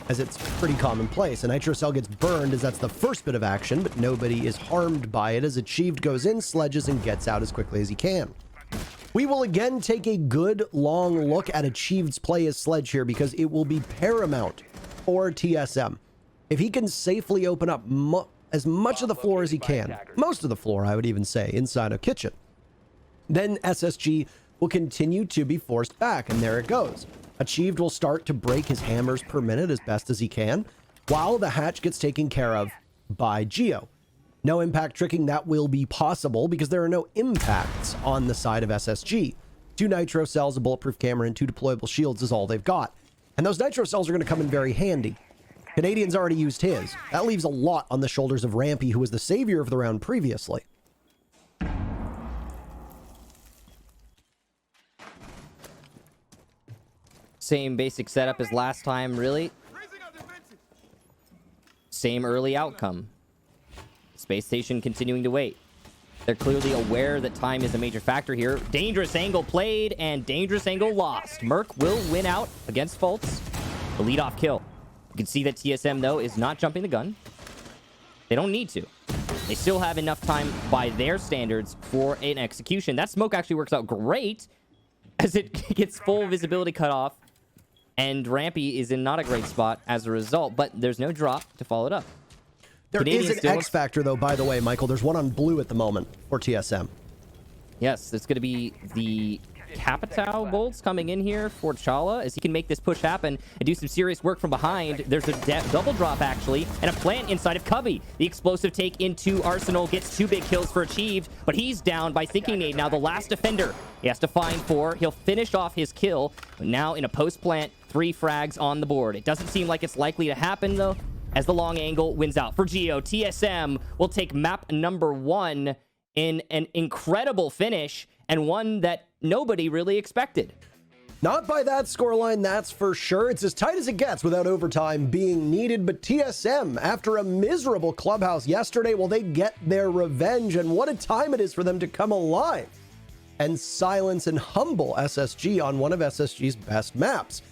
as it's pretty commonplace. A Nitrocell gets burned as that's the first bit of action, but nobody is harmed by it as Achieved goes in, sledges, and gets out as quickly as he can. We will again take a good long look at Achieved's play as Sledge here because it will be paramount for TSM. If he can safely open up as much of the floor as he can, most of the floor, I would even say, inside of Kitchen, then SSG will continue to be forced back, and there it goes. Achieved will start to break his hammers per minute as best as he can, while the hatch gets taken care of by Geo. No impact tricking, that will be possible because there are no impacts on the side of SSG. 2 nitro cells, a bulletproof camera, and 2 deployable shields is all they've got. And those nitro cells are going to come in very handy. Canadian's already used his. That leaves a lot on the shoulders of Rampy, who was the savior of the round previously. Same basic setup as last time, really. Same early outcome. Space Station continuing to wait. They're clearly aware that time is a major factor here. Dangerous angle played and dangerous angle lost. Merc will win out against Fultz. The leadoff kill. You can see that TSM, though, is not jumping the gun. They don't need to. They still have enough time by their standards for an execution. That smoke actually works out great as it gets full visibility cut off. And Rampy is in not a great spot as a result, but there's no drop to follow it up. There is an X factor, though, by the way, Michael. There's one on blue at the moment for TSM. Yes, it's going to be the Capitao bolts coming in here for Chala as he can make this push happen and do some serious work from behind. There's a double drop, actually, and a plant inside of Cubby. The explosive take into Arsenal gets 2 big kills for Achieved, but he's down by Thinking Nade. Now the last defender he has to find 4. He'll finish off his kill, but now in a post-plant, 3 frags on the board. It doesn't seem like it's likely to happen, though, as the long angle wins out for Geo. TSM will take map number 1 in an incredible finish, and one that nobody really expected. Not by that scoreline, that's for sure. It's as tight as it gets without overtime being needed, but TSM, after a miserable clubhouse yesterday, well, they get their revenge, and what a time it is for them to come alive and silence and humble SSG on one of SSG's best maps.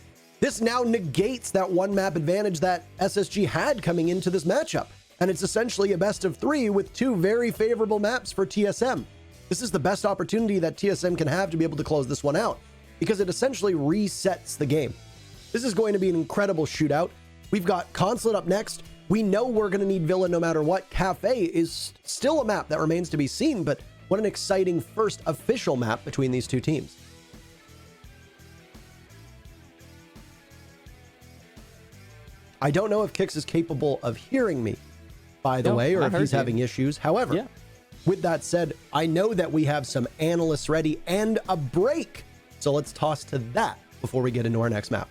This now negates that 1 map advantage that SSG had coming into this matchup, and it's essentially a best of 3 with 2 very favorable maps for TSM. This is the best opportunity that TSM can have to be able to close this one out, because it essentially resets the game. This is going to be an incredible shootout. We've got Consulate up next. We know we're going to need Villa no matter what. Cafe is still a map that remains to be seen, but what an exciting first official map between these 2 teams. I don't know if Kix is capable of hearing me, by the way, or if he's having issues. However, with that said, I know that we have some analysts ready and a break. So let's toss to that before we get into our next map.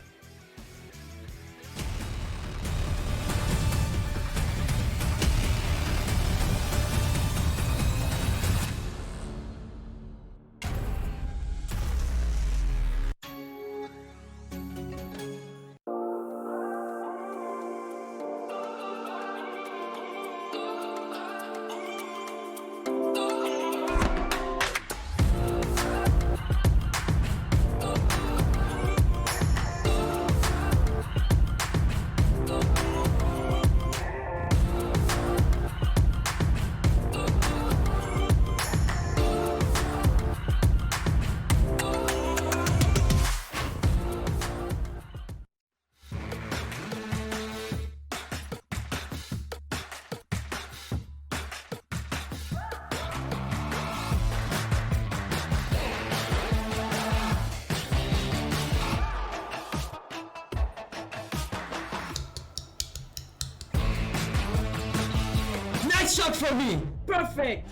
Nice shot from me! Perfect!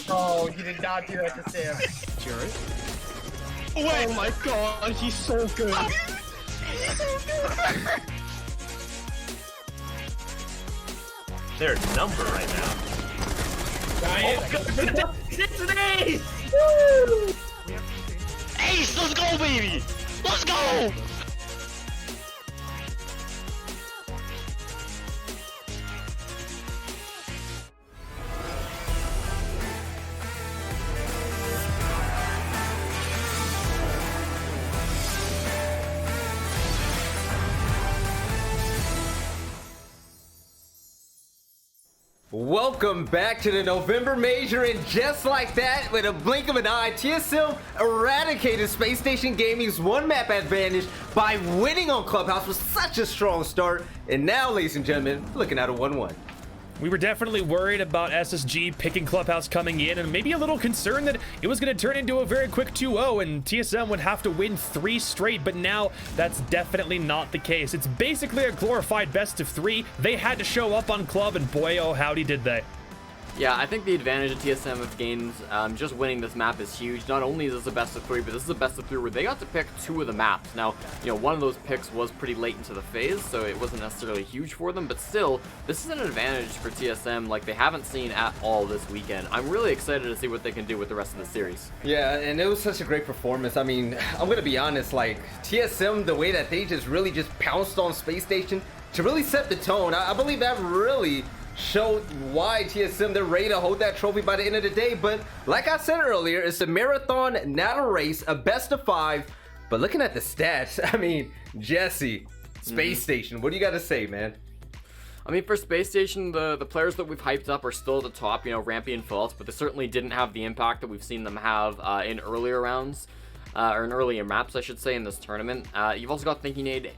Oh, you did not do that to Sam. Oh my god, he's so good. Their number right now. It's an ace! Ace, let's go, baby! Let's go! Welcome back to the November Major, and just like that, with a blink of an eye, TSM eradicated Space Station Gaming's one map advantage by winning on Clubhouse with such a strong start. And now, ladies and gentlemen, looking at a 1-1. We were definitely worried about SSG picking Clubhouse coming in, and maybe a little concerned that it was going to turn into a very quick 2-0 and TSM would have to win 3 straight, but now that's definitely not the case. It's basically a glorified best of 3. They had to show up on Club, and boy, oh howdy did they. Yeah, I think the advantage of TSM of games, just winning this map is huge. Not only is this a best of 3, but this is a best of 3 where they got to pick 2 of the maps. Now, you know, one of those picks was pretty late into the phase, so it wasn't necessarily huge for them, but still, this is an advantage for TSM like they haven't seen at all this weekend. I'm really excited to see what they can do with the rest of the series. Yeah, and it was such a great performance. I mean, I'm gonna be honest, like, TSM, the way that they really just pounced on Space Station to really set the tone, I believe that really showed why TSM, they're ready to hold that trophy by the end of the day. But like I said earlier, it's a marathon, not a race, a best of 5. But looking at the stats, I mean, Jesse, Space Station, what do you got to say, man? I mean, for Space Station, the players that we've hyped up are still at the top, you know, Rampy and False, but they certainly didn't have the impact that we've seen them have in earlier rounds, or in earlier maps, I should say, in this tournament. You've also got Thinking Nade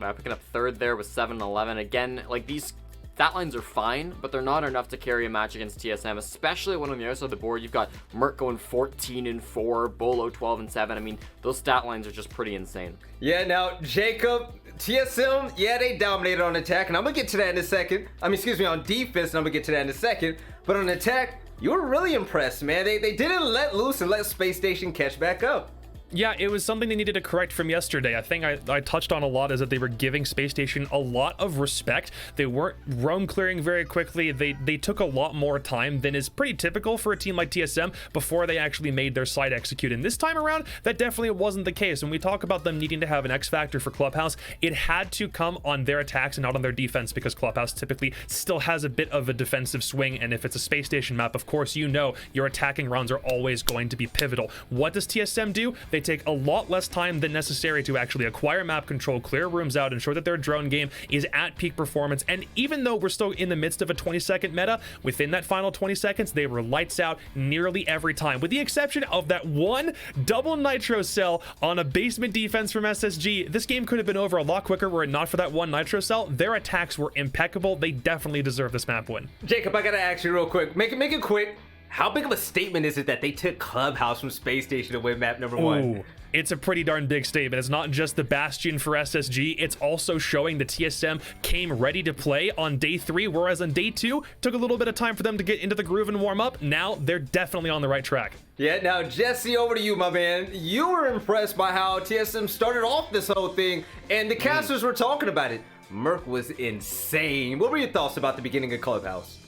picking up 3rd there with 7-11. Again, like, these stat lines are fine, but they're not enough to carry a match against TSM, especially when on the other side of the board you've got Merc going 14-4, Bolo 12-7. I mean, those stat lines are just pretty insane. Yeah, now, Jacob, TSM, yeah, they dominated on attack, and I'm gonna get to that in a second. I mean, excuse me, on defense, and I'm gonna get to that in a second. But on attack, you were really impressed, man. They didn't let loose and let Space Station catch back up. Yeah, it was something they needed to correct from yesterday. I think I touched on a lot is that they were giving Space Station a lot of respect. They weren't roam clearing very quickly. They took a lot more time than is pretty typical for a team like TSM before they actually made their side execute. And this time around, that definitely wasn't the case. When we talk about them needing to have an X factor for Clubhouse, it had to come on their attacks and not on their defense, because Clubhouse typically still has a bit of a defensive swing. And if it's a Space Station map, of course, you know your attacking rounds are always going to be pivotal. What does TSM do? They take a lot less time than necessary to actually acquire map control, clear rooms out, ensure that their drone game is at peak performance. And even though we're still in the midst of a 20-second meta, within that final 20 seconds, they were lights out nearly every time, with the exception of that one double nitro cell on a basement defense from SSG. This game could have been over a lot quicker were it not for that one nitro cell. Their attacks were impeccable. They definitely deserve this map win. Jacob, I gotta ask you real quick. Make it quick. How big of a statement is it that they took Clubhouse from Space Station to win map number 1? Ooh, it's a pretty darn big statement. It's not just the bastion for SSG, it's also showing that TSM came ready to play on day 3, whereas on day 2, took a little bit of time for them to get into the groove and warm up. Now, they're definitely on the right track. Yeah, now, Jesse, over to you, my man. You were impressed by how TSM started off this whole thing, and the casters were talking about it. Merc was insane. What were your thoughts about the beginning of Clubhouse?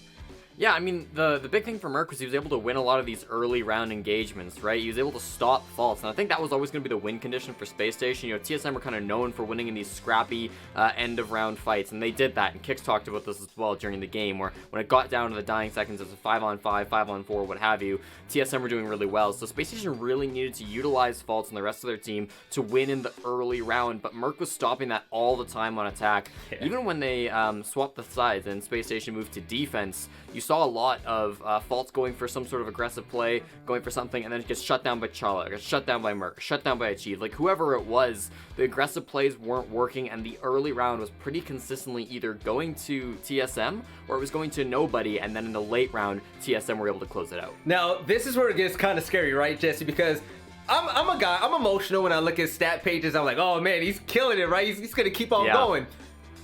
Yeah, I mean, the big thing for Merc was he was able to win a lot of these early round engagements, right? He was able to stop faults, and I think that was always going to be the win condition for Space Station. You know, TSM were kind of known for winning in these scrappy end-of-round fights, and they did that, and Kix talked about this as well during the game, where when it got down to the dying seconds, it was a 5-on-5, 5-on-4, what have you, TSM were doing really well, so Space Station really needed to utilize faults and the rest of their team to win in the early round, but Merc was stopping that all the time on attack. Yeah. Even when they swapped the sides and Space Station moved to defense, you saw a lot of faults going for some sort of aggressive play, going for something, and then it gets shut down by Chala, gets shut down by Merc, shut down by Achieve. Like, whoever it was, the aggressive plays weren't working, and the early round was pretty consistently either going to TSM or it was going to nobody, and then in the late round, TSM were able to close it out. Now, this is where it gets kind of scary, right, Jesse? Because I'm a guy, I'm emotional when I look at stat pages. I'm like, oh man, he's killing it, right? He's gonna keep on going.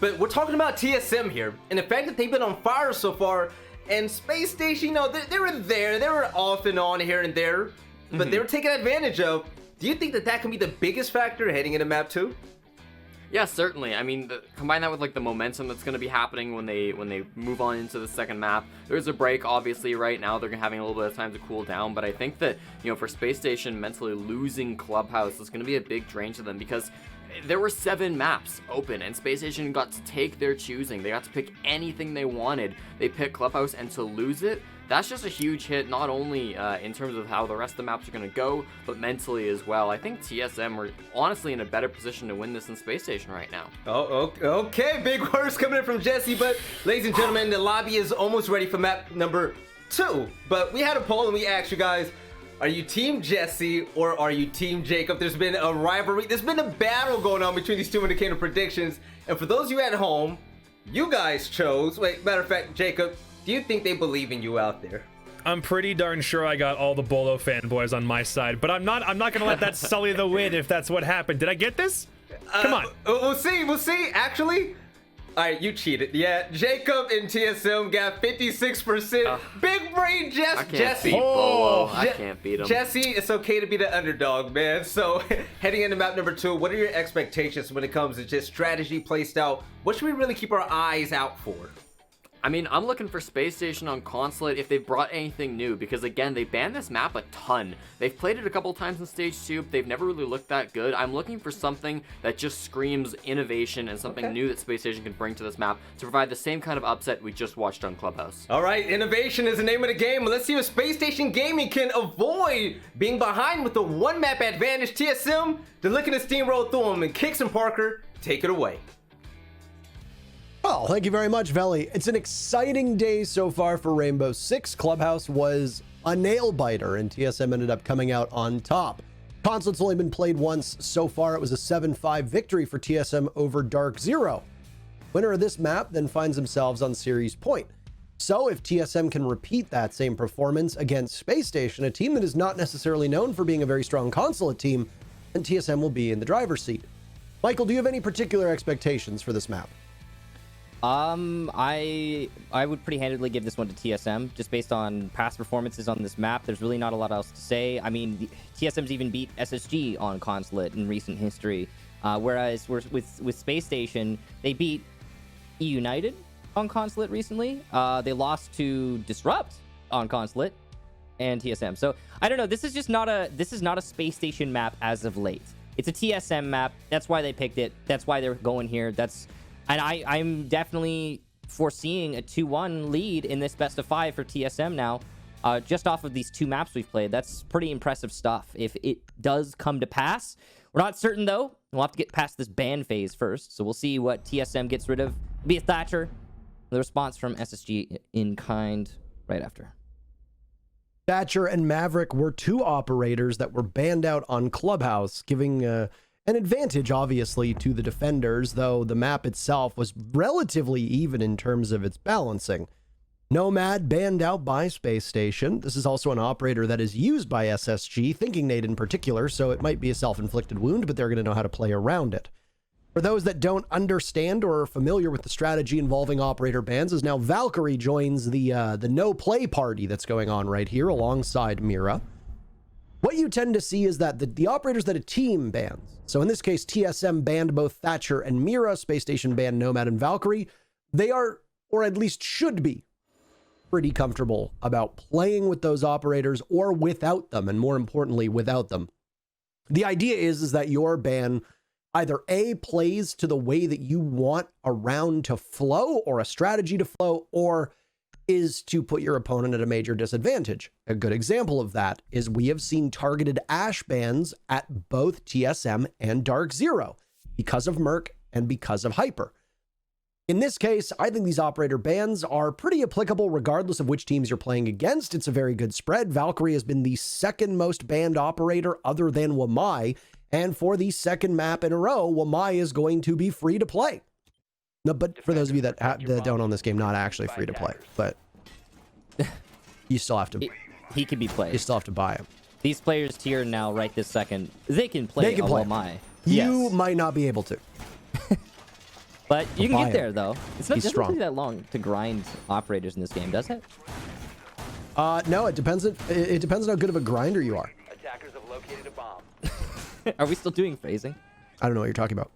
but we're talking about TSM here, and the fact that they've been on fire so far, and Space Station, you know, they were there, they were off and on here and there, but they were taken advantage of. Do you think that that can be the biggest factor heading into map 2? Yeah, certainly. I mean, combine that with like the momentum that's going to be happening when they move on into the second map. There's a break, obviously. Right now, they're having a little bit of time to cool down, but I think that, you know, for Space Station, mentally losing Clubhouse is going to be a big drain to them, because there were 7 maps open, and Space Station got to take their choosing. They got to pick anything they wanted. They picked Clubhouse, and to lose it, that's just a huge hit, not only in terms of how the rest of the maps are going to go, but mentally as well. I think TSM are honestly in a better position to win this than Space Station right now. Oh, okay. Big words coming in from Jesse, but ladies and gentlemen, the lobby is almost ready for map number 2. But we had a poll and we asked you guys, are you Team Jesse or are you Team Jacob? There's been a rivalry. There's been a battle going on between these two indicator predictions. And for those of you at home, you guys chose. Wait, matter of fact, Jacob, do you think they believe in you out there? I'm pretty darn sure I got all the Bolo fanboys on my side, but I'm not gonna let that sully the win if that's what happened. Did I get this? Come on. We'll see. Actually, all right, you cheated. Yeah, Jacob and TSM got 56%. Big brain Jesse. I can't beat him. Jesse, it's okay to be the underdog, man. So heading into map number 2, what are your expectations when it comes to just strategy, play style? What should we really keep our eyes out for? I mean, I'm looking for Space Station on Consulate if they've brought anything new, because again, they banned this map a ton. They've played it a couple times in Stage 2, but they've never really looked that good. I'm looking for something that just screams innovation and something new that Space Station can bring to this map to provide the same kind of upset we just watched on Clubhouse. All right, innovation is the name of the game. Let's see if Space Station Gaming can avoid being behind with the 1 map advantage. TSM, they're looking to steamroll through them, and Kicks and Parker, take it away. Well, thank you very much, Veli. It's an exciting day so far for Rainbow Six. Clubhouse was a nail biter, and TSM ended up coming out on top. Consulate's only been played once so far. It was a 7-5 victory for TSM over Dark Zero. Winner of this map then finds themselves on series point. So if TSM can repeat that same performance against Space Station, a team that is not necessarily known for being a very strong Consulate team, then TSM will be in the driver's seat. Michael, do you have any particular expectations for this map? I would pretty handedly give this one to TSM, just based on past performances on this map. There's really not a lot else to say. I mean, TSM's even beat SSG on Consulate in recent history, whereas with Space Station, they beat E-United on Consulate recently. They lost to Disrupt on Consulate and TSM. So I don't know. This is not a Space Station map as of late. It's a TSM map. That's why they picked it. That's why they're going here. And I'm definitely foreseeing a 2-1 lead in this best of 5 for TSM now, just off of these 2 maps we've played. That's pretty impressive stuff. If it does come to pass, we're not certain though. We'll have to get past this ban phase first. So we'll see what TSM gets rid of. Be a Thatcher. The response from SSG in kind right after. Thatcher and Maverick were 2 operators that were banned out on Clubhouse, giving an advantage, obviously, to the defenders, though the map itself was relatively even in terms of its balancing. Nomad banned out by Space Station. This is also an operator that is used by SSG, Thinking Nate in particular, so it might be a self-inflicted wound, but they're going to know how to play around it. For those that don't understand or are familiar with the strategy involving operator bans, is now Valkyrie joins the no-play party that's going on right here alongside Mira. What you tend to see is that the operators that a team bans, so in this case, TSM banned both Thatcher and Mira, Space Station banned Nomad and Valkyrie, they are, or at least should be, pretty comfortable about playing with those operators or without them, and more importantly, without them. The idea is that your ban either A, plays to the way that you want a round to flow or a strategy to flow, or is to put your opponent at a major disadvantage. A good example of that is we have seen targeted Ashe bans at both TSM and Dark Zero because of Merc and because of Hyper. In this case, I think these operator bans are pretty applicable regardless of which teams you're playing against. It's a very good spread. Valkyrie has been the 2nd most banned operator other than Wamai, and for the 2nd map in a row, Wamai is going to be free to play. No, but for those of you that don't own this game, not actually free to play, but you still have to. He can be played. You still have to buy him. These players here now, right this second, they can play. They can play. Wamai. You might not be able to. But you can buy get him. there, though. It's not He's doesn't strong. take that long to grind operators in this game, does it? No, it depends. It depends on how good of a grinder you are. Attackers have located a bomb. Are we still doing phasing? I don't know what you're talking about.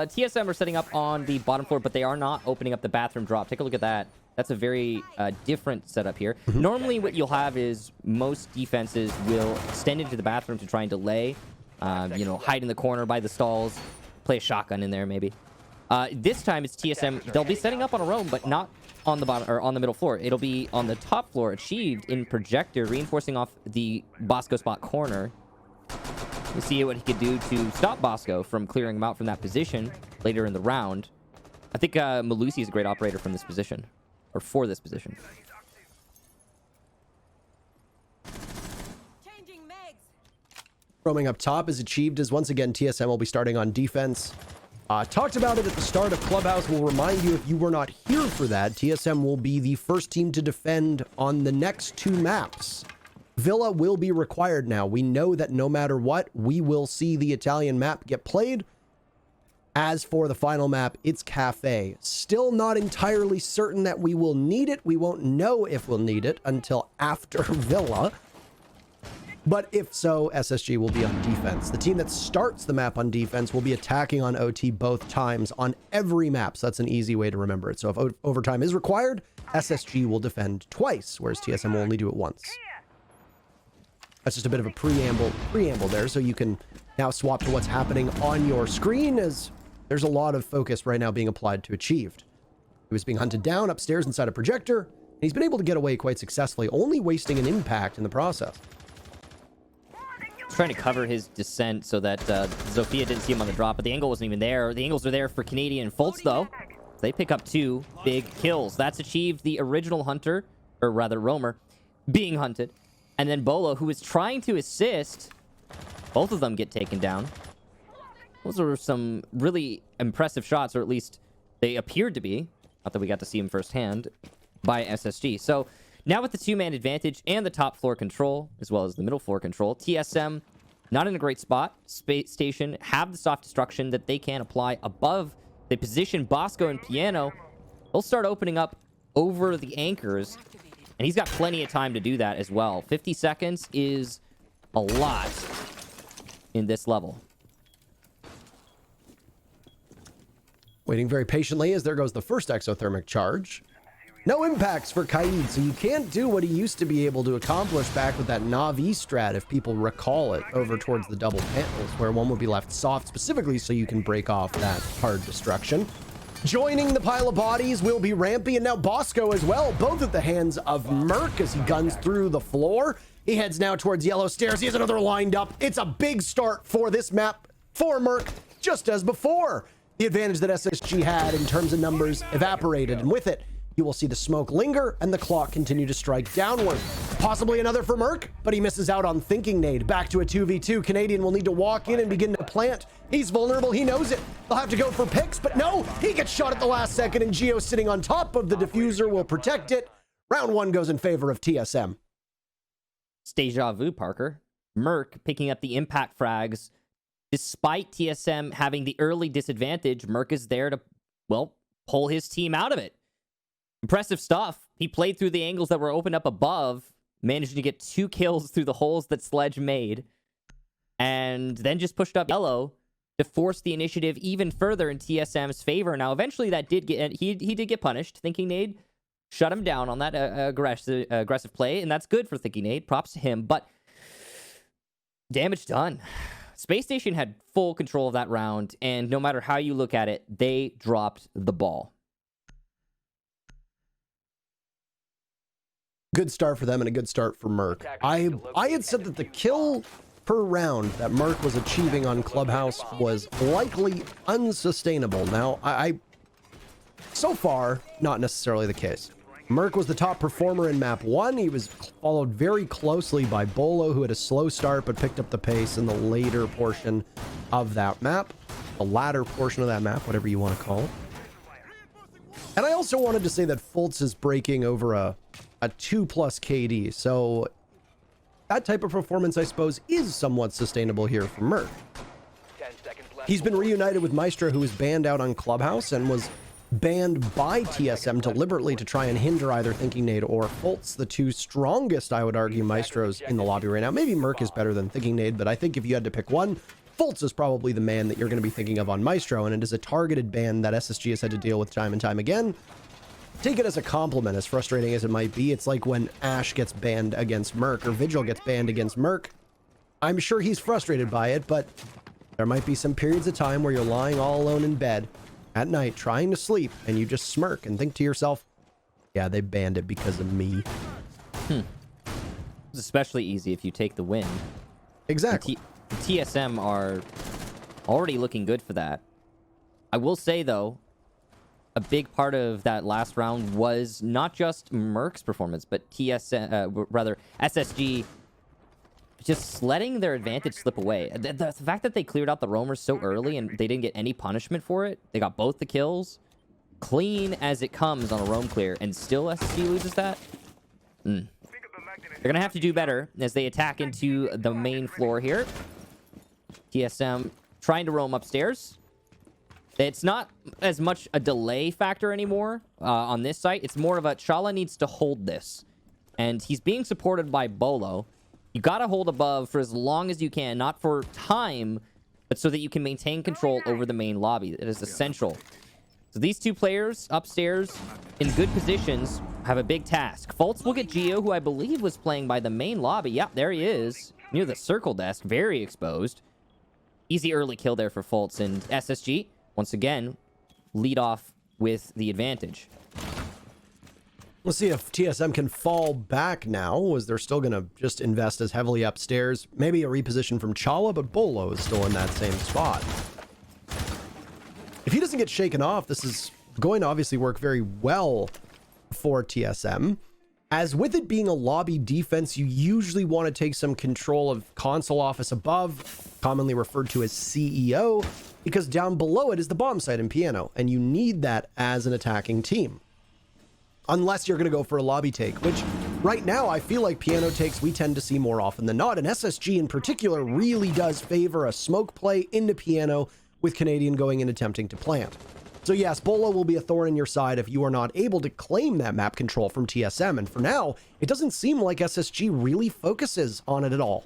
TSM are setting up on the bottom floor, but they are not opening up the bathroom drop. Take a look at that. That's a very different setup here. Normally what you'll have is most defenses will extend into the bathroom to try and delay, you know, hide in the corner by the stalls, play a shotgun in there maybe. This time it's TSM. They'll be setting up on a roam, but not on the bottom or on the middle floor. It'll be on the top floor, achieved in projector, reinforcing off the Bosco spot corner. We'll see what he could do to stop Bosco from clearing him out from that position later in the round. I think Malusi is a great operator from this position, or for this position. Roaming up top is achieved as once again TSM will be starting on defense. Talked about it at the start of Clubhouse. We'll remind you if you were not here for that, TSM will be the first team to defend on the next 2 maps. Villa will be required now. We know that no matter what, we will see the Italian map get played. As for the final map, it's Cafe. Still not entirely certain that we will need it. We won't know if we'll need it until after Villa. But if so, SSG will be on defense. The team that starts the map on defense will be attacking on OT both times on every map. So that's an easy way to remember it. So if overtime is required, SSG will defend twice, whereas TSM will only do it once. That's just a bit of a preamble there, so you can now swap to what's happening on your screen, as there's a lot of focus right now being applied to Achieved. He was being hunted down upstairs inside a projector, and he's been able to get away quite successfully, only wasting an impact in the process. Trying to cover his descent so that Zofia didn't see him on the drop, but the angle wasn't even there. The angles are there for Canadian and Fultz, though. They pick up 2 big kills. That's Achieved, the original hunter, or rather roamer, being hunted. And then Bolo, who is trying to assist, both of them get taken down. Those were some really impressive shots, or at least they appeared to be. Not that we got to see them firsthand by SSG. So now with the 2-man advantage and the top floor control, as well as the middle floor control, TSM not in a great spot. Space Station have the soft destruction that they can apply above. They position Bosco and Piano. They'll start opening up over the anchors. And he's got plenty of time to do that as well. 50 seconds is a lot in this level. Waiting very patiently as there goes the first exothermic charge. No impacts for Kaid, so you can't do what he used to be able to accomplish back with that Na'Vi strat, if people recall it, over towards the double panels, where one would be left soft specifically so you can break off that hard destruction. Joining the pile of bodies will be Rampy and now Bosco as well, both at the hands of Merc as he guns through the floor. He heads now towards Yellow Stairs. He has another lined up. It's a big start for this map for Merc, just as before. The advantage that SSG had in terms of numbers evaporated, and with it, you will see the smoke linger and the clock continue to strike downward. Possibly another for Merc, but he misses out on Thinking Nade. Back to a 2v2. Canadian will need to walk in and begin to plant. He's vulnerable. He knows it. They'll have to go for picks, but no, he gets shot at the last second, and Geo sitting on top of the diffuser will protect it. Round 1 goes in favor of TSM. It's deja vu, Parker. Merc picking up the impact frags. Despite TSM having the early disadvantage, Merc is there to, well, pull his team out of it. Impressive stuff. He played through the angles that were opened up above, managing to get 2 kills through the holes that Sledge made, and then just pushed up Yellow to force the initiative even further in TSM's favor. Now, eventually that did get, he did get punished. Thinking Nade shut him down on that aggressive play, and that's good for Thinking Nade. Props to him, but damage done. Space Station had full control of that round, and no matter how you look at it, they dropped the ball. Good start for them and a good start for Merc. I had said that the kill per round that Merc was achieving on Clubhouse was likely unsustainable. Now, so far, not necessarily the case. Merc was the top performer in map 1. He was followed very closely by Bolo, who had a slow start but picked up the pace in the later portion of that map. The latter portion of that map, whatever you want to call it. And I also wanted to say that Fultz is breaking over a 2+ KD, so that type of performance, I suppose, is somewhat sustainable here for Merc. 10 seconds left. He's been reunited with Maestro, who was banned out on Clubhouse and was banned by TSM deliberately to try and hinder either Thinking Nade or Fultz, the two strongest, I would argue, Maestros in the lobby right now. Maybe Merc is better than Thinking Nade, but I think if you had to pick one, Fultz is probably the man that you're going to be thinking of on Maestro, and it is a targeted ban that SSG has had to deal with time and time again. Take it as a compliment, as frustrating as it might be. It's like when Ash gets banned against Merc or Vigil gets banned against Merc. I'm sure he's frustrated by it, but there might be some periods of time where you're lying all alone in bed at night trying to sleep and you just smirk and think to yourself, yeah, they banned it because of me. It's especially easy if you take the win. Exactly. The TSM are already looking good for that. I will say, though, a big part of that last round was not just Merc's performance, but SSG just letting their advantage slip away. The fact that they cleared out the roamers so early and they didn't get any punishment for it, they got both the kills, clean as it comes on a roam clear, and still SSG loses that? They're going to have to do better as they attack into the main floor here. TSM trying to roam upstairs. It's not as much a delay factor anymore on this site. It's more of a Chala needs to hold this. And he's being supported by Bolo. You got to hold above for as long as you can, not for time, but so that you can maintain control over the main lobby. It is essential. So these two players upstairs in good positions have a big task. Fultz will get Geo, who I believe was playing by the main lobby. Yep, there he is. Near the circle desk, very exposed. Easy early kill there for Fultz, and SSG, once again, lead off with the advantage. We'll see if TSM can fall back now, as they're still going to just invest as heavily upstairs. Maybe a reposition from Chala, but Bolo is still in that same spot. If he doesn't get shaken off, this is going to obviously work very well for TSM. As with it being a lobby defense, you usually want to take some control of console office above, commonly referred to as CEO, because down below it is the bomb site in Piano, and you need that as an attacking team. Unless you're going to go for a lobby take, which right now I feel like Piano takes we tend to see more often than not, and SSG in particular really does favor a smoke play into Piano with Canadian going and attempting to plant. So yes, Bolo will be a thorn in your side if you are not able to claim that map control from TSM, and for now, it doesn't seem like SSG really focuses on it at all.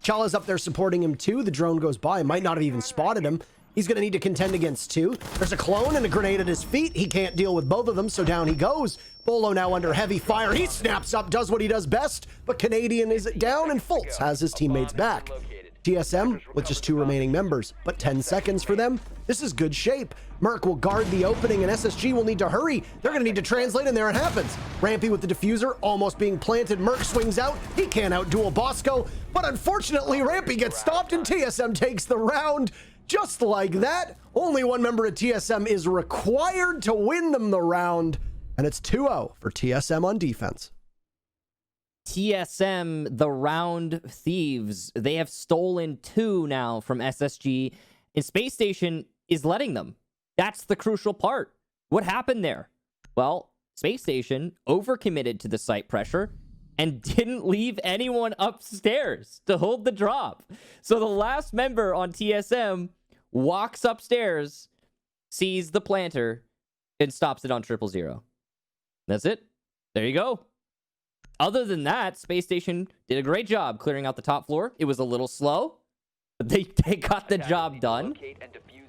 Chala's up there supporting him too. The drone goes by, might not have even spotted him. He's going to need to contend against two. There's a clone and a grenade at his feet. He can't deal with both of them, so down he goes. Bolo now under heavy fire. He snaps up, does what he does best, but Canadian is down, and Fultz has his teammates back. TSM with just two remaining members, but 10 seconds for them. This is good shape. Merc will guard the opening, and SSG will need to hurry. They're going to need to translate, and there it happens. Rampy with the diffuser, almost being planted. Merc swings out. He can't outduel Bosco, but unfortunately, Rampy gets stopped, and TSM takes the round. Just like that, only one member of TSM is required to win them the round, and it's 2-0 for TSM on defense. TSM, the round thieves. They have stolen 2 now from SSG, and Space Station is letting them. That's the crucial part. What happened there? Well, Space Station overcommitted to the site pressure and didn't leave anyone upstairs to hold the drop. So the last member on TSM walks upstairs, sees the planter, and stops it on 000. That's it. There you go. Other than that, Space Station did a great job clearing out the top floor. It was a little slow, but they got the job done.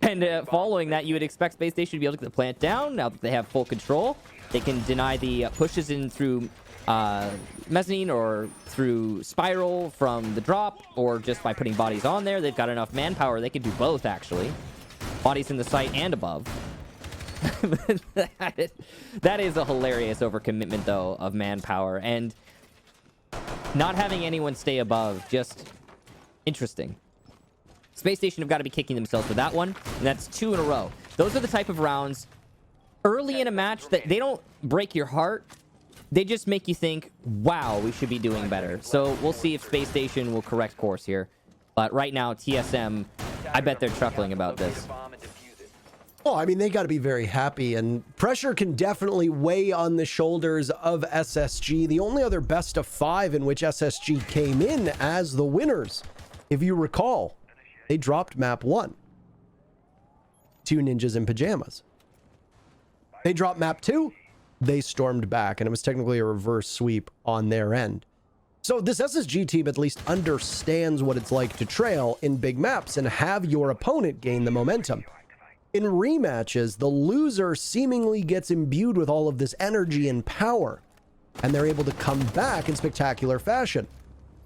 And following that, you would expect Space Station to be able to get the plant down. Now that they have full control, they can deny the pushes in through mezzanine or through spiral from the drop, or just by putting bodies on there. They've got enough manpower. They can do both, actually. Bodies in the site and above. That is a hilarious overcommitment, though, of manpower. And not having anyone stay above, just interesting. Space Station have got to be kicking themselves for that one, and that's 2 in a row. Those are the type of rounds early in a match that they don't break your heart. They just make you think, wow, we should be doing better. So we'll see if Space Station will correct course here. But right now, TSM, I bet they're chuckling about this. Oh, I mean, they got to be very happy, and pressure can definitely weigh on the shoulders of SSG. The only other best of 5 in which SSG came in as the winners, if you recall, they dropped map 1. two ninjas in pajamas. They dropped map 2, they stormed back, and it was technically a reverse sweep on their end. So this SSG team at least understands what it's like to trail in big maps and have your opponent gain the momentum. In rematches, the loser seemingly gets imbued with all of this energy and power, and they're able to come back in spectacular fashion.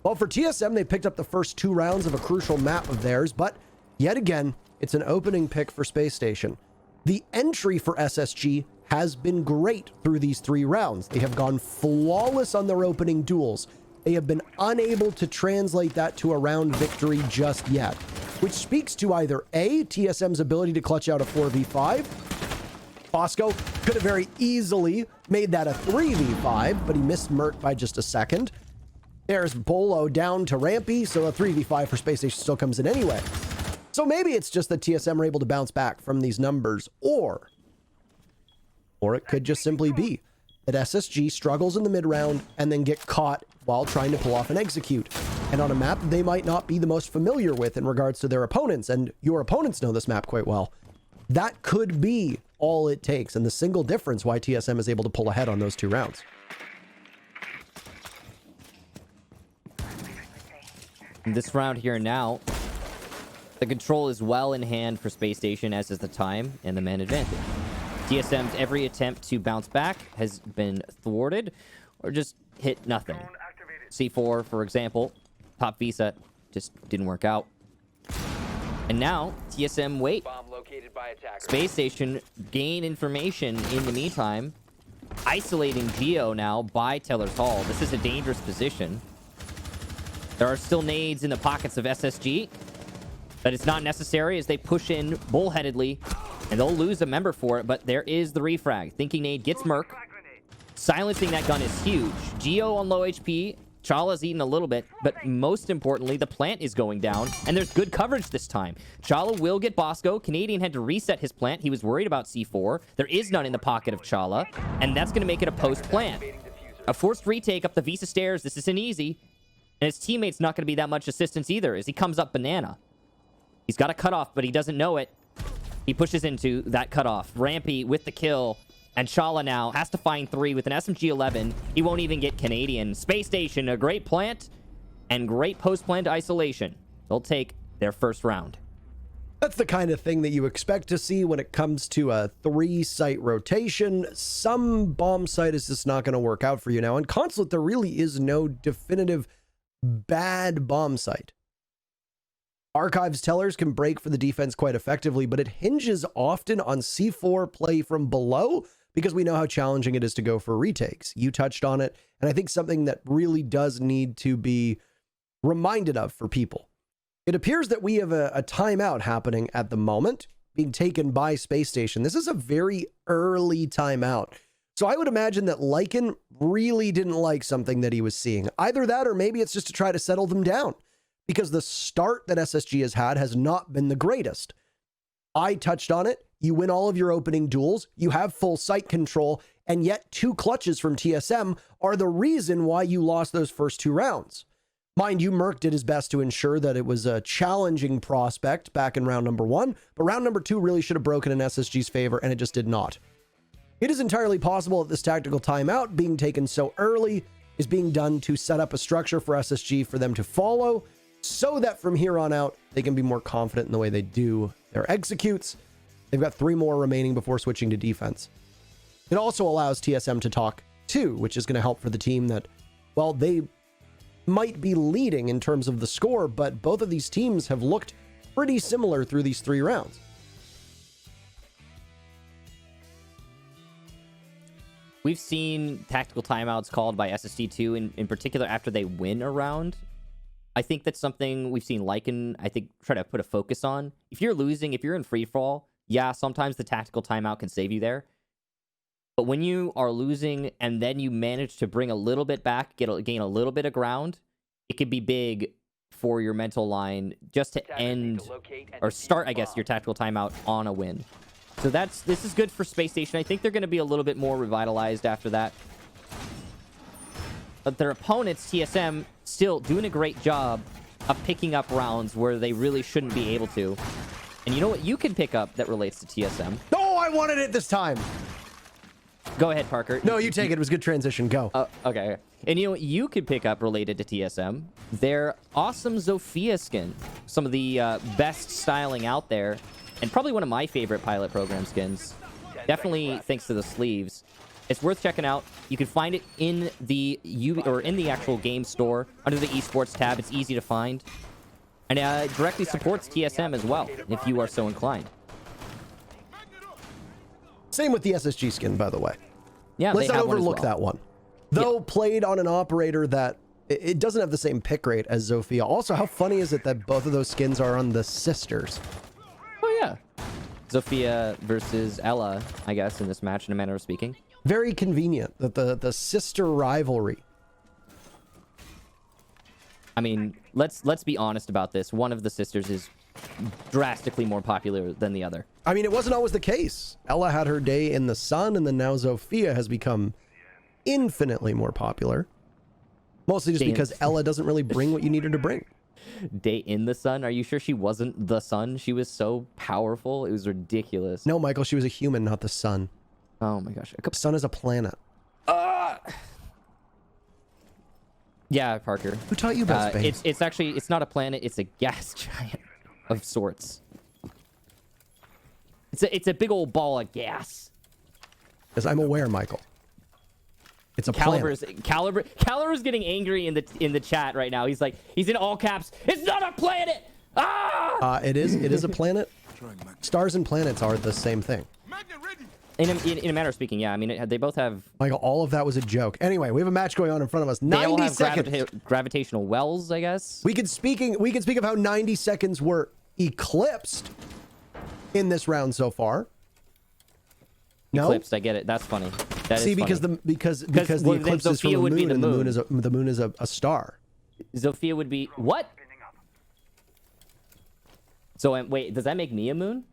Well, for TSM, they picked up the first 2 rounds of a crucial map of theirs, but yet again, it's an opening pick for Space Station. The entry for SSG has been great through these 3 rounds. They have gone flawless on their opening duels. They have been unable to translate that to a round victory just yet, which speaks to either A, TSM's ability to clutch out a 4v5. Bosco could have very easily made that a 3v5, but he missed Mert by just a second. There's Bolo down to Rampy, so a 3v5 for Space Station still comes in anyway. So maybe it's just that TSM are able to bounce back from these numbers, or it could just simply be that SSG struggles in the mid-round and then get caught while trying to pull off an execute. And on a map they might not be the most familiar with in regards to their opponents, and your opponents know this map quite well. That could be all it takes, and the single difference why TSM is able to pull ahead on those 2 rounds. In this round here now, the control is well in hand for Space Station, as is the time and the man advantage. TSM's every attempt to bounce back has been thwarted or just hit nothing. C4, for example, Pop Visa just didn't work out. And now, TSM wait. Bomb located by attacker. Space Station gain information in the meantime. Isolating Geo now by Teller's Hall. This is a dangerous position. There are still nades in the pockets of SSG, but it's not necessary as they push in bullheadedly, and they'll lose a member for it, but there is the refrag. Thinking nade gets Merc. Silencing that gun is huge. Geo on low HP. Chala's eaten a little bit, but most importantly, the plant is going down, and there's good coverage this time. Chala will get Bosco. Canadian had to reset his plant. He was worried about C4. There is none in the pocket of Chala, and that's going to make it a post-plant. A forced retake up the Visa stairs. This isn't easy, and his teammate's not going to be that much assistance either as he comes up banana. He's got a cutoff, but he doesn't know it. He pushes into that cutoff. Rampy with the kill. And Chala now has to find 3 with an SMG-11. He won't even get Canadian. Space Station, a great plant and great post-plant isolation. They'll take their first round. That's the kind of thing that you expect to see when it comes to a 3-site rotation. Some bomb site is just not going to work out for you now. In Consulate, there really is no definitive bad bomb site. Archives tellers can break for the defense quite effectively, but it hinges often on C4 play from below because we know how challenging it is to go for retakes. You touched on it, and I think something that really does need to be reminded of for people. It appears that we have a timeout happening at the moment, being taken by Space Station. This is a very early timeout. So I would imagine that Lycan really didn't like something that he was seeing. Either that, or maybe it's just to try to settle them down, because the start that SSG has not been the greatest. I touched on it. You win all of your opening duels. You have full site control, and yet 2 clutches from TSM are the reason why you lost those first 2 rounds. Mind you, Merc did his best to ensure that it was a challenging prospect back in round number 1, but round number 2 really should have broken in SSG's favor, and it just did not. It is entirely possible that this tactical timeout being taken so early is being done to set up a structure for SSG for them to follow, so that from here on out, they can be more confident in the way they do their executes. They've got 3 more remaining before switching to defense. It also allows TSM to talk too, which is going to help for the team that, well, they might be leading in terms of the score, but both of these teams have looked pretty similar through these 3 rounds. We've seen tactical timeouts called by SSG2 in particular after they win a round. I think that's something we've seen Lycan, I think, try to put a focus on. If you're losing, if you're in free fall, yeah, sometimes the tactical timeout can save you there. But when you are losing and then you manage to bring a little bit back, gain a little bit of ground, it could be big for your mental line just to end or start, I guess, your tactical timeout on a win. So this is good for Space Station. I think they're going to be a little bit more revitalized after that. But their opponents, TSM, still doing a great job of picking up rounds where they really shouldn't be able to. And you know what you can pick up that relates to TSM? Oh, I wanted it this time. Go ahead, Parker. No, you take it. It was a good transition. Go. Okay. And you know what you could pick up related to TSM? Their awesome Zofia skin. Some of the best styling out there. And probably one of my favorite pilot program skins. Definitely thanks to the sleeves. It's worth checking out. You can find it in the in the actual game store under the esports tab. It's easy to find. And it directly supports TSM as well, if you are so inclined. Same with the SSG skin, by the way. Yeah, let's not overlook well. that one. Though played on an operator that it doesn't have the same pick rate as Zofia. Also, how funny is it that both of those skins are on the sisters? Oh yeah, Zofia versus Ella, I guess, in this match, in a manner of speaking. Very convenient that the sister rivalry. I mean, let's be honest about this. One of the sisters is drastically more popular than the other. I mean, it wasn't always the case. Ella had her day in the sun, and then now Zofia has become infinitely more popular. Mostly just because Ella doesn't really bring what you need her to bring. Day in the sun? Are you sure she wasn't the sun? She was so powerful. It was ridiculous. No, Michael, she was a human, not the sun. Oh my gosh. The sun is a planet. Yeah, Parker. Who taught you about space? It's actually, it's not a planet. It's a gas giant of sorts. It's a big old ball of gas. As I'm aware, Michael. It's a Caliber's getting angry in the chat right now. He's like, he's in all caps. It's not a planet. Ah! It is a planet. Stars and planets are the same thing. In a manner of speaking, yeah. I mean, they both have... Michael, all of that was a joke. Anyway, we have a match going on in front of us. 90 seconds. Gravitational wells, I guess. We can speak of how 90 seconds were eclipsed in this round so far. No? Eclipsed, I get it. That's funny. That See, is because funny. the eclipse is from the moon, and the moon is a star. Zofia would be what? So wait, does that make me a moon?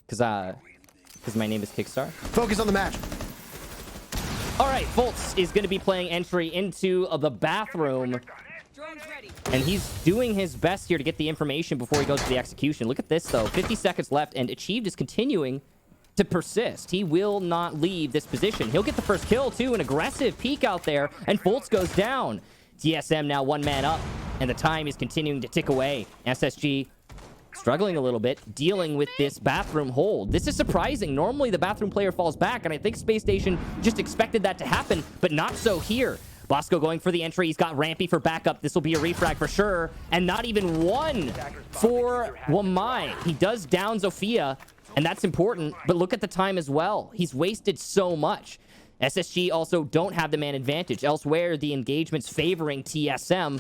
Because my name is Kickstar. Focus on the match. All right, Foltz is going to be playing entry into the bathroom. And he's doing his best here to get the information before he goes to the execution. Look at this, though. 50 seconds left, and Achieved is continuing to persist. He will not leave this position. He'll get the first kill, too. An aggressive peek out there, and Foltz goes down. TSM now one man up, and the time is continuing to tick away. SSG struggling a little bit, dealing with this bathroom hold. This is surprising. Normally, the bathroom player falls back, and I think Space Station just expected that to happen, but not so here. Bosco going for the entry. He's got Rampy for backup. This will be a refrag for sure. And not even one for Wamai. He does down Zofia, and that's important, but look at the time as well. He's wasted so much. SSG also don't have the man advantage. Elsewhere, the engagement's favoring TSM.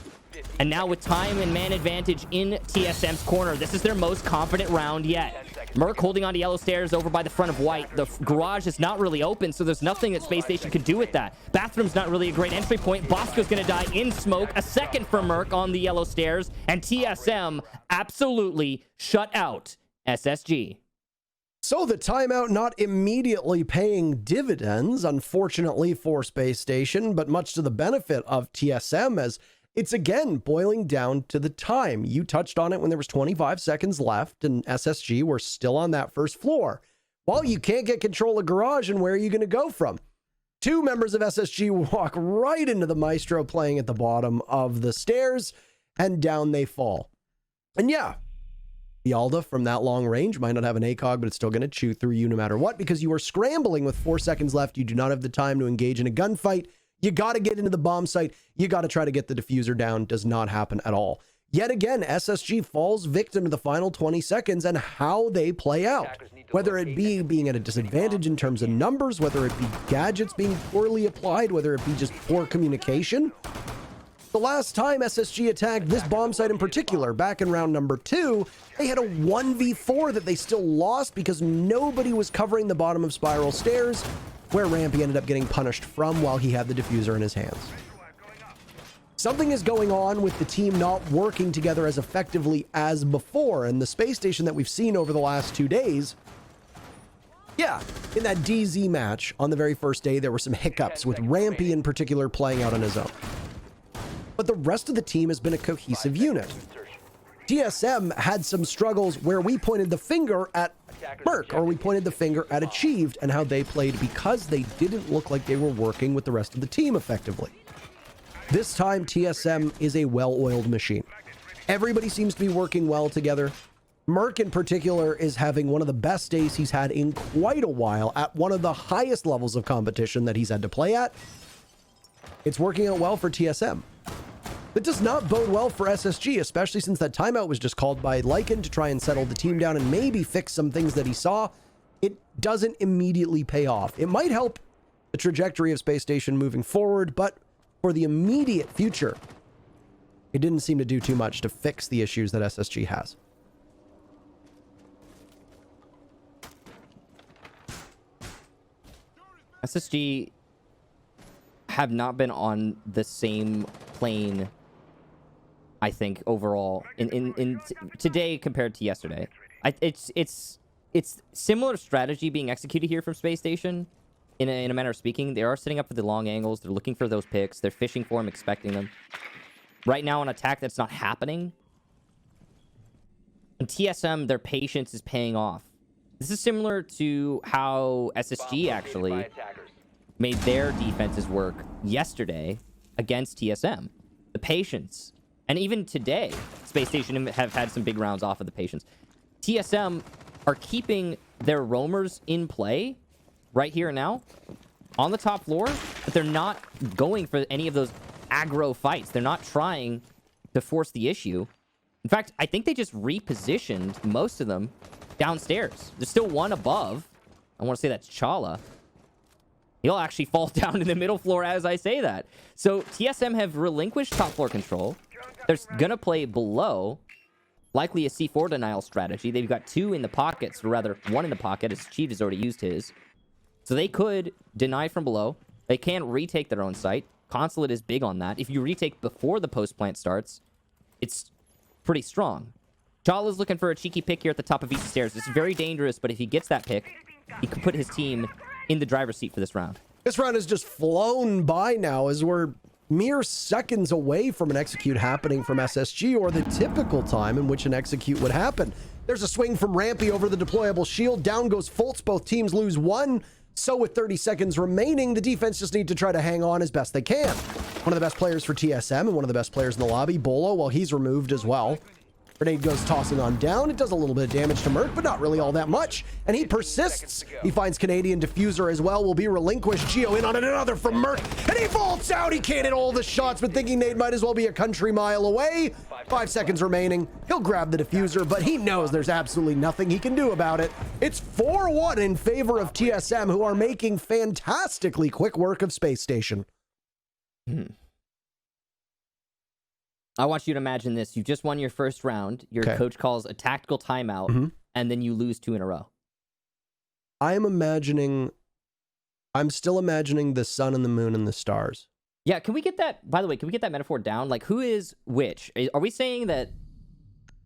And now with time and man advantage in TSM's corner, this is their most confident round yet. Merc holding on to yellow stairs over by the front of white. The garage is not really open, so there's nothing that Space Station could do with that. Bathroom's not really a great entry point. Bosco's going to die in smoke. A second for Merc on the yellow stairs. And TSM absolutely shut out SSG. So the timeout not immediately paying dividends, unfortunately for Space Station, but much to the benefit of TSM, as it's again boiling down to the time. You touched on it when there was 25 seconds left and SSG were still on that first floor. Well, you can't get control of garage, and where are you going to go from? Two members of SSG walk right into the Maestro playing at the bottom of the stairs, and down they fall. And yeah, Yalda from that long range might not have an ACOG, but it's still going to chew through you no matter what, because you are scrambling with 4 seconds left. You do not have the time to engage in a gunfight. You got to get into the bomb site. You got to try to get the diffuser down. Does not happen at all. Yet again, SSG falls victim to the final 20 seconds and how they play out. Whether it be being at a disadvantage in terms of numbers, whether it be gadgets being poorly applied, whether it be just poor communication. The last time SSG attacked this bomb site in particular, back in round number 2, they had a 1v4 that they still lost because nobody was covering the bottom of Spiral Stairs, where Rampy ended up getting punished from while he had the diffuser in his hands. Something is going on with the team not working together as effectively as before, and the Space Station that we've seen over the last 2 days. Yeah, in that DZ match on the very first day, there were some hiccups with Rampy in particular playing out on his own. But the rest of the team has been a cohesive unit. TSM had some struggles where we pointed the finger at Merc, or we pointed the finger at Achieved and how they played because they didn't look like they were working with the rest of the team effectively. This time, TSM is a well-oiled machine. Everybody seems to be working well together. Merc in particular is having one of the best days he's had in quite a while at one of the highest levels of competition that he's had to play at. It's working out well for TSM. That does not bode well for SSG, especially since that timeout was just called by Lycan to try and settle the team down and maybe fix some things that he saw. It doesn't immediately pay off. It might help the trajectory of Space Station moving forward, but for the immediate future, it didn't seem to do too much to fix the issues that SSG has. SSG have not been on the same plane, I think, overall in today compared to yesterday. It's similar strategy being executed here from Space Station. In a manner of speaking, they are setting up for the long angles. They're looking for those picks. They're fishing for them, expecting them. Right now, on attack, that's not happening. And TSM, their patience is paying off. This is similar to how SSG actually made their defenses work yesterday against TSM. The patience. And even today, Space Station have had some big rounds off of the patience. TSM are keeping their roamers in play right here and now on the top floor, but they're not going for any of those aggro fights. They're not trying to force the issue. In fact, I think they just repositioned most of them downstairs. There's still one above. I want to say that's Chala. He'll actually fall down in the middle floor as I say that. So TSM have relinquished top floor control. They're gonna play below, likely a C4 denial strategy. They've got two in the pockets, or rather one in the pocket, as Achieved has already used his. So they could deny from below. They can retake their own site. Consulate is big on that. If you retake before the post plant starts, it's pretty strong. Chala's looking for a cheeky pick here at the top of each stairs. It's very dangerous, but if he gets that pick, he could put his team in the driver's seat for this round. This round has just flown by now as we're mere seconds away from an execute happening from SSG, or the typical time in which an execute would happen. There's a swing from Rampy over the deployable shield. Down goes Fultz. Both teams lose one. So with 30 seconds remaining, the defense just need to try to hang on as best they can. One of the best players for TSM and one of the best players in the lobby, Bolo, well, he's removed as well. Grenade goes tossing on down. It does a little bit of damage to Merc, but not really all that much. And he persists. He finds Canadian Diffuser as well. Will be relinquished. Geo in on another from Merc. And he vaults out. He can't hit all the shots, but thinking Nade might as well be a country mile away. 5 seconds remaining. He'll grab the Diffuser, but he knows there's absolutely nothing he can do about it. It's 4-1 in favor of TSM, who are making fantastically quick work of Space Station. I want you to imagine this. You just won your first round. Your coach calls a tactical timeout, and then you lose 2 in a row. I'm still imagining the sun and the moon and the stars. Yeah, can we get that, by the way, can we get that metaphor down? Like, who is which? Are we saying that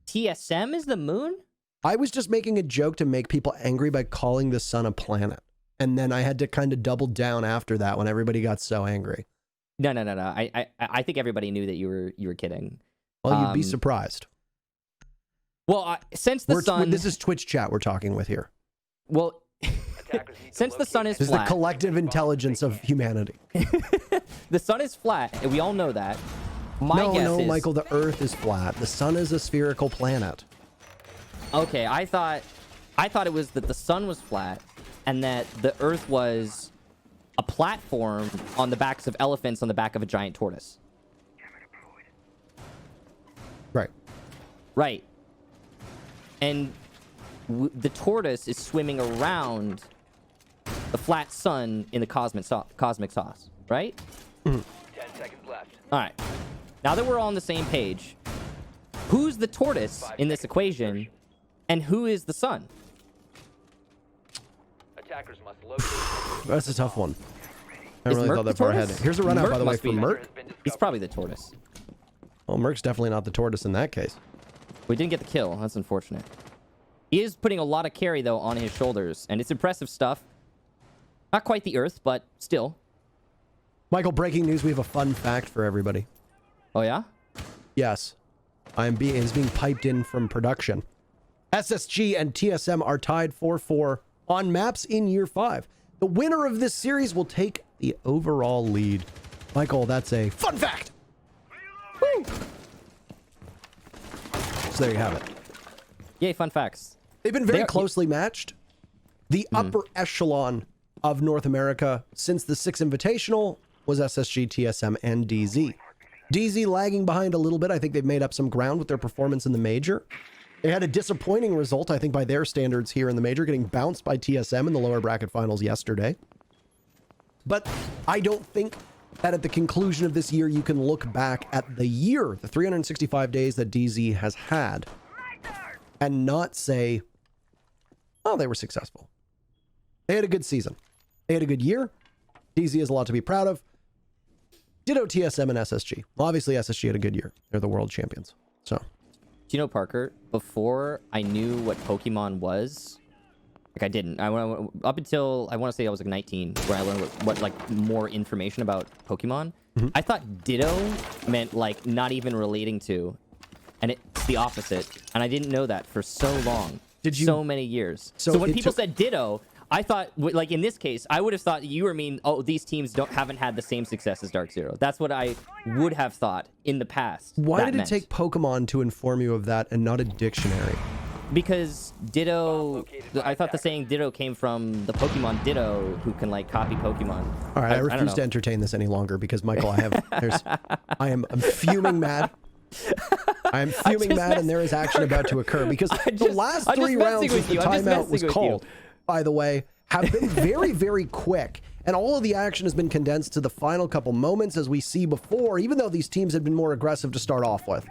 TSM is the moon? I was just making a joke to make people angry by calling the sun a planet. And then I had to kind of double down after that when everybody got so angry. No. I think everybody knew that you were kidding. Well, you'd be surprised. Well, since the sun... This is Twitch chat we're talking with here. Well, since the sun is flat... This is the collective intelligence of humanity. The sun is flat, and we all know that. My guess is... Michael, the Earth is flat. The sun is a spherical planet. Okay, I thought it was that the sun was flat, and that the Earth was a platform on the backs of elephants on the back of a giant tortoise. Right. And the tortoise is swimming around the flat sun in the cosmic sauce, right? 10 seconds left. All right. Now that we're all on the same page, who's the tortoise in this equation, and who is the sun? Attackers must locate. That's a tough one. I Is really Merc thought the that far ahead. tortoise? Here's a run out, by the way, Must be from Merc. He's probably the tortoise. Well, Merc's definitely not the tortoise in that case. We didn't get the kill. That's unfortunate. He is putting a lot of carry, though, on his shoulders, and it's impressive stuff. Not quite the Earth, but still. Michael, breaking news. We have a fun fact for everybody. Oh, yeah? Yes. is being piped in from production. SSG and TSM are tied 4-4 on maps in year 5. The winner of this series will take the overall lead. Michael, that's a fun fact. Woo! So there you have it. Yay, fun facts. They've been very closely matched. The upper echelon of North America since the 6 Invitational was SSG, TSM, and DZ. DZ lagging behind a little bit. I think they've made up some ground with their performance in the major. They had a disappointing result, I think, by their standards here in the major, getting bounced by TSM in the lower bracket finals yesterday. But I don't think that at the conclusion of this year, you can look back at the year, the 365 days that DZ has had, and not say, oh, they were successful. They had a good season. They had a good year. DZ has a lot to be proud of. Ditto TSM and SSG. Obviously, SSG had a good year. They're the world champions. So, Do you know, Parker, before I knew what Pokemon was, like I didn't. Up until, I want to say I was like 19, where I learned what like more information about Pokemon. I thought Ditto meant like not even relating to, and it's the opposite. And I didn't know that for so long. Did you? So many years. So So when people said Ditto, I thought, like in this case, I would have thought you were mean, oh, these teams haven't had the same success as Dark Zero. That's what I would have thought in the past. Why did it take Pokemon to inform you of that and not a dictionary? Because Ditto, I thought the saying Ditto came from the Pokemon Ditto, who can like copy Pokemon. All right, I refuse to entertain this any longer because Michael, I'm fuming mad. I am fuming mad, and there is action about to occur because the last 3 rounds since the timeout was called, by the way, have been very, very quick. And all of the action has been condensed to the final couple moments, as we see before, even though these teams had been more aggressive to start off with.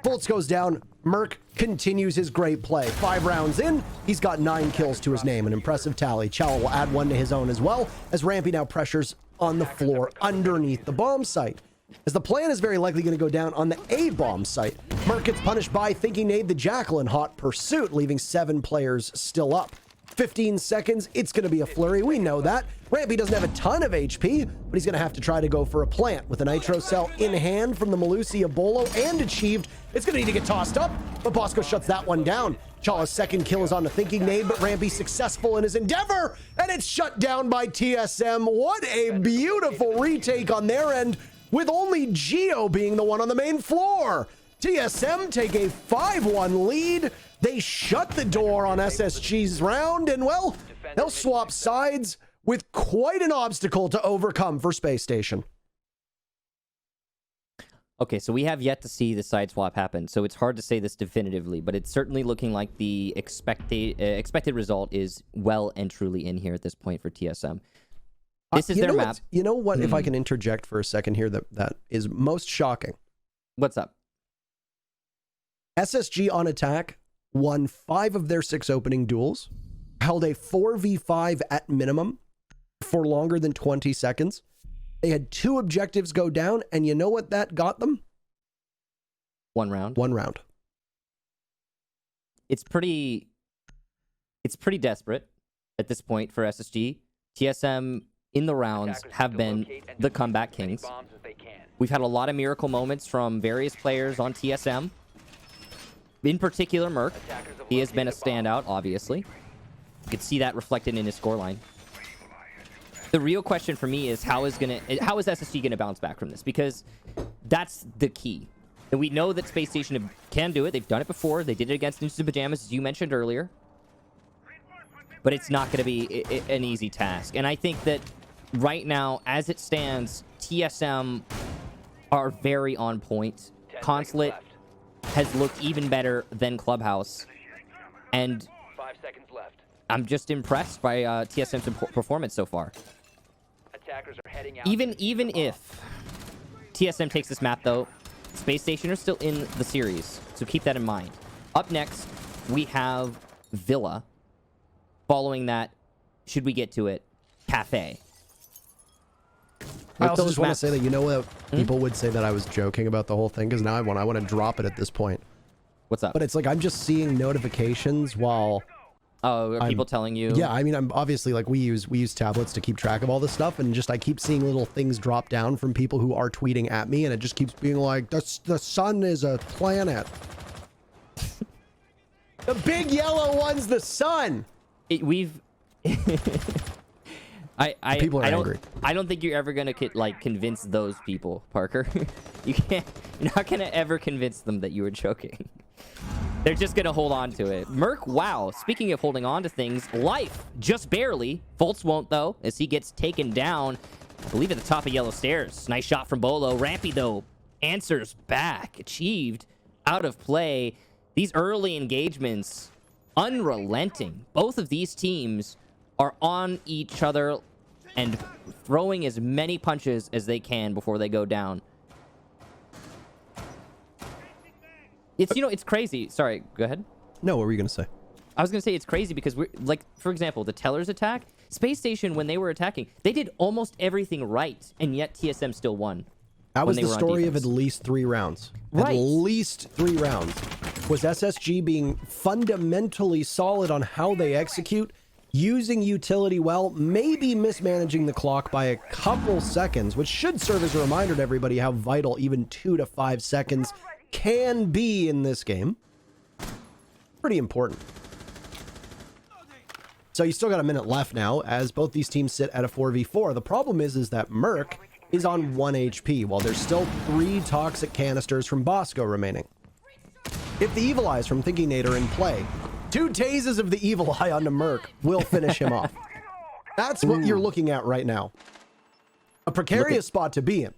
Bolts goes down. Merc continues his great play. 5 rounds in, he's got 9 kills to his name. An impressive tally. Chow will add 1 to his own as well, as Rampy now pressures on the floor underneath the bomb site, as the plan is very likely going to go down on the A bomb site. Merc gets punished by Thinking Nade the Jackal in hot pursuit, leaving 7 players still up. 15 seconds, it's going to be a flurry. We know that. Rampy doesn't have a ton of HP, but he's going to have to try to go for a plant. With a Nitro Cell in hand from the Melusi Bolo and achieved, it's going to need to get tossed up, but Bosco shuts that one down. Chala's second kill is on the Thinking Nade, but Rampy successful in his endeavor, and it's shut down by TSM. What a beautiful retake on their end, with only Geo being the one on the main floor. TSM take a 5-1 lead. They shut the door on SSG's round, and well, they'll swap sides with quite an obstacle to overcome for Space Station. Okay, so we have yet to see the side swap happen, so it's hard to say this definitively, but it's certainly looking like the expected result is well and truly in here at this point for TSM. This is their map. You know what, if I can interject for a second here, that is most shocking. What's up? SSG on attack won 5 of their 6 opening duels, held a 4v5 at minimum for longer than 20 seconds. They had 2 objectives go down, and you know what that got them? 1 round. 1 round. It's pretty desperate at this point for SSG. TSM in the rounds have been the comeback kings. We've had a lot of miracle moments from various players on TSM. In particular, Merc. He has been a standout, obviously. You can see that reflected in his scoreline. The real question for me is how is SSG going to bounce back from this? Because that's the key. And we know that Space Station can do it. They've done it before. They did it against Ninjas in Pajamas, as you mentioned earlier. But it's not going to be an easy task. And I think that right now, as it stands, TSM are very on point. Consulate has looked even better than Clubhouse. And 5 seconds left. I'm just impressed by TSM's performance so far. Attackers are heading out. Even if TSM takes this map, though, Space Station are still in the series, so keep that in mind. Up next, we have Villa. Following that, should we get to it, Cafe. I also just want to say that, you know what, people would say that I was joking about the whole thing, because now I want to drop it at this point. What's up? But it's like I'm just seeing notifications while Oh, are people telling you? Yeah, I mean, I'm obviously like we use tablets to keep track of all this stuff, and just I keep seeing little things drop down from people who are tweeting at me, and it just keeps being like, the sun is a planet. The big yellow one's the sun. We've. People are angry. I don't think you're ever gonna convince those people, Parker. You're not gonna ever convince them that you were joking. They're just gonna hold on to it. Merc, wow. Speaking of holding on to things, life just barely. Fultz won't though, as he gets taken down. I believe at the top of yellow stairs. Nice shot from Bolo. Rampy though answers back. Achieved. Out of play. These early engagements, unrelenting. Both of these teams are on each other and throwing as many punches as they can before they go down. It's crazy. Sorry, go ahead. No, what were you gonna say? I was gonna say it's crazy because we're like, for example, the Tellers attack, Space Station, when they were attacking, they did almost everything right, and yet TSM still won. That was the story of at least 3 rounds. Right. At least 3 rounds was SSG being fundamentally solid on how they execute, using utility well, maybe mismanaging the clock by a couple seconds, which should serve as a reminder to everybody how vital even 2 to 5 seconds can be in this game. Pretty important. So you still got a minute left now, as both these teams sit at a 4v4. The problem is that Merc is on 1 HP, while there's still 3 toxic canisters from Bosco remaining. If the Evil Eyes from Thinking Nate are in play, 2 tases of the Evil Eye onto Merc will finish him off. That's what you're looking at right now. A precarious spot to be in.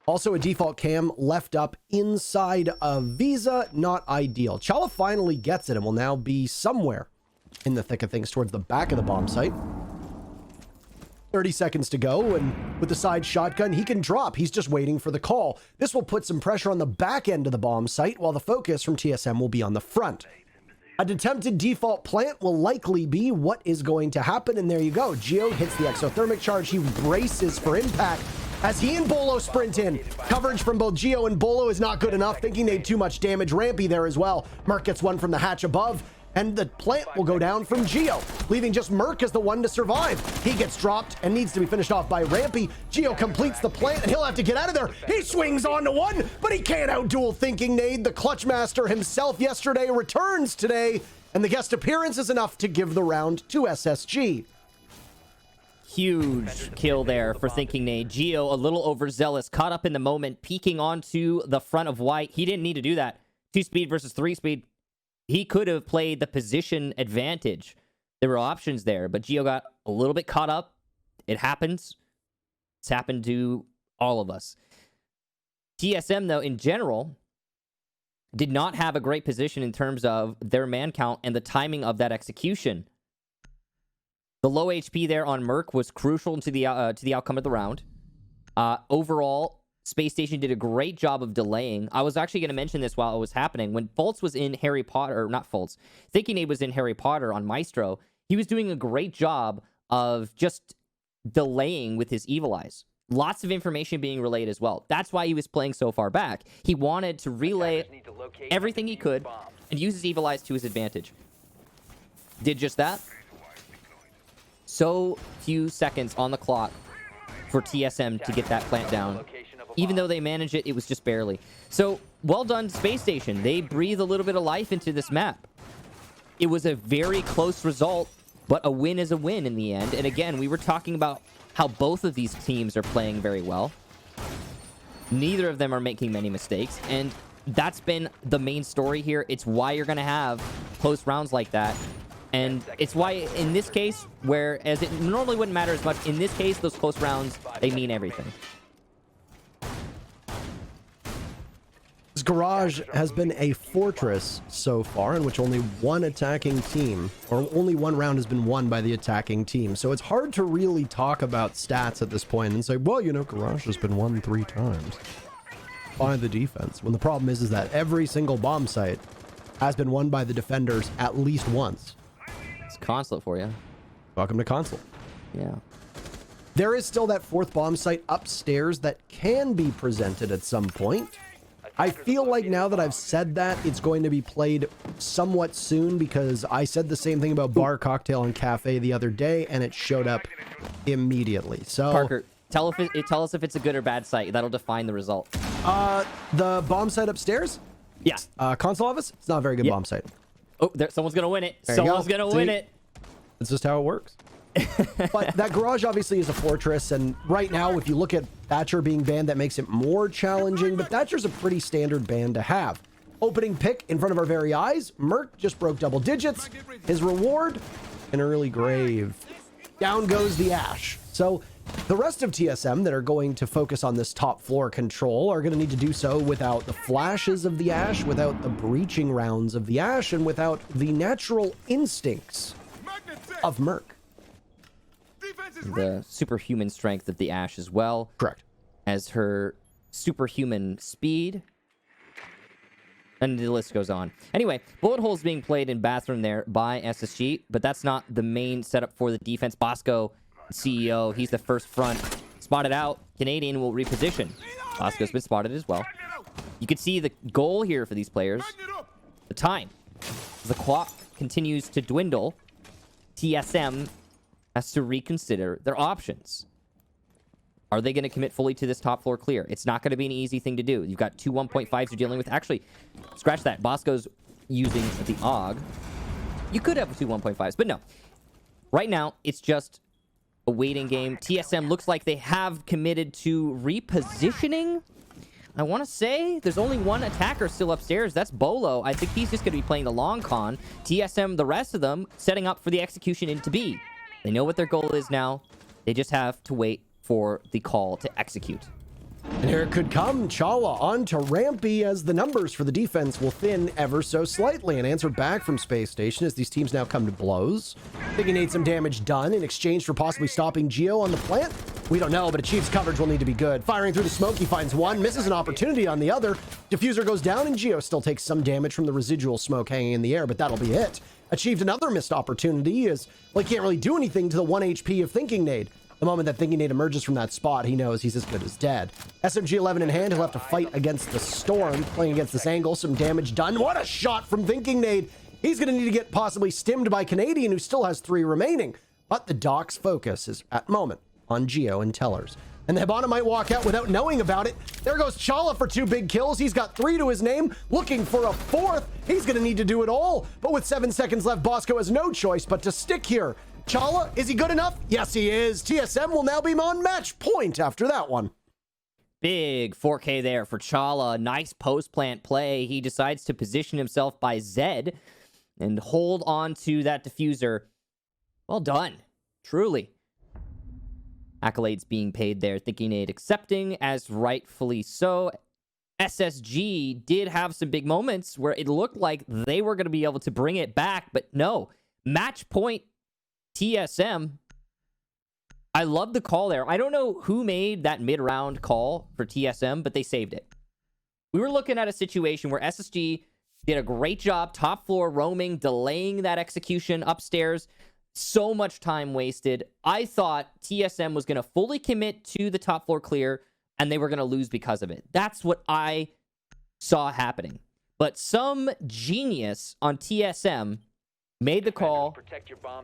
Also, a default cam left up inside of Visa, not ideal. Chala finally gets it and will now be somewhere in the thick of things towards the back of the bomb site. 30 seconds to go, and with the side shotgun, he can drop. He's just waiting for the call. This will put some pressure on the back end of the bomb site, while the focus from TSM will be on the front. An attempted default plant will likely be what is going to happen, and there you go. Geo hits the exothermic charge. He braces for impact as he and Bolo sprint in. Coverage from both Geo and Bolo is not good enough. Thinking they too much damage. Rampy there as well. Merc gets one from the hatch above, and the plant will go down from Geo, leaving just Merc as the one to survive. He gets dropped and needs to be finished off by Rampy. Geo completes the plant, and he'll have to get out of there. He swings onto one, but he can't outduel Thinking Nade. The Clutch Master himself yesterday returns today, and the guest appearance is enough to give the round to SSG. Huge kill there for Thinking Nade. Geo, a little overzealous, caught up in the moment, peeking onto the front of White. He didn't need to do that. 2-speed versus 3-speed. He could have played the position advantage. There were options there, but Geo got a little bit caught up. It happens. It's happened to all of us. TSM, though, in general, did not have a great position in terms of their man count and the timing of that execution. The low HP there on Merc was crucial to the outcome of the round. Overall, Space Station did a great job of delaying. I was actually going to mention this while it was happening. When Fultz was in Harry Potter, or not Fultz, Thinking Nade was in Harry Potter on Maestro, he was doing a great job of just delaying with his Evil Eyes. Lots of information being relayed as well. That's why he was playing so far back. He wanted to relay everything he could and use his Evil Eyes to his advantage. Did just that. So few seconds on the clock for TSM to get that plant down. Even though they managed it, it was just barely. So, well done, Space Station. They breathe a little bit of life into this map. It was a very close result, but a win is a win in the end. And again, we were talking about how both of these teams are playing very well. Neither of them are making many mistakes, and that's been the main story here. It's why you're going to have close rounds like that. And it's why, in this case, whereas it normally wouldn't matter as much, in this case, those close rounds, they mean everything. This Garage has been a fortress so far, in which only one attacking team, or only one round has been won by the attacking team. So it's hard to really talk about stats at this point and say, well, you know, Garage has been won 3 times by the defense. When the problem is that every single bomb site has been won by the defenders at least once. It's Consulate for you. Welcome to Consulate. Yeah. There is still that 4th bomb site upstairs that can be presented at some point. I feel like now that I've said that, it's going to be played somewhat soon, because I said the same thing about Bar Cocktail and Cafe the other day, and it showed up immediately. So Parker, tell us if it's a good or bad site. That'll define the result. The bomb site upstairs? Yeah. Console office? It's not a very good bomb site. Oh, someone's going to win it. There Someone's going to win it. That's just how it works. But that garage obviously is a fortress, and right now, if you look at Thatcher being banned, that makes it more challenging, but Thatcher's a pretty standard ban to have. Opening pick in front of our very eyes. Merc just broke double digits. His reward, an early grave. Down goes the Ash. So the rest of TSM that are going to focus on this top floor control are going to need to do so without the flashes of the Ash, without the breaching rounds of the Ash, and without the natural instincts of Merc. The superhuman strength of the Ash as well. Correct. As her superhuman speed. And the list goes on. Anyway, bullet holes being played in bathroom there by SSG, but that's not the main setup for the defense. Bosco, CEO, he's the first front. Spotted out. Canadian will reposition. Bosco's been spotted as well. You can see the goal here for these players. The time. The clock continues to dwindle. TSM has to reconsider their options. Are they going to commit fully to this top floor clear? It's not going to be an easy thing to do. You've got two 1.5s you're dealing with. Actually, scratch that. Bosco's using the AUG. You could have two 1.5s, but no. Right now, it's just a waiting game. TSM looks like they have committed to repositioning. I want to say there's only one attacker still upstairs. That's Bolo. I think he's just going to be playing the long con. TSM, the rest of them, setting up for the execution into B. They know what their goal is now. They just have to wait for the call to execute. And here it could come. Chala onto Rampy as the numbers for the defense will thin ever so slightly. An answer back from Space Station as these teams now come to blows. Thinking need some damage done in exchange for possibly stopping Geo on the plant. We don't know, but Achiev's coverage will need to be good. Firing through the smoke, he finds one, misses an opportunity on the other. Diffuser goes down, and Geo still takes some damage from the residual smoke hanging in the air, but that'll be it. Achieved another missed opportunity as, well, he can't really do anything to the 1 HP of Thinking Nade. The moment that Thinking Nade emerges from that spot, he knows he's as good as dead. SMG 11 in hand, he'll have to fight against the Storm. Playing against this angle, some damage done. What a shot from Thinking Nade. He's going to need to get possibly stimmed by Canadian, who still has 3 remaining. But the Doc's focus is, at the moment, on Geo and Tellers. And the Hibana might walk out without knowing about it. There goes Chala for 2 big kills. He's got 3 to his name, looking for a 4th. He's going to need to do it all. But with 7 seconds left, Bosco has no choice but to stick here. Chala, is he good enough? Yes, he is. TSM will now be on match point after that one. Big 4K there for Chala. Nice post-plant play. He decides to position himself by Zed and hold on to that diffuser. Well done. Truly. Accolades being paid there. Thinking Nade accepting, as rightfully so. SSG did have some big moments where it looked like they were going to be able to bring it back, but no. Match point TSM. I love the call there. I don't know who made that mid-round call for TSM, but they saved it. We were looking at a situation where SSG did a great job, top floor roaming, delaying that execution upstairs. So much time wasted. I thought TSM was going to fully commit to the top floor clear, and they were going to lose because of it. That's what I saw happening. But some genius on TSM made the call.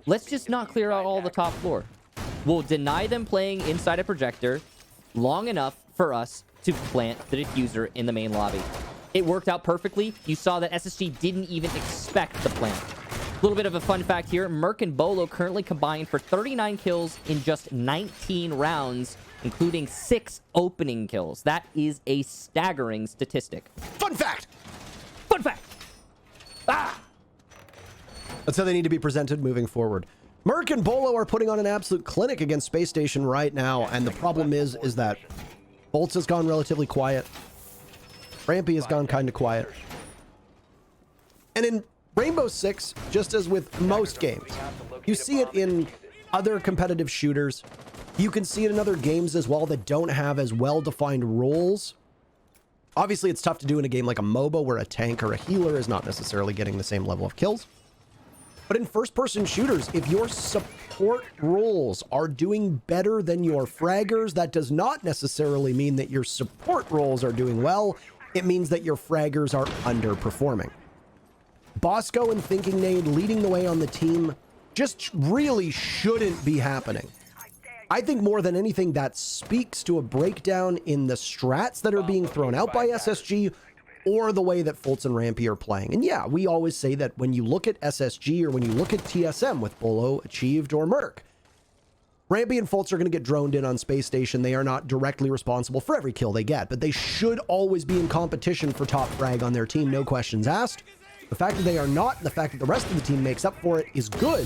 Let's just not clear out all the top floor. We'll deny them playing inside a projector long enough for us to plant the diffuser in the main lobby. It worked out perfectly. You saw that SSG didn't even expect the plant. A little bit of a fun fact here. Merc and Bolo currently combined for 39 kills in just 19 rounds, including 6 opening kills. That is a staggering statistic. Fun fact! Fun fact! Ah! That's how they need to be presented moving forward. Merc and Bolo are putting on an absolute clinic against Space Station right now, and the problem is that Bolts has gone relatively quiet. Rampy has gone kind of quiet. And in Rainbow Six, just as with most games, you see it in other competitive shooters. You can see it in other games as well that don't have as well-defined roles. Obviously, it's tough to do in a game like a MOBA where a tank or a healer is not necessarily getting the same level of kills. But in first-person shooters, if your support roles are doing better than your fraggers, that does not necessarily mean that your support roles are doing well. it means that your fraggers are underperforming. Bosco and Thinking Nade leading the way on the team just really shouldn't be happening. I think more than anything that speaks to a breakdown in the strats that are being thrown out by SSG or the way that Fultz and Rampy are playing. And yeah, we always say that when you look at SSG or when you look at TSM with Bolo, Achieved, or Merc, Rampy and Fultz are going to get droned in on Space Station. They are not directly responsible for every kill they get, but they should always be in competition for top frag on their team, no questions asked. The fact that they are not, and the fact that the rest of the team makes up for it is good,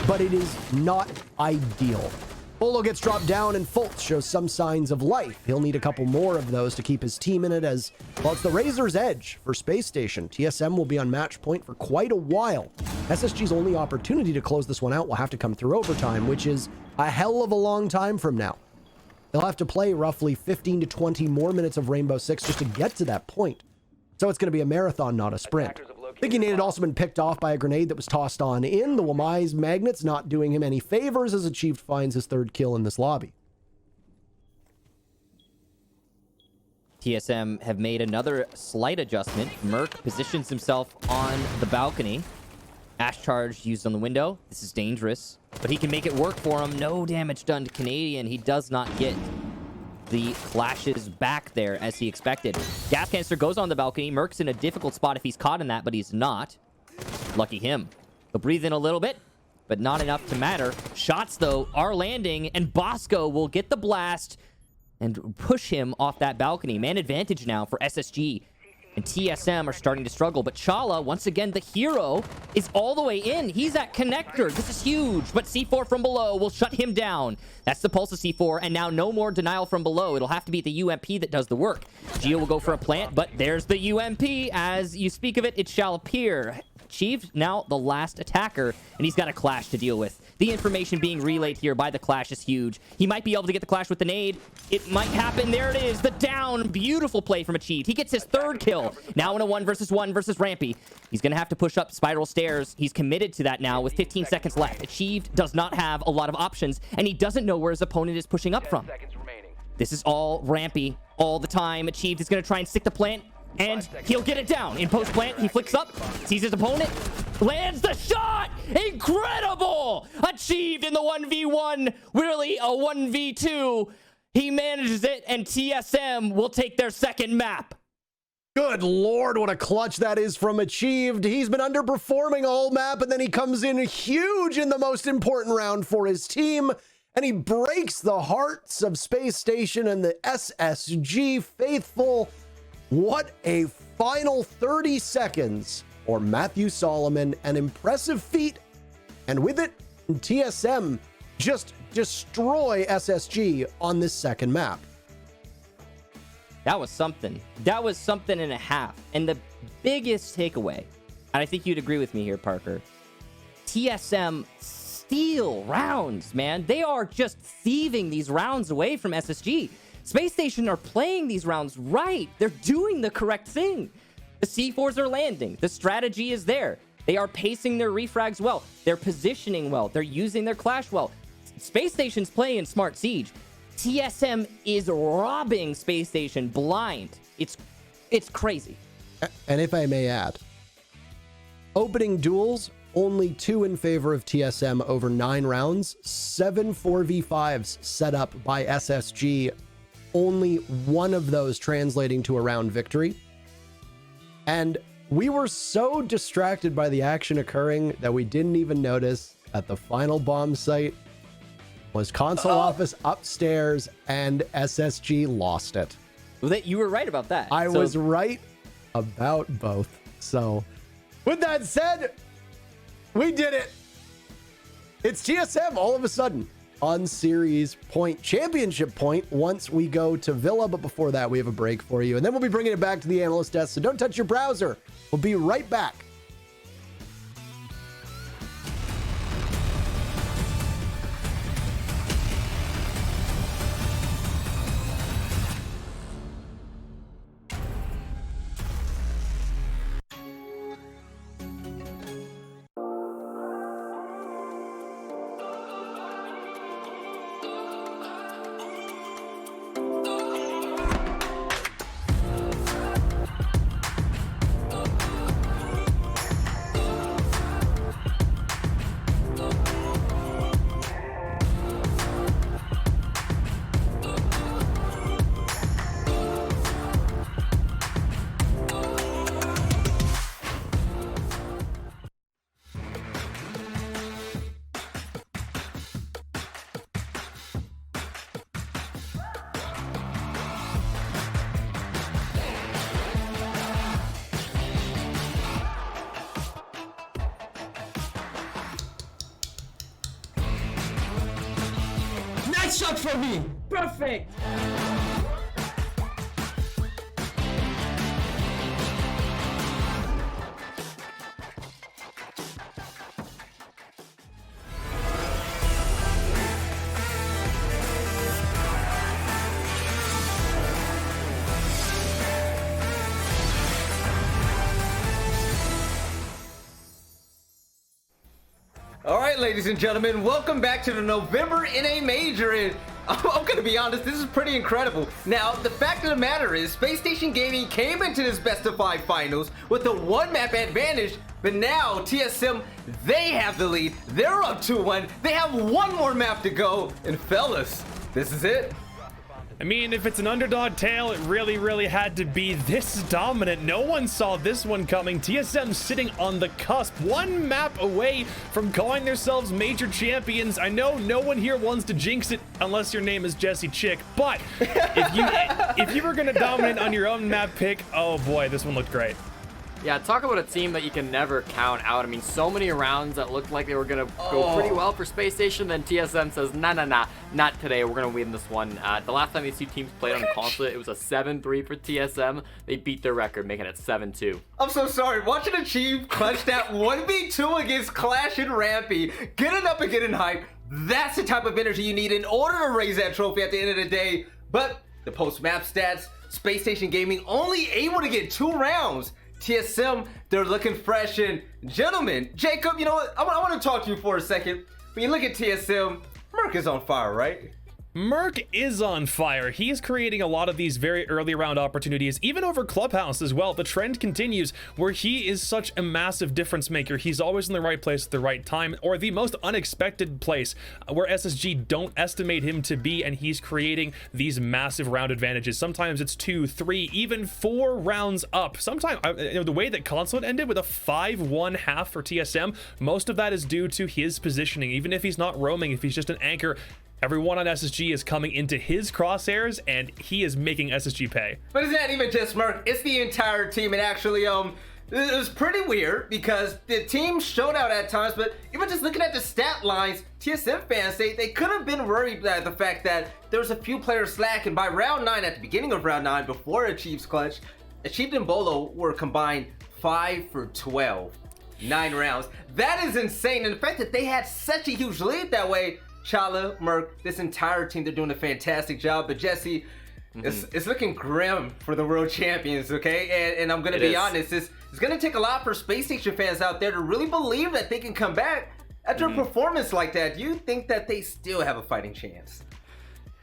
but it is not ideal. Bolo gets dropped down and Fultz shows some signs of life. He'll need a couple more of those to keep his team in it as, well, it's the Razor's edge for Space Station. TSM will be on match point for quite a while. SSG's only opportunity to close this one out will have to come through overtime, which is a hell of a long time from now. They'll have to play roughly 15 to 20 more minutes of Rainbow Six just to get to that point. So it's going to be a marathon, not a sprint. Thinking Nade had also been picked off by a grenade that was tossed on in. The Wamai's magnets not doing him any favors as Achieved finds his third kill in this lobby. TSM have made another slight adjustment. Merc positions himself on the balcony. Ash charge used on the window. This is dangerous, but he can make it work for him. No damage done to Canadian. He does not get the clashes back there as he expected. Gas canister goes on the balcony. Merc's in a difficult spot if he's caught in that, but he's not. Lucky him. He'll breathe in a little bit, but not enough to matter. Shots, though, are landing, and Bosco will get the blast and push him off that balcony. Man advantage now for SSG. And TSM are starting to struggle, but Chala, once again, the hero, is all the way in. He's at connector. This is huge, but C4 from below will shut him down. That's the pulse of C4, and now no more denial from below. It'll have to be the UMP that does the work. Geo will go for a plant, but there's the UMP. As you speak of it, it shall appear. Achieved now the last attacker, and he's got a clash to deal with. The information being relayed here by the clash is huge. He might be able to get the clash with the nade. It might happen. There it is. The down. Beautiful play from Achieved. He gets his third kill. Now in a 1 versus Rampy. He's going to have to push up spiral stairs. He's committed to that now with 15 seconds left. Achieved does not have a lot of options, and he doesn't know where his opponent is pushing up from. This is all Rampy all the time. Achieved is going to try and stick the plant, and he'll get it down. In post-plant, he flicks up, sees his opponent, lands the shot! Incredible! Achieved in the 1v1, really a 1v2. He manages it, and TSM will take their second map. Good Lord, what a clutch that is from Achieved. He's been underperforming all map, and then he comes in huge in the most important round for his team, and he breaks the hearts of Space Station and the SSG faithful. What a final 30 seconds for Matthew Solomon. An impressive feat. And with it, TSM just destroy SSG on this second map. That was something. That was something and a half. And the biggest takeaway, and I think you'd agree with me here, Parker, TSM steal rounds, man. They are just thieving these rounds away from SSG. Space Station are playing these rounds right. They're doing the correct thing. The C4s are landing. The strategy is there. They are pacing their refrags well. They're positioning well. They're using their clash well. Space Station's playing Smart Siege. TSM is robbing Space Station blind. It's crazy. And if I may add, opening duels, only 2 in favor of TSM over 9 rounds. 7 4v5s set up by SSG. Only 1 of those translating to a round victory. And we were so distracted by the action occurring that we didn't even notice that the final bomb site was console office upstairs, and SSG lost it. You were right about that. I was right about both. So with that said, we did it. It's TSM all of a sudden on series point, championship point, once we go to Villa. But before that, we have a break for you, and then we'll be bringing it back to the analyst desk. So don't touch your browser. We'll be right back. Headshot for me. Perfect. All right, ladies and gentlemen, welcome back to the November NA Major. And I'm gonna be honest, this is pretty incredible. Now, the fact of the matter is, Space Station Gaming came into this best of 5 finals with a 1-map advantage, but now TSM, they have the lead. They're up 2-1. They have 1 more map to go, and fellas, this is it. I mean, if it's an underdog tale, it really had to be this dominant. No one saw this one coming. TSM sitting on the cusp, 1 map away from calling themselves major champions. I know no one here wants to jinx it unless your name is Jesse Chick, but if you were gonna dominate on your own map pick, oh boy, this one looked great. Yeah, talk about a team that you can never count out. I mean, so many rounds that looked like they were going to go pretty well for Space Station, then TSM says, nah, not today. We're going to win this one. The last time these two teams played on console, it was a 7-3 for TSM. They beat their record, making it 7-2. I'm so sorry. Watching a team clutch that 1v2 against Clash and Rampy, getting up and getting hyped, that's the type of energy you need in order to raise that trophy at the end of the day. But the post-map stats, Space Station Gaming only able to get 2 rounds. TSM, they're looking fresh. And gentlemen, Jacob, you know what? I want to talk to you for a second. When you look at TSM, Merc is on fire, right? Merc is on fire. He's creating a lot of these very early round opportunities, even over Clubhouse as well. The trend continues where he is such a massive difference maker. He's always in the right place at the right time, or the most unexpected place where SSG don't estimate him to be, and he's creating these massive round advantages. Sometimes it's 2, 3, even 4 rounds up. Sometimes, the way that Console ended with a 5-1 half for TSM, most of that is due to his positioning. Even if he's not roaming, if he's just an anchor, everyone on SSG is coming into his crosshairs, and he is making SSG pay. But it's not even just Merc, it's the entire team. And actually, it was pretty weird because the team showed out at times, but even just looking at the stat lines, TSM fans, they could have been worried at the fact that there was a few players slacking. By round 9, at the beginning of round 9, before Achiev's clutch, Achieved and Bolo were combined 5 for 12, 9 rounds. That is insane, and the fact that they had such a huge lead that way, Chala, Merc, this entire team, they're doing a fantastic job. But Jesse, it's looking grim for the world champions, okay? And I'm gonna be honest, it's gonna take a lot for Space Station fans out there to really believe that they can come back after a performance like that. Do you think that they still have a fighting chance?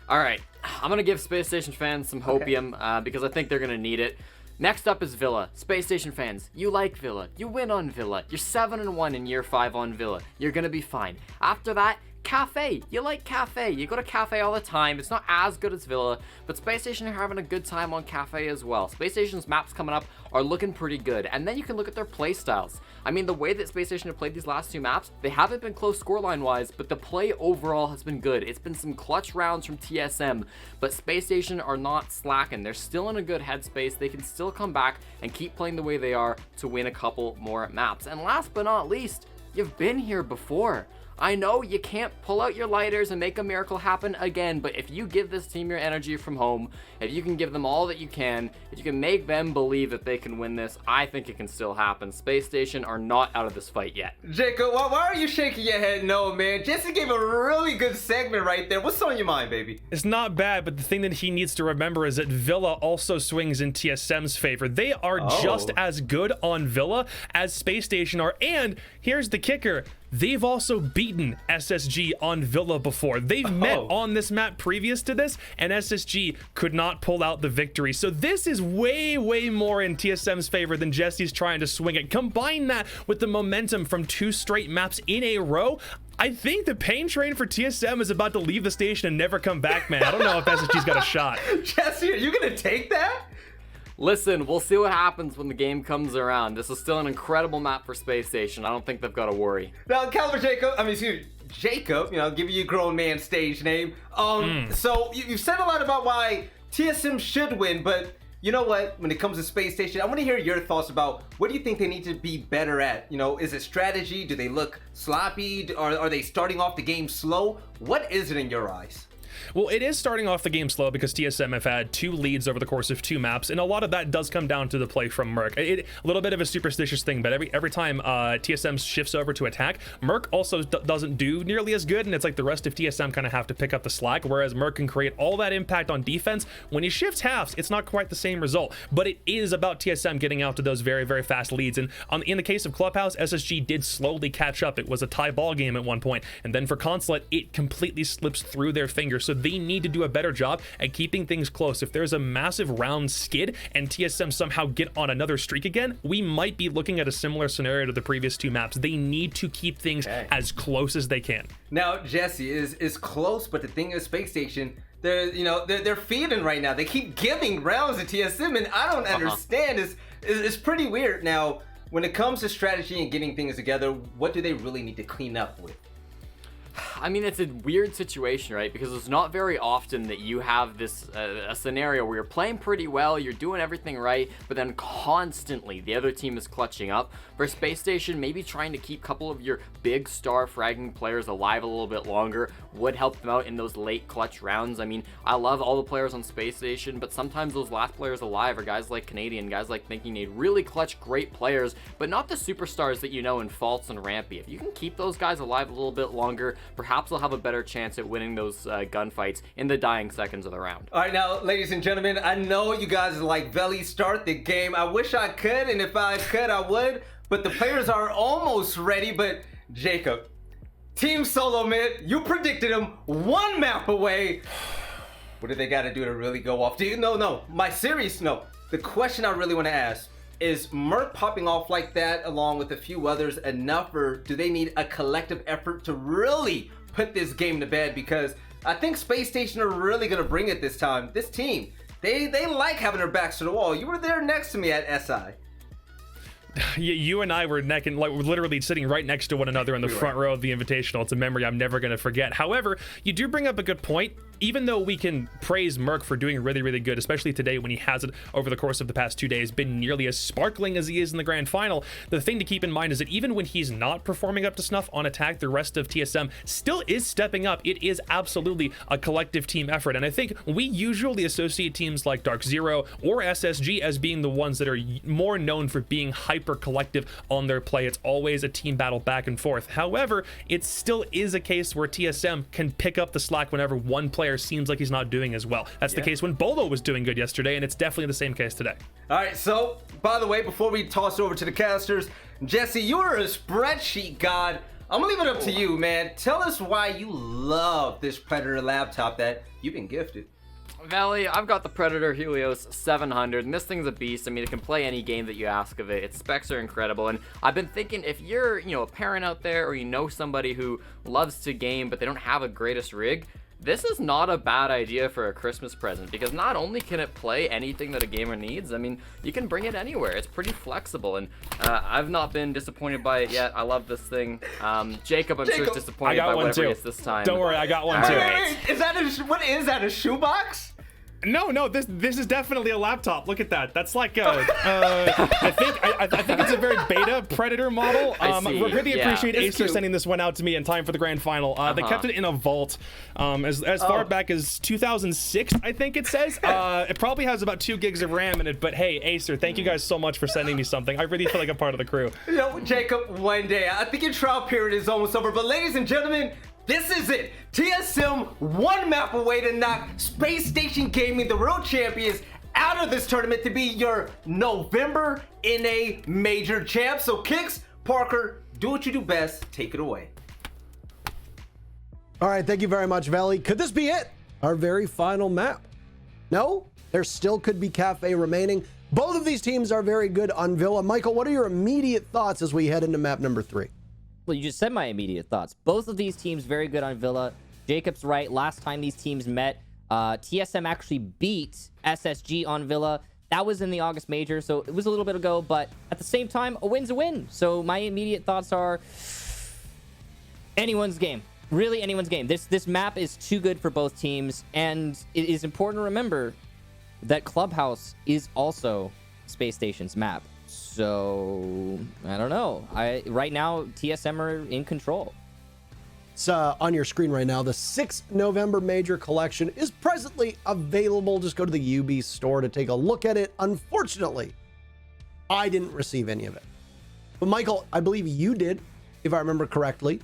All right, I'm gonna give Space Station fans some hopium because I think they're gonna need it. Next up is Villa. Space Station fans, you like Villa. You win on Villa. You're 7-1 in year 5 on Villa. You're gonna be fine. After that, Cafe. You like Cafe. You go to Cafe all the time. It's not as good as Villa, but Space Station are having a good time on Cafe as well. Space Station's maps coming up are looking pretty good. And then you can look at their play styles. I mean, the way that Space Station have played these last 2 maps, they haven't been close scoreline-wise, but the play overall has been good. It's been some clutch rounds from TSM, but Space Station are not slacking. They're still in a good headspace. They can still come back and keep playing the way they are to win a couple more maps. And last but not least, you've been here before. I know you can't pull out your lighters and make a miracle happen again, but if you give this team your energy from home, if you can give them all that you can, if you can make them believe that they can win this, I think it can still happen. Space Station are not out of this fight yet. Jacob, why are you shaking your head no, man? Jesse gave a really good segment right there. What's on your mind, baby? It's not bad, but the thing that he needs to remember is that Villa also swings in TSM's favor. They are just as good on Villa as Space Station are, and here's the kicker. They've also beaten SSG on Villa before. They've met on this map previous to this, and SSG could not pull out the victory. So this is way more in TSM's favor than Jesse's trying to swing it. Combine that with the momentum from 2 straight maps in a row, I think the pain train for TSM is about to leave the station and never come back, man. I don't know if SSG's got a shot. Jesse, are you gonna take that? Listen, we'll see what happens when the game comes around. This is still an incredible map for Space Station. I don't think they've got to worry. Now, Jacob, you know, give you a grown man stage name. So you've said a lot about why TSM should win, but you know what? When it comes to Space Station, I want to hear your thoughts about what do you think they need to be better at? You know, is it strategy? Do they look sloppy? Are they starting off the game slow? What is it in your eyes? Well, it is starting off the game slow because TSM have had 2 leads over the course of 2 maps, and a lot of that does come down to the play from Merc. A little bit of a superstitious thing, but every time TSM shifts over to attack, Merc also doesn't do nearly as good, and it's like the rest of TSM kind of have to pick up the slack, whereas Merc can create all that impact on defense. When he shifts halves, it's not quite the same result, but it is about TSM getting out to those very, very fast leads. And in the case of Clubhouse, SSG did slowly catch up. It was a tie ball game at one point, and then for Consulate, it completely slips through their fingers. So they need to do a better job at keeping things close. If there's a massive round skid and TSM somehow get on another streak again, we might be looking at a similar scenario to the previous 2 maps. They need to keep things as close as they can. Now, Jesse is close, but the thing is, Space Station, they're feeding right now. They keep giving rounds to TSM, and I don't understand. It's pretty weird. Now, when it comes to strategy and getting things together, what do they really need to clean up with? I mean, it's a weird situation, right? Because it's not very often that you have this a scenario where you're playing pretty well, you're doing everything right, but then constantly the other team is clutching up. For Space Station, maybe trying to keep a couple of your big star fragging players alive a little bit longer would help them out in those late clutch rounds. I mean, I love all the players on Space Station, but sometimes those last players alive are guys like Canadian, guys like Thinking Nade, really clutch great players, but not the superstars that you know in Faults and Rampy. If you can keep those guys alive a little bit longer, perhaps they'll have a better chance at winning those gunfights in the dying seconds of the round. All right, now, ladies and gentlemen, I know you guys are like, Veli, start the game. I wish I could, and if I could, I would, but the players are almost ready. But Jacob, Team Solo Mid, you predicted them 1 map away. What do they got to do to really go off? The question I really want to ask, is Merc popping off like that along with a few others enough, or do they need a collective effort to really put this game to bed? Because I think Space Station are really going to bring it this time. This team, they like having their backs to the wall. You were there next to me at SI. You and I were we're literally sitting right next to one another in the front row of the Invitational. It's a memory I'm never going to forget. However, you do bring up a good point. Even though we can praise Merc for doing really, really good, especially today when he hasn't, over the course of the past 2 days, been nearly as sparkling as he is in the grand final, the thing to keep in mind is that even when he's not performing up to snuff on attack, the rest of TSM still is stepping up. It is absolutely a collective team effort, and I think we usually associate teams like Dark Zero or SSG as being the ones that are more known for being hyper collective on their play. It's always a team battle back and forth. However, it still is a case where TSM can pick up the slack whenever one player seems like he's not doing as well. That's the case when Bolo was doing good yesterday, and it's definitely the same case today. All right, so by the way, before we toss it over to the casters, Jesse, you're a spreadsheet god. I'm gonna leave it up to you, man. Tell us why you love this Predator laptop that you've been gifted. Valley, I've got the Predator Helios 700, and this thing's a beast. I mean, it can play any game that you ask of it. Its specs are incredible, and I've been thinking, if you're, a parent out there, or you know somebody who loves to game, but they don't have a greatest rig, this is not a bad idea for a Christmas present, because not only can it play anything that a gamer needs, I mean, you can bring it anywhere. It's pretty flexible, and I've not been disappointed by it yet. I love this thing. Jacob, I'm sure is disappointed by whatever it is this time. Don't worry, I got one too. Wait, what is that, a shoebox? No, this is definitely a laptop. Look at that. That's like I think it's a very beta Predator model. We really appreciate Acer sending this one out to me in time for the grand final. They kept it in a vault as far back as 2006, I think it says. It probably has about 2 gigs of RAM in it, but hey, Acer, thank you guys so much for sending me something. I really feel like I'm part of the crew. Jacob, one day, I think your trial period is almost over, but ladies and gentlemen, this is it. TSM 1 map away to knock Space Station Gaming, the real champions, out of this tournament to be your November NA Major champ. So Kicks, Parker, do what you do best. Take it away. All right, thank you very much, Veli. Could this be it? Our very final map? No, there still could be Cafe remaining. Both of these teams are very good on Villa. Michael, what are your immediate thoughts as we head into map number 3? Well, you just said my immediate thoughts. Both of these teams very good on Villa. Jacob's right. Last time these teams met, TSM actually beat SSG on Villa. That was in the August Major, so it was a little bit ago, but at the same time, a win's a win. So my immediate thoughts are anyone's game. Really anyone's game. This map is too good for both teams, and it is important to remember that Clubhouse is also Space Station's map. So I don't know. Right now TSM are in control. It's on your screen right now. The 6th November Major Collection is presently available. Just go to the UB store to take a look at it. Unfortunately, I didn't receive any of it. But Michael, I believe you did, if I remember correctly.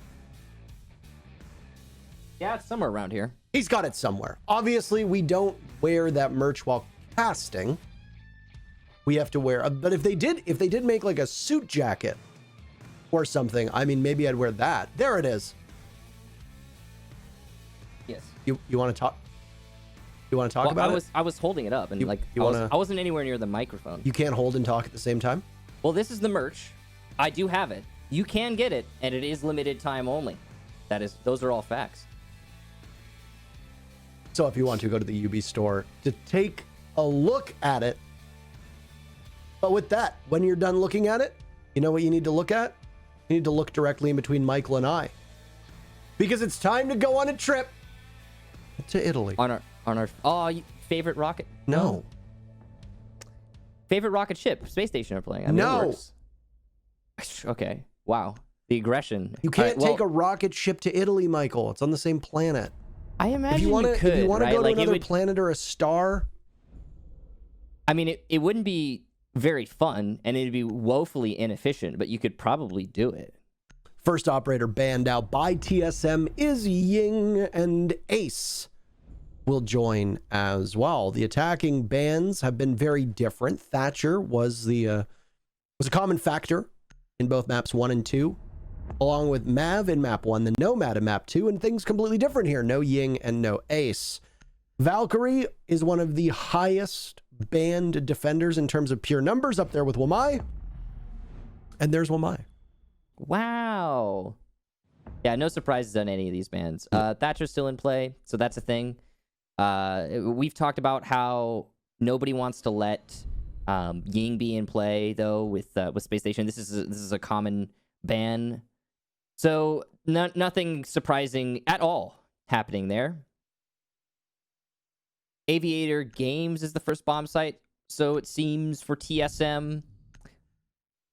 Yeah, it's somewhere around here. He's got it somewhere. Obviously, we don't wear that merch while casting. We have to wear, but if they did make like a suit jacket or something, I mean, maybe I'd wear that. There it is. Yes. You want to talk? You want to talk about it? I was holding it up and I wasn't anywhere near the microphone. You can't hold and talk at the same time? Well, this is the merch. I do have it. You can get it, and it is limited time only. Those are all facts. So if you want to go to the UB store to take a look at it. But with that, when you're done looking at it, you know what you need to look at? You need to look directly in between Michael and I. Because it's time to go on a trip to Italy. On our favorite rocket? No. Favorite rocket ship, space station are playing. I mean, no. Okay. Wow. The aggression. You can't take a rocket ship to Italy, Michael. It's on the same planet. I imagine you could. If you want to go to like another planet or a star. I mean, it wouldn't be very fun, and it'd be woefully inefficient, but you could probably do it. First operator banned out by TSM is Ying, and Ace will join as well. The attacking bans have been very different. Thatcher was a common factor in both maps 1 and 2, along with Mav in map 1, the Nomad in map 2, and things completely different here. No Ying and no Ace. Valkyrie is one of the highest banned defenders in terms of pure numbers, up there with Wamai. And there's Wamai. Wow. Yeah, no surprises on any of these bans. Thatcher's still in play, so that's a thing. We've talked about how nobody wants to let Ying be in play, though, with Space Station. This is a common ban. So nothing surprising at all happening there. Aviator Games is the first bomb site, so it seems, for TSM.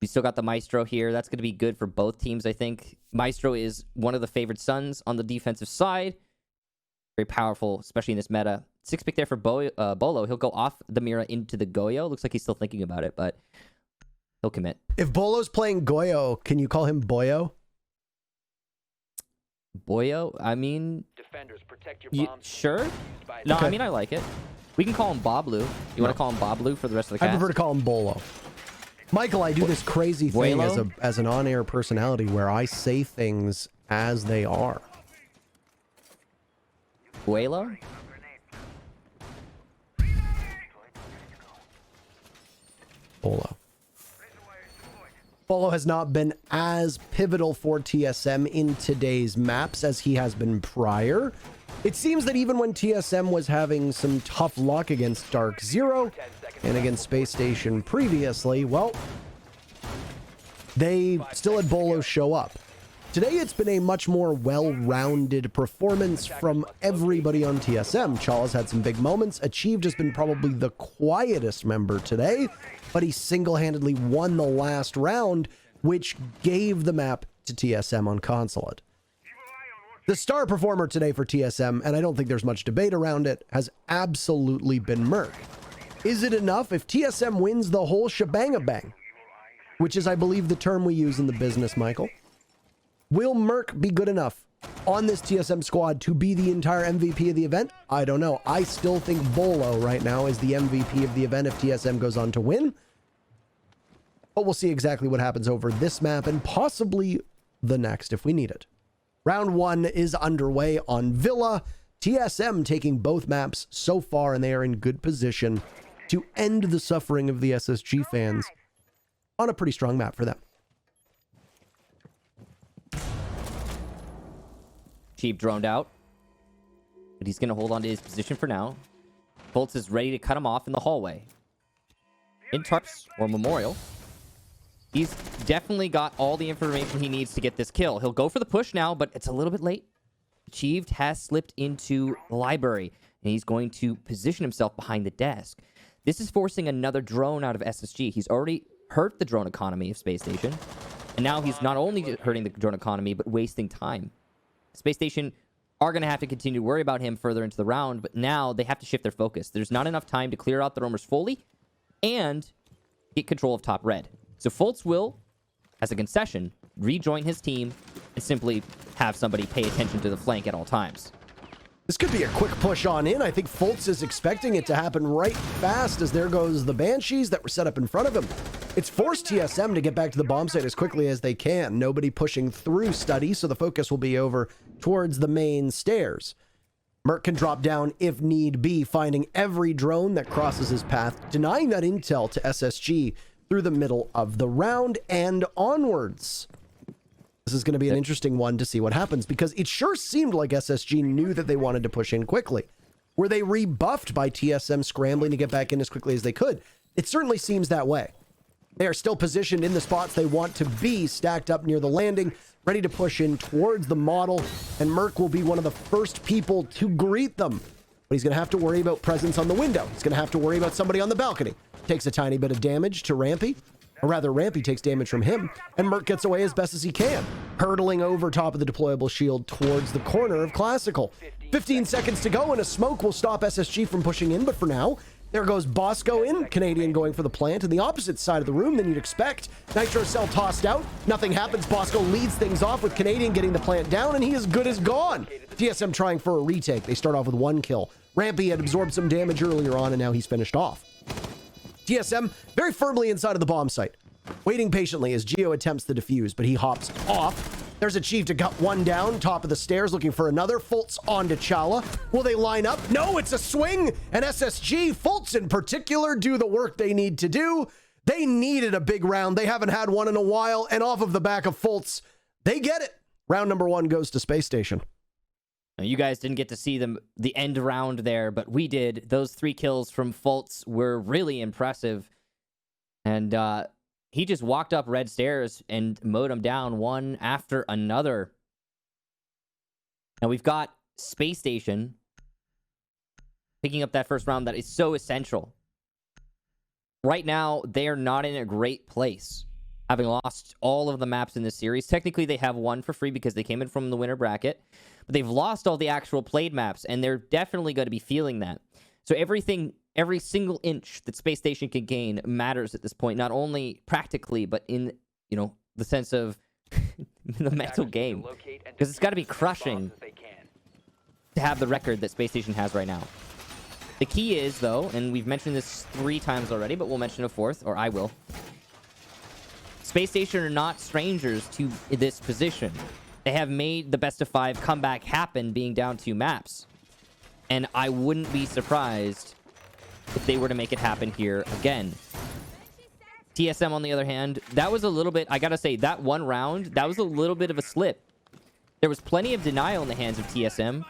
We still got the Maestro here. That's going to be good for both teams, I think. Maestro is one of the favored sons on the defensive side. Very powerful, especially in this meta. 6 pick there for Bolo. He'll go off the Mira into the Goyo. Looks like he's still thinking about it, but he'll commit. If Bolo's playing Goyo, can you call him Boyo? Boyo? I mean... Defenders, protect your bombs. Sure? No, okay. I mean, I like it. We can call him Boblu. You want to call him Boblu for the rest of the cast? I prefer to call him Bolo. Michael, I do this crazy thing as an on-air personality where I say things as they are. Buelo? Bolo. Bolo has not been as pivotal for TSM in today's maps as he has been prior. It seems that even when TSM was having some tough luck against Dark Zero and against Space Station previously, well, they still had Bolo show up. Today, it's been a much more well-rounded performance from everybody on TSM. Chala's had some big moments. Achieved has been probably the quietest member today, but he single-handedly won the last round, which gave the map to TSM on Consulate. The star performer today for TSM, and I don't think there's much debate around it, has absolutely been Merc. Is it enough if TSM wins the whole shebang-a-bang? Which is, I believe, the term we use in the business, Michael. Will Merc be good enough on this TSM squad to be the entire MVP of the event? I don't know. I still think Bolo right now is the MVP of the event if TSM goes on to win. But we'll see exactly what happens over this map and possibly the next if we need it. Round 1 is underway on Villa. TSM taking both maps so far, and they are in good position to end the suffering of the SSG fans on a pretty strong map for them. Cheap droned out, but he's going to hold on to his position for now. Bolts is ready to cut him off in the hallway. In Tarps or Memorial. He's definitely got all the information he needs to get this kill. He'll go for the push now, but it's a little bit late. Achieved has slipped into the library, and he's going to position himself behind the desk. This is forcing another drone out of SSG. He's already hurt the drone economy of Space Station, and now he's not only hurting the drone economy, but wasting time. Space Station are going to have to continue to worry about him further into the round, but now they have to shift their focus. There's not enough time to clear out the roamers fully and get control of top red. So Fultz will, as a concession, rejoin his team and simply have somebody pay attention to the flank at all times. This could be a quick push on in. I think Fultz is expecting it to happen right fast, as there goes the Banshees that were set up in front of him. It's forced TSM to get back to the bomb site as quickly as they can. Nobody pushing through Study, so the focus will be over towards the main stairs. Merc can drop down if need be, finding every drone that crosses his path, denying that intel to SSG through the middle of the round and onwards. This is going to be an interesting one to see what happens, because it sure seemed like SSG knew that they wanted to push in quickly. Were they rebuffed by TSM scrambling to get back in as quickly as they could? It certainly seems that way. They are still positioned in the spots they want to be, stacked up near the landing, ready to push in towards the model, and Merc will be one of the first people to greet them. But he's going to have to worry about presence on the window. He's going to have to worry about somebody on the balcony. Takes a tiny bit of damage to Rampy. Or rather, Rampy takes damage from him, and Merc gets away as best as he can, hurtling over top of the deployable shield towards the corner of Classical. 15 seconds to go, and a smoke will stop SSG from pushing in, but for now, there goes Bosco in, Canadian going for the plant, and the opposite side of the room than you'd expect. Nitro Cell tossed out, nothing happens. Bosco leads things off with Canadian getting the plant down, and he is good as gone. TSM trying for a retake. They start off with 1 kill. Rampy had absorbed some damage earlier on, and now he's finished off. TSM very firmly inside of the bomb site, waiting patiently as Geo attempts to defuse, but he hops off. There's a Chief to cut one down, top of the stairs, looking for another. Fultz onto Chala. Will they line up? No, it's a swing, and SSG, Fultz in particular, do the work they need to do. They needed a big round. They haven't had one in a while, and off of the back of Fultz, they get it. Round number 1 goes to Space Station. Now, you guys didn't get to see the end round there, but we did. Those 3 kills from Fultz were really impressive. And he just walked up red stairs and mowed them down one after another. Now we've got Space Station picking up that first round that is so essential. Right now, they are not in a great place, having lost all of the maps in this series. Technically, they have one for free because they came in from the winner bracket, but they've lost all the actual played maps, and they're definitely going to be feeling that. So every single inch that Space Station can gain matters at this point, not only practically, but in, the sense of the mental game. Because it's got to be crushing to have the record that Space Station has right now. The key is, though, and we've mentioned this 3 times already, but we'll mention a 4th, or I will. Space Station are not strangers to this position. They have made the best of 5 comeback happen, being down 2 maps. And I wouldn't be surprised if they were to make it happen here again. TSM, on the other hand, that was a little bit, I gotta say, that one round, that was a little bit of a slip. There was plenty of denial in the hands of TSM.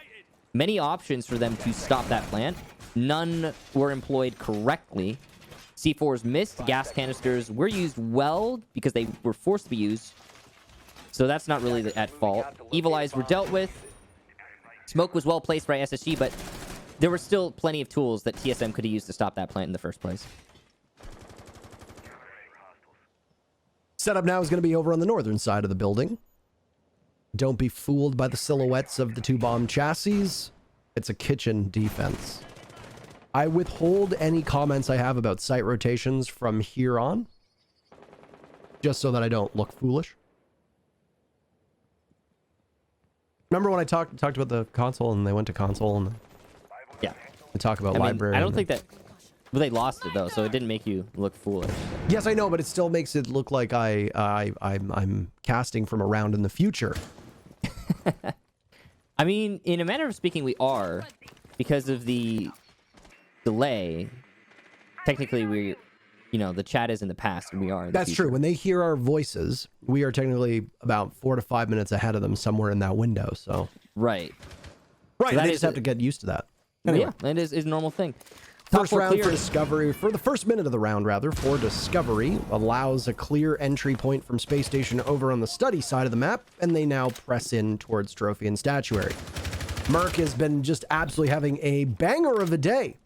Many options for them to stop that plant. None were employed correctly. C4s missed. Gas canisters were used well because they were forced to be used. So that's not really at fault. Evil Eyes were dealt with. Smoke was well placed by SSG, but there were still plenty of tools that TSM could have used to stop that plant in the first place. Setup now is going to be over on the northern side of the building. Don't be fooled by the silhouettes of the 2 bomb chassis. It's a kitchen defense. I withhold any comments I have about site rotations from here on, just so that I don't look foolish. Remember when I talked about the console and they went to console and yeah, we talk about library? I don't think that. Well, they lost it though, so it didn't make you look foolish. Yes, I know, but it still makes it look like I'm casting from around in the future. I mean, in a manner of speaking, we are, because of the delay. Technically, the chat is in the past and we are in the That's future. true. When they hear our voices, we are technically about 4 to 5 minutes ahead of them somewhere in that window. So right, so they that just have to get used to that. Anyway. Yeah, it is a normal thing. First round for Discovery, for the first minute of the round, rather, for Discovery, allows a clear entry point from Space Station over on the study side of the map, and they now press in towards Trophy and Statuary. Merc has been just absolutely having a banger of a day.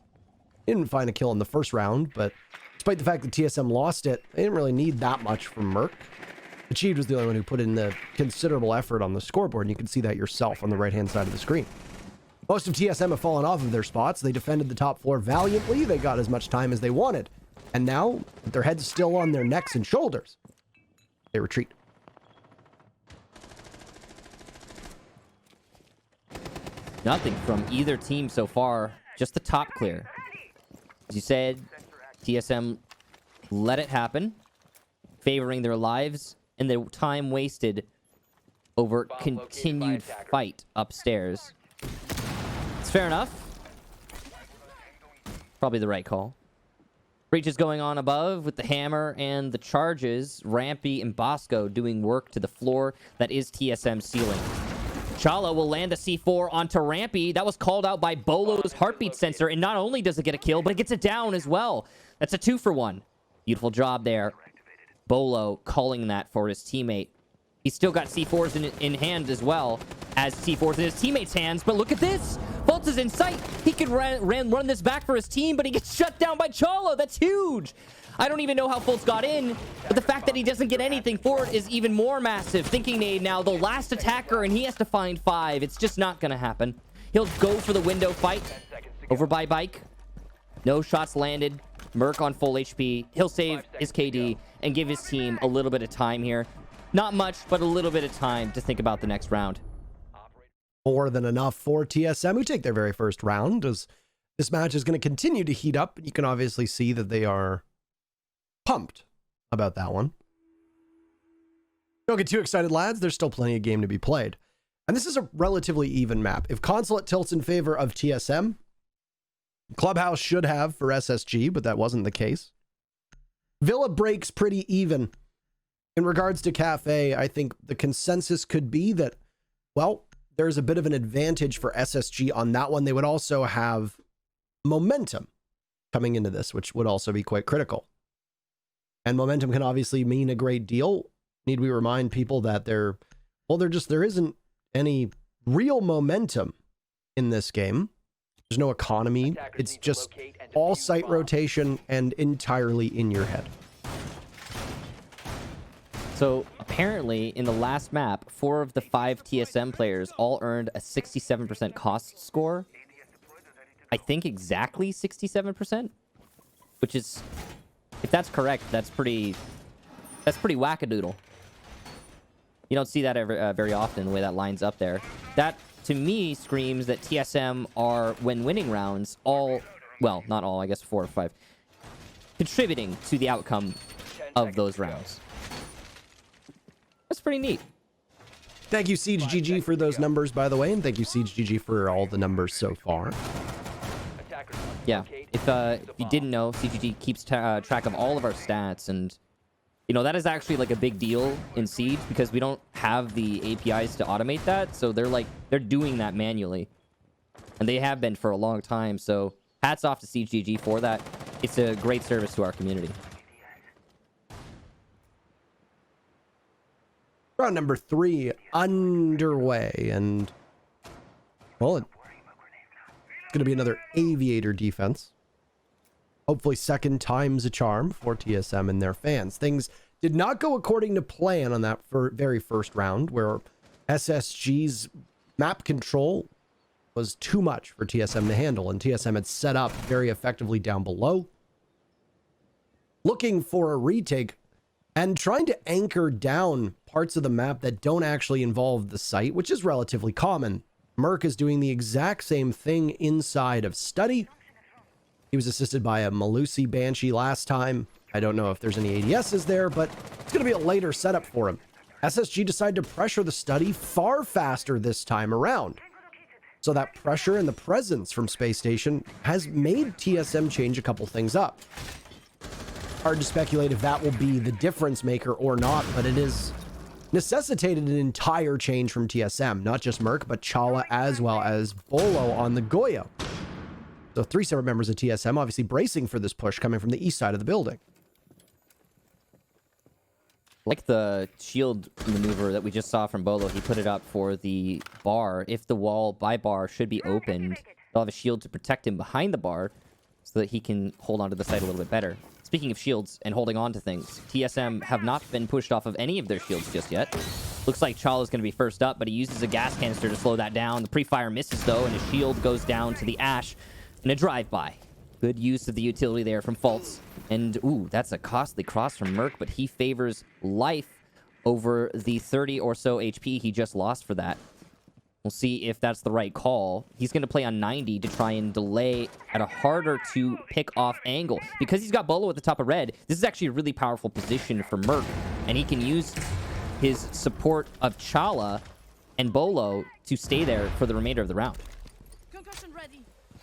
Didn't find a kill in the first round, but despite the fact that TSM lost it, they didn't really need that much from Merc. Achieved was the only one who put in the considerable effort on the scoreboard, and you can see that yourself on the right-hand side of the screen. Most of TSM have fallen off of their spots. They defended the top floor valiantly. They got as much time as they wanted. And now, with their heads still on their necks and shoulders, they retreat. Nothing from either team so far. Just the top clear. As you said, TSM let it happen, favoring their lives and the time wasted over continued fight upstairs. It's fair enough. Probably the right call. Breach is going on above with the hammer and the charges. Rampy and Bosco doing work to the floor that is TSM ceiling. Chala will land the C4 onto Rampy. That was called out by Bolo's heartbeat sensor, and not only does it get a kill, but it gets it down as well. That's a 2-for-1. Beautiful job there. Bolo calling that for his teammate. He's still got C4s in hand as well as C4s in his teammate's hands, but look at this! Fultz is in sight. He could run this back for his team, but he gets shut down by Chala. That's huge! I don't even know how Fultz got in, but the fact that he doesn't get anything for it is even more massive. Thinking Nade now, the last attacker, and he has to find 5. It's just not gonna happen. He'll go for the window fight. Over by Bike. No shots landed. Merc on full HP. He'll save his KD and give his team a little bit of time here. Not much, but a little bit of time to think about the next round. More than enough for TSM, who take their very first round, as this match is going to continue to heat up. You can obviously see that they are pumped about that one. Don't get too excited, lads. There's still plenty of game to be played. And this is a relatively even map. If Consulate tilts in favor of TSM, Clubhouse should have for SSG, but that wasn't the case. Villa breaks pretty even. In regards to Cafe, I think the consensus could be that, well, there's a bit of an advantage for SSG on that one. They would also have momentum coming into this, which would also be quite critical. And momentum can obviously mean a great deal. Need we remind people that there isn't any real momentum in this game. There's no economy. It's just all site rotation and entirely in your head. So apparently in the last map, 4 of the 5 TSM players all earned a 67% cost score. I think exactly 67%, which is, if that's correct, that's pretty wackadoodle. You don't see that ever very often, the way that lines up there. That, to me, screams that TSM are, when winning rounds, all, well, not all, I guess 4 or 5, contributing to the outcome of those rounds. That's pretty neat. Thank you, Siege GG, for those numbers, by the way, and thank you, Siege GG, for all the numbers so far. Yeah, if you didn't know, CGG keeps track of all of our stats, and you know that is actually like a big deal in Siege because we don't have the APIs to automate that, so they're doing that manually, and they have been for a long time. So hats off to Siege GG for that. It's a great service to our community. Round number 3 underway, and well, it's going to be another Aviator defense. Hopefully second time's a charm for TSM and their fans. Things did not go according to plan on that very first round, where SSG's map control was too much for TSM to handle, and TSM had set up very effectively down below, looking for a retake and trying to anchor down parts of the map that don't actually involve the site, which is relatively common. Merc is doing the exact same thing inside of Study. He was assisted by a Malusi Banshee last time. I don't know if there's any ADSs there, but it's going to be a later setup for him. SSG decided to pressure the Study far faster this time around. So that pressure and the presence from Space Station has made TSM change a couple things up. Hard to speculate if that will be the difference maker or not, but it is necessitated an entire change from TSM, not just Merc, but Chala as well as Bolo on the Goyo. So 3 separate members of TSM obviously bracing for this push coming from the east side of the building. Like the shield maneuver that we just saw from Bolo, he put it up for the bar. If the wall by bar should be opened, they'll have a shield to protect him behind the bar so that he can hold onto the site a little bit better. Speaking of shields and holding on to things, TSM have not been pushed off of any of their shields just yet. Looks like Chala's going to be first up, but he uses a gas canister to slow that down. The pre-fire misses, though, and his shield goes down to the Ashe in a drive-by. Good use of the utility there from Fultz. And, ooh, that's a costly cross from Merc, but he favors life over the 30 or so HP he just lost for that. We'll see if that's the right call. He's going to play on 90 to try and delay at a harder to pick off angle. Because he's got Bolo at the top of red, this is actually a really powerful position for Merc. And he can use his support of Chala and Bolo to stay there for the remainder of the round.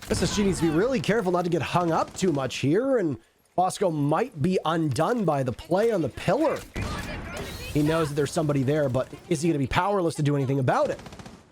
SSG needs to be really careful not to get hung up too much here, and Bosco might be undone by the play on the pillar. He knows that there's somebody there, but is he going to be powerless to do anything about it?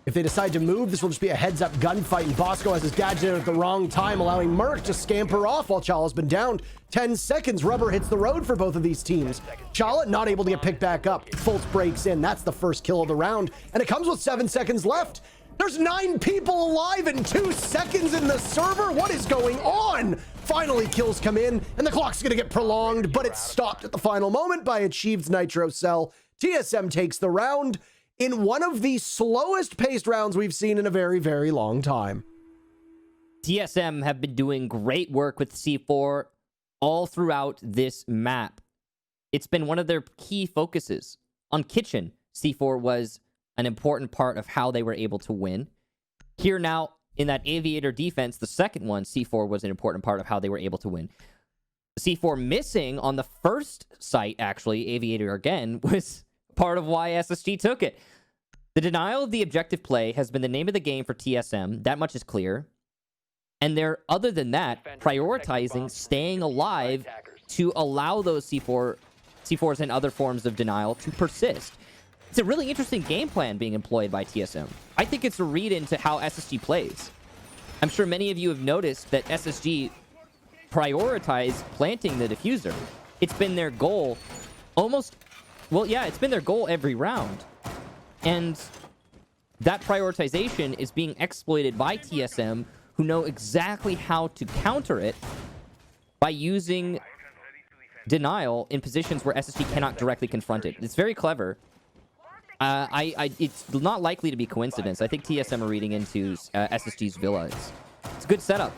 If they decide to move, this will just be a heads-up gunfight, and Bosco has his gadget at the wrong time, allowing Merc to scamper off while Chala's been downed. 10 seconds, rubber hits the road for both of these teams. Chala not able to get picked back up. Fultz breaks in. That's the first kill of the round, and it comes with 7 seconds left. There's 9 people alive in 2 seconds in the server. What is going on? Finally, kills come in, and the clock's going to get prolonged, but it's stopped at the final moment by Achieved's Nitro Cell. TSM takes the round in one of the slowest paced rounds we've seen in a very, very long time. TSM have been doing great work with C4 all throughout this map. It's been one of their key focuses. On Kitchen, C4 was an important part of how they were able to win. Here now, in that Aviator defense, the second one, C4 was an important part of how they were able to win. C4 missing on the first site, actually, Aviator again, was part of why SSG took it. The denial of the objective play has been the name of the game for TSM. That much is clear. And they're, other than that, prioritizing staying alive to allow those C4s and other forms of denial to persist. It's a really interesting game plan being employed by TSM. I think it's a read into how SSG plays. I'm sure many of you have noticed that SSG prioritize planting the diffuser. It's been their goal almost... Well, yeah, it's been their goal every round. And that prioritization is being exploited by TSM, who know exactly how to counter it by using denial in positions where SSG cannot directly confront it. It's very clever. It's not likely to be coincidence. I think TSM are reading into SSG's Villa. It's a good setup.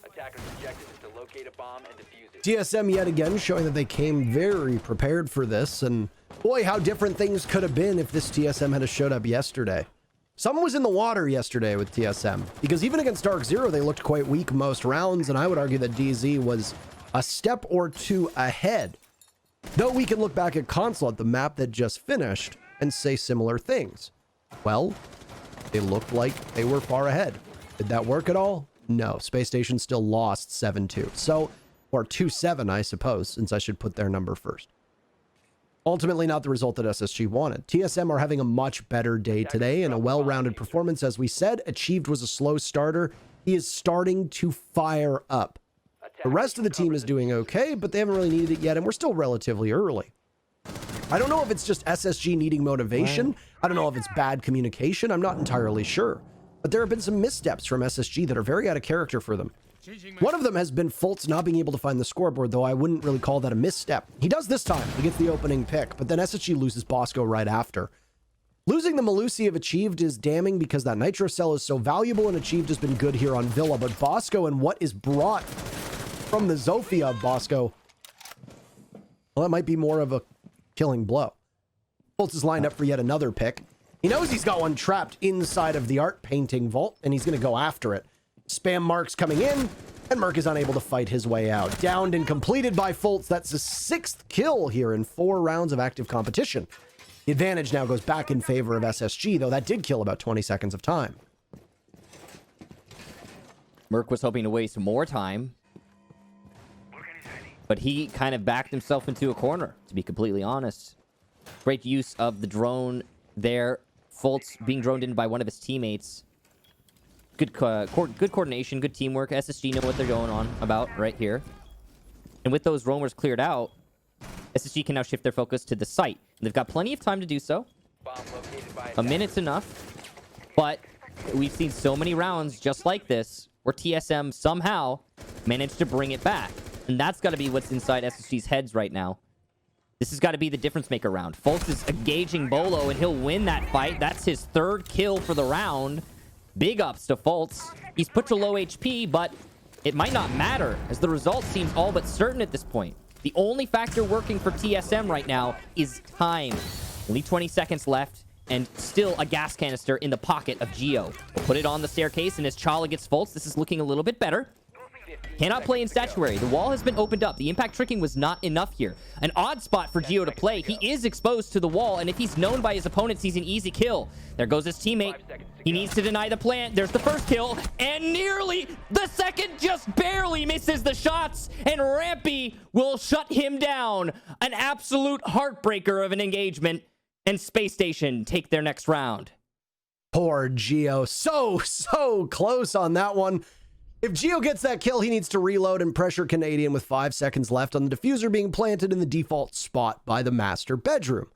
Attacker's objective is to locate a bomb and defuse it. TSM yet again showing that they came very prepared for this, and boy, how different things could have been if this TSM had showed up yesterday. Someone was in the water yesterday with TSM, because even against Dark Zero, they looked quite weak most rounds, and I would argue that DZ was a step or two ahead. Though we can look back at Consulate, the map that just finished, and say similar things. Well, they looked like they were far ahead. Did that work at all? No. Space Station still lost 7-2. So, or 2-7, I suppose, since I should put their number first. Ultimately, not the result that SSG wanted. TSM are having a much better day today and a well-rounded performance. As we said, Achieved was a slow starter. He is starting to fire up. The rest of the team is doing okay, but they haven't really needed it yet, and we're still relatively early. I don't know if it's just SSG needing motivation. I don't know if it's bad communication. I'm not entirely sure. But there have been some missteps from SSG that are very out of character for them. One of them has been Fultz not being able to find the scoreboard, though I wouldn't really call that a misstep. He does this time. He gets the opening pick, but then SSG loses Bosco right after. Losing the Melusi of Achieved is damning because that Nitro Cell is so valuable, and Achieved has been good here on Villa. But Bosco and what is brought from the Zofia of Bosco, well, that might be more of a killing blow. Fultz is lined up for yet another pick. He knows he's got one trapped inside of the art painting vault, and he's going to go after it. Spam marks coming in, and Merc is unable to fight his way out. Downed and completed by Fultz. That's his 6th kill here in 4 rounds of active competition. The advantage now goes back in favor of SSG, though that did kill about 20 seconds of time. Merc was hoping to waste more time, but he kind of backed himself into a corner, to be completely honest. Great use of the drone there. Fultz being droned in by one of his teammates. Good coordination, good teamwork. SSG know what they're going on about right here. And with those roamers cleared out, SSG can now shift their focus to the site. And they've got plenty of time to do so. A minute's enough. But we've seen so many rounds just like this where TSM somehow managed to bring it back. And that's got to be what's inside SSG's heads right now. This has got to be the difference maker round. Fultz is engaging Bolo, and he'll win that fight. That's his 3rd kill for the round. Big ups to Fultz. He's put to low HP, but it might not matter, as the result seems all but certain at this point. The only factor working for TSM right now is time. Only 20 seconds left, and still a gas canister in the pocket of Geo. Put it on the staircase, and as Chala gets Fultz, this is looking a little bit better. Cannot play in Statuary. The wall has been opened up. The impact tricking was not enough here. An odd spot for Geo to play. He is exposed to the wall, and if he's known by his opponents, he's an easy kill. There goes his teammate. He needs to deny the plant. There's the first kill, and nearly the second, just barely misses the shots, and Rampy will shut him down. An absolute heartbreaker of an engagement, and Space Station take their next round. Poor Geo. So close on that one. If Geo gets that kill, he needs to reload and pressure Canadian with 5 seconds left on the diffuser being planted in the default spot by the master bedroom.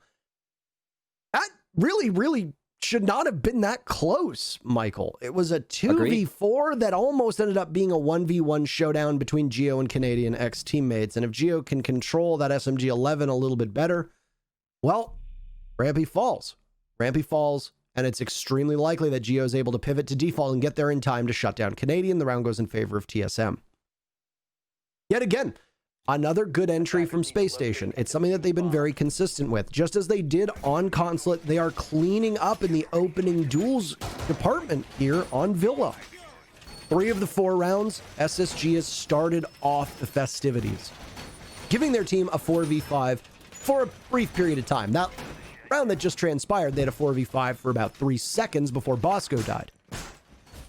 That really should not have been that close, Michael. It was a 2v4 that almost ended up being a 1v1 showdown between Geo and Canadian ex-teammates. And if Geo can control that SMG-11 a little bit better, well, Rampy falls. Rampy falls. And it's extremely likely that Geo is able to pivot to default and get there in time to shut down Canadian. The round goes in favor of TSM. Yet again, another good entry from Space Station. It's something that they've been very consistent with. Just as they did on Consulate, they are cleaning up in the opening duels department here on Villa. 3 of the 4 rounds, SSG has started off the festivities, giving their team a 4v5 for a brief period of time. That round that just transpired, they had a 4v5 for about 3 seconds before Bosco died.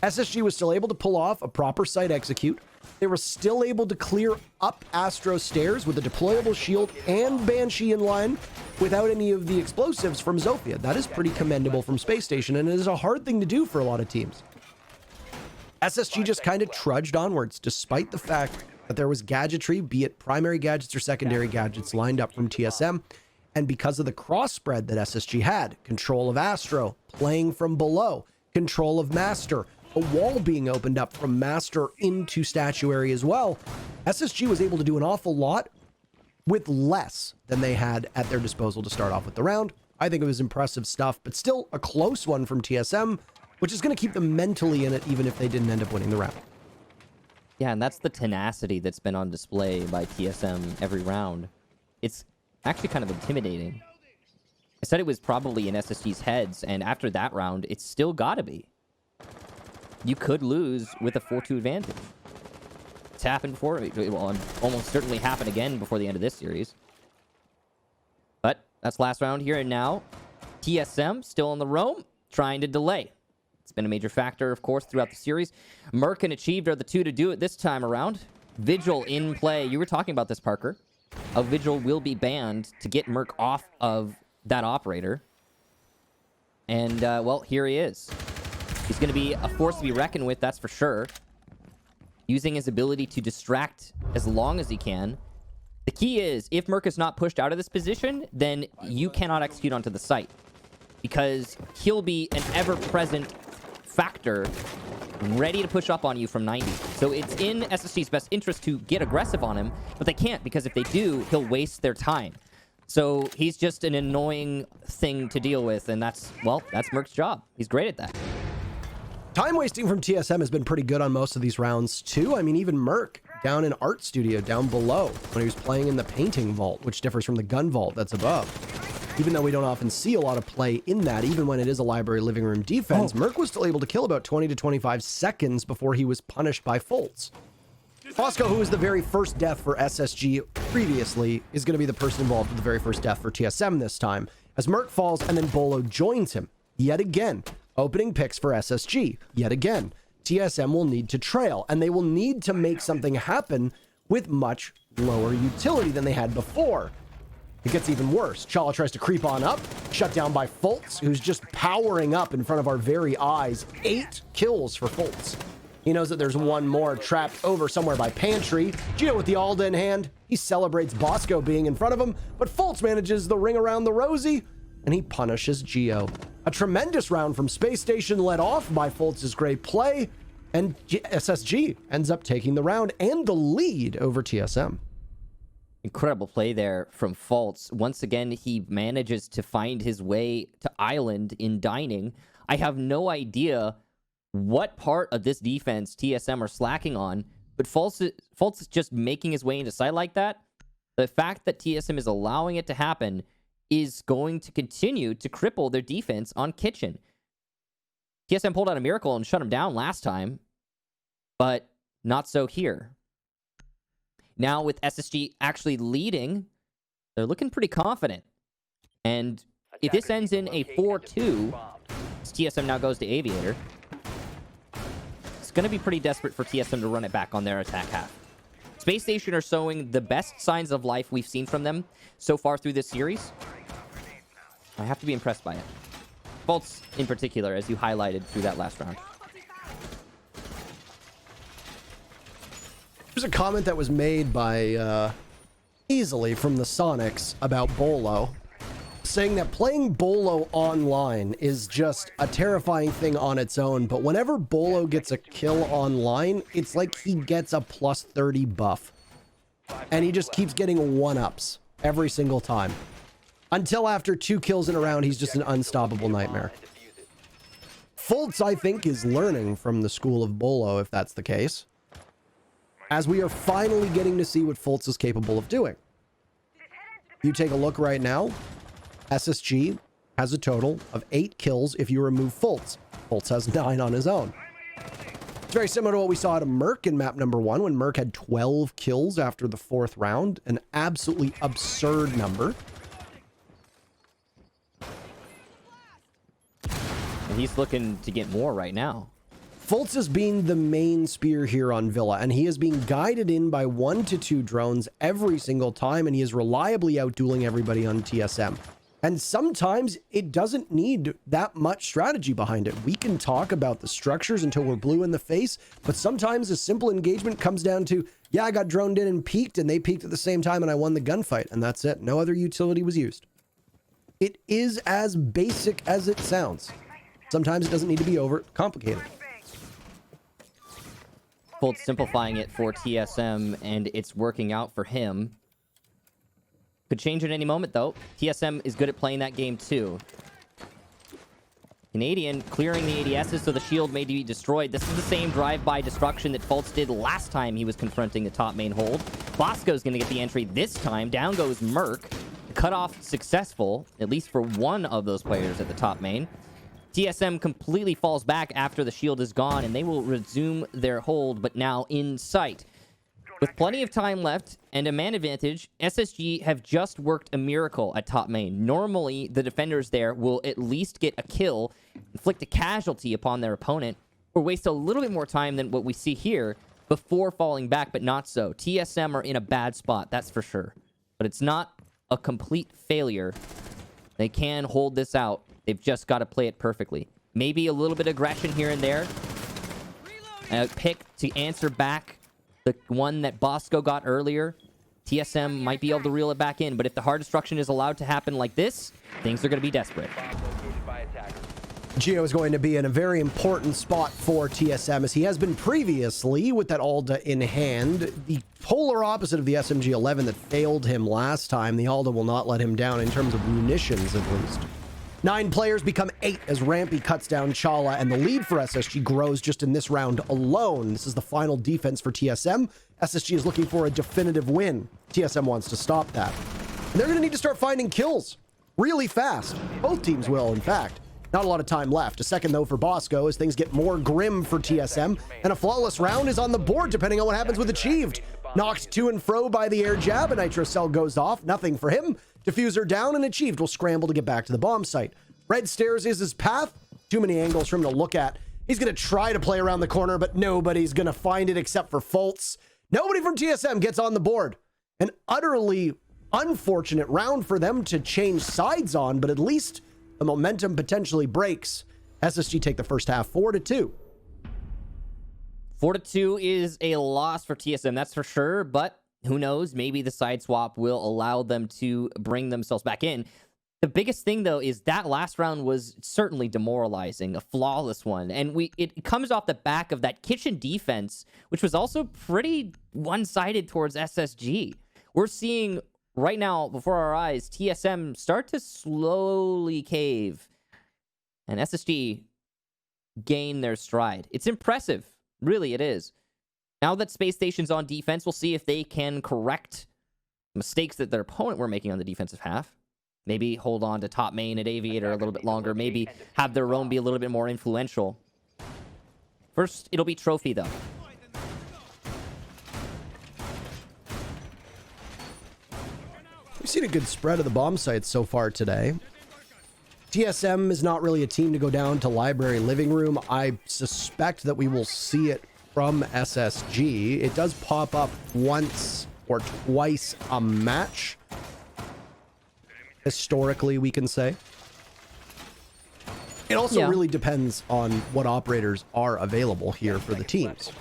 SSG was still able to pull off a proper site execute. They were still able to clear up Astro stairs with a deployable shield and Banshee in line without any of the explosives from Zofia. That is pretty commendable from Space Station, and it is a hard thing to do for a lot of teams. SSG just kind of trudged onwards, despite the fact that there was gadgetry, be it primary gadgets or secondary gadgets, lined up from TSM. And because of the cross spread that SSG had, control of Astro, playing from below, control of Master, a wall being opened up from Master into Statuary as well, SSG was able to do an awful lot with less than they had at their disposal to start off with the round. I think it was impressive stuff, but still a close one from TSM, which is going to keep them mentally in it even if they didn't end up winning the round. Yeah, and that's the tenacity that's been on display by TSM every round. It's actually kind of intimidating. I said it was probably in SSG's heads, and after that round, it's still gotta be. You could lose with a 4-2 advantage. It's happened before. It will almost certainly happen again before the end of this series. But that's last round here and now. TSM still on the roam, trying to delay. It's been a major factor, of course, throughout the series. Merc and Achieved are the 2 to do it this time around. Vigil in play. You were talking about this, Parker. A Vigil will be banned to get Merc off of that operator. And, well, here he is. He's going to be a force to be reckoned with, that's for sure. Using his ability to distract as long as he can. The key is, if Merc is not pushed out of this position, then you cannot execute onto the site. Because he'll be an ever-present factor ready to push up on you from 90. So it's in SSG's best interest to get aggressive on him, but they can't, because if they do, he'll waste their time. So he's just an annoying thing to deal with, and that's Merc's job. He's great at that. Time wasting from TSM has been pretty good on most of these rounds, too. I mean, even Merc down in Art Studio down below when he was playing in the painting vault, which differs from the gun vault that's above. Even though we don't often see a lot of play in that, even when it is a library living room defense, Merc was still able to kill about 20 to 25 seconds before he was punished by Fultz. Bosco, who was the very first death for SSG previously, is going to be the person involved with the very first death for TSM this time, as Merc falls and then Bolo joins him. Yet again, opening picks for SSG. Yet again, TSM will need to trail, and they will need to make something happen with much lower utility than they had before. It gets even worse. Chala tries to creep on up, shut down by Fultz, who's just powering up in front of our very eyes. 8 kills for Fultz. He knows that there's one more trapped over somewhere by Pantry. Geo with the Alda in hand. He celebrates Bosco being in front of him, but Fultz manages the ring around the Rosie, and he punishes Geo. A tremendous round from Space Station led off by Fultz's great play, And SSG ends up taking the round and the lead over TSM. Incredible play there from Fultz. Once again, he manages to find his way to Island in Dining. I have no idea what part of this defense TSM are slacking on, but Fultz is just making his way into sight like that. The fact that TSM is allowing it to happen is going to continue to cripple their defense on Kitchen. TSM pulled out a miracle and shut him down last time, but not so here. Now with SSG actually leading, they're looking pretty confident. And if this ends in a 4-2, TSM now goes to Aviator. It's going to be pretty desperate for TSM to run it back on their attack half. Space Station are showing the best signs of life we've seen from them so far through this series. I have to be impressed by it. Fultz in particular, as you highlighted through that last round. There's a comment that was made by easily from the Sonics about Bolo, saying that playing Bolo online is just a terrifying thing on its own, but whenever Bolo gets a kill online, it's like he gets a plus 30 buff. And he just keeps getting 1-ups every single time. Until after 2 kills in a round, he's just an unstoppable nightmare. Fultz, I think, is learning from the school of Bolo, if that's the case, as we are finally getting to see what Fultz is capable of doing. You take a look right now, SSG has a total of 8 kills if you remove Fultz. Fultz has 9 on his own. It's very similar to what we saw out of Merc in map number 1, when Merc had 12 kills after the 4th round, an absolutely absurd number. And he's looking to get more right now. Fultz is being the main spear here on Villa, and he is being guided in by 1 to 2 drones every single time, and he is reliably outdueling everybody on TSM. And sometimes it doesn't need that much strategy behind it. We can talk about the structures until we're blue in the face, but sometimes a simple engagement comes down to, yeah, I got droned in and peeked, and they peeked at the same time, and I won the gunfight, and that's it. No other utility was used. It is as basic as it sounds. Sometimes it doesn't need to be over complicated. Fultz simplifying it for TSM, and it's working out for him. Could change at any moment, though. TSM is good at playing that game, too. Canadian clearing the ADSs so the shield may be destroyed. This is the same drive-by destruction that Fultz did last time he was confronting the top main hold. Bosco's going to get the entry this time. Down goes Merc. Cutoff successful, at least for one of those players at the top main. TSM completely falls back after the shield is gone, and they will resume their hold, but now in sight. With plenty of time left and a man advantage, SSG have just worked a miracle at top main. Normally, the defenders there will at least get a kill, inflict a casualty upon their opponent, or waste a little bit more time than what we see here before falling back, but not so. TSM are in a bad spot, that's for sure. But it's not a complete failure. They can hold this out. They've just got to play it perfectly. Maybe a little bit of aggression here and there. A pick to answer back the one that Bosco got earlier. TSM might be able to reel it back in, but if the hard destruction is allowed to happen like this, things are going to be desperate. Geo is going to be in a very important spot for TSM, as he has been previously with that Alda in hand. The polar opposite of the SMG-11 that failed him last time. The Alda will not let him down in terms of munitions, at least. 9 players become 8 as Rampy cuts down Chala, and the lead for SSG grows just in this round alone. This is the final defense for TSM. SSG is looking for a definitive win. TSM wants to stop that. And they're going to need to start finding kills really fast. Both teams will, in fact. Not a lot of time left. A second, though, for Bosco as things get more grim for TSM, and a flawless round is on the board depending on what happens with Achieved. Knocked to and fro by the air jab, a Nitro Cell goes off. Nothing for him. Diffuser down, and Achieved will scramble to get back to the bomb site. Red Stairs is his path. Too many angles for him to look at. He's going to try to play around the corner, but nobody's going to find it except for Fultz. Nobody from TSM gets on the board. An utterly unfortunate round for them to change sides on, but at least the momentum potentially breaks. SSG take the first half 4-2. 4-2 is a loss for TSM, that's for sure, but who knows? Maybe the side swap will allow them to bring themselves back in. The biggest thing, though, is that last round was certainly demoralizing, a flawless one. And it comes off the back of that kitchen defense, which was also pretty one-sided towards SSG. We're seeing right now, before our eyes, TSM start to slowly cave. And SSG gain their stride. It's impressive. Really, it is. Now that Space Station's on defense, we'll see if they can correct mistakes that their opponent were making on the defensive half. Maybe hold on to top main at Aviator a little bit longer. Maybe have their own be a little bit more influential. First, it'll be Trophy, though. We've seen a good spread of the bomb sites so far today. TSM is not really a team to go down to Library Living Room. I suspect that we will see it from SSG. It does pop up once or twice a match. Historically, we can say. It also really depends on what operators are available here for the teams.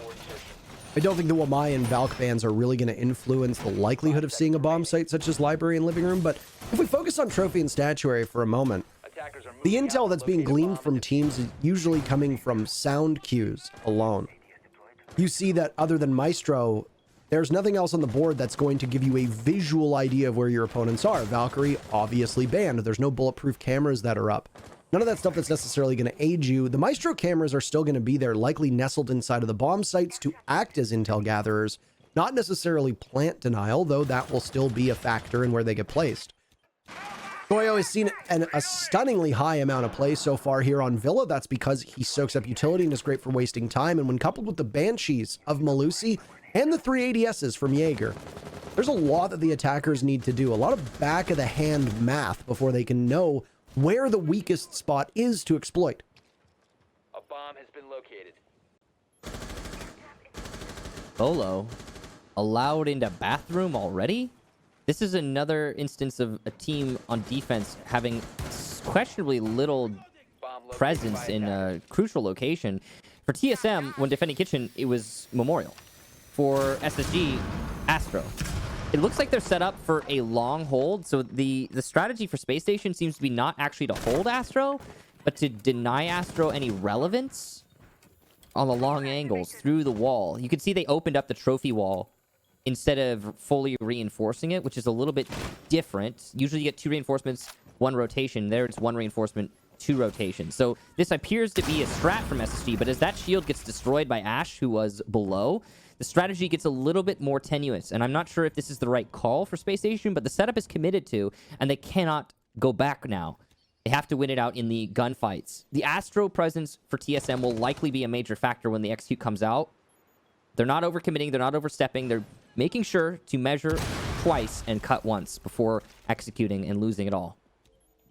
I don't think the Wamai and Valk bans are really going to influence the likelihood of seeing a bomb site such as Library and Living Room, but if we focus on Trophy and Statuary for a moment, the intel that's being gleaned from teams is usually coming from sound cues alone. You see that other than Maestro, there's nothing else on the board that's going to give you a visual idea of where your opponents are. Valkyrie, obviously banned. There's no bulletproof cameras that are up. None of that stuff that's necessarily going to aid you. The Maestro cameras are still going to be there, likely nestled inside of the bomb sites to act as intel gatherers. Not necessarily plant denial, though that will still be a factor in where they get placed. Goyo has seen a stunningly high amount of play so far here on Villa. That's because he soaks up utility and is great for wasting time. And when coupled with the Banshees of Malusi and the 3 ADSs from Jaeger, there's a lot that the attackers need to do. A lot of back-of-the-hand math before they can know where the weakest spot is to exploit. A bomb has been located. Bolo allowed into bathroom already? This is another instance of a team on defense having questionably little presence in a crucial location. For TSM, when defending kitchen, it was Memorial. For SSG, Astro. It looks like they're set up for a long hold, so the strategy for Space Station seems to be not actually to hold Astro, but to deny Astro any relevance on the long angles through the wall. You can see they opened up the trophy wall instead of fully reinforcing it, which is a little bit different. Usually you get 2 reinforcements, 1 rotation. There it's 1 reinforcement, 2 rotations. So this appears to be a strat from SSG, but as that shield gets destroyed by Ash, who was below, the strategy gets a little bit more tenuous. And I'm not sure if this is the right call for Space Station, but the setup is committed to, and they cannot go back now. They have to win it out in the gunfights. The Astro presence for TSM will likely be a major factor when the execute comes out. They're not overcommitting, they're not overstepping, they're making sure to measure twice and cut once before executing and losing it all.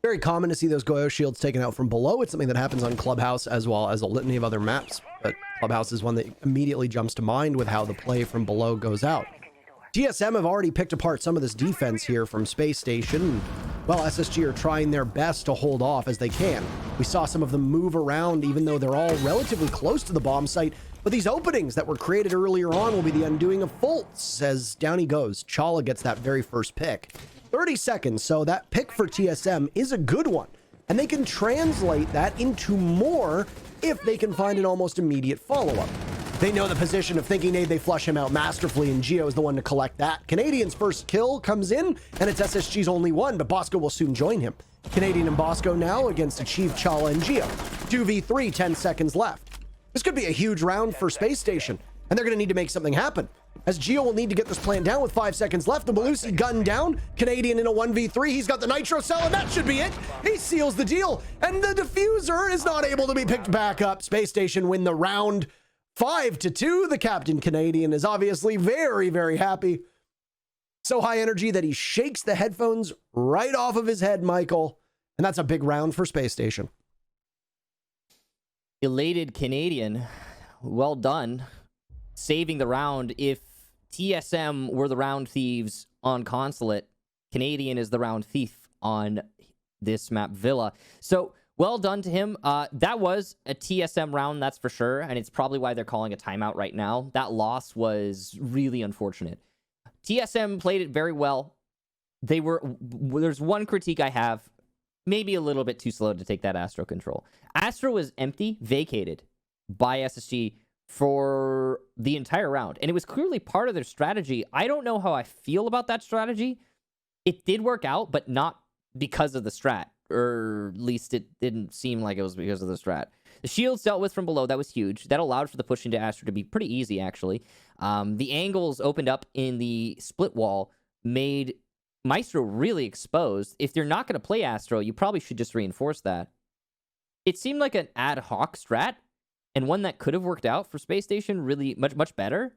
Very common to see those Goyo shields taken out from below. It's something that happens on Clubhouse as well as a litany of other maps, but Clubhouse is one that immediately jumps to mind with how the play from below goes out. TSM have already picked apart some of this defense here from Space Station. Well, SSG are trying their best to hold off as they can. We saw some of them move around even though they're all relatively close to the bomb site, but these openings that were created earlier on will be the undoing of Fultz as down he goes. Chala gets that very first pick. 30 seconds, so that pick for TSM is a good one, and they can translate that into more if they can find an almost immediate follow-up. They know the position of Thinking Nade, they flush him out masterfully, and Geo is the one to collect that. Canadian's first kill comes in, and it's SSG's only one, but Bosco will soon join him. Canadian and Bosco now against Achieve, Chala, and Geo. 2v3, 10 seconds left. This could be a huge round for Space Station, and they're going to need to make something happen, as Geo will need to get this plant down with 5 seconds left. The Malusi gun down. Canadian in a 1v3. He's got the Nitro Cell, and that should be it. He seals the deal, and the Diffuser is not able to be picked back up. Space Station win the round 5-2. The Captain Canadian is obviously very, very happy. So high energy that he shakes the headphones right off of his head, Michael. And that's a big round for Space Station. Elated Canadian. Well done. Saving the round. If TSM were the round thieves on Consulate, Canadian is the round thief on this map, Villa. So well done to him. That was a TSM round, that's for sure, and it's probably why they're calling a timeout right now. That loss was really unfortunate. TSM played it very well. There's one critique I have. maybe a little bit too slow to take that Astro control. Astro was empty, vacated by SSG for the entire round, and it was clearly part of their strategy. I don't know how I feel about that strategy. It did work out, but not because of the strat, or at least it didn't seem like it was because of the strat. The shields dealt with from below, that was huge. That allowed for the push into Astro to be pretty easy, actually. The angles opened up in the split wall made Maestro really exposed. If you're not going to play Astro, you probably should just reinforce that. It seemed like an ad hoc strat, and one that could have worked out for Space Station really much better.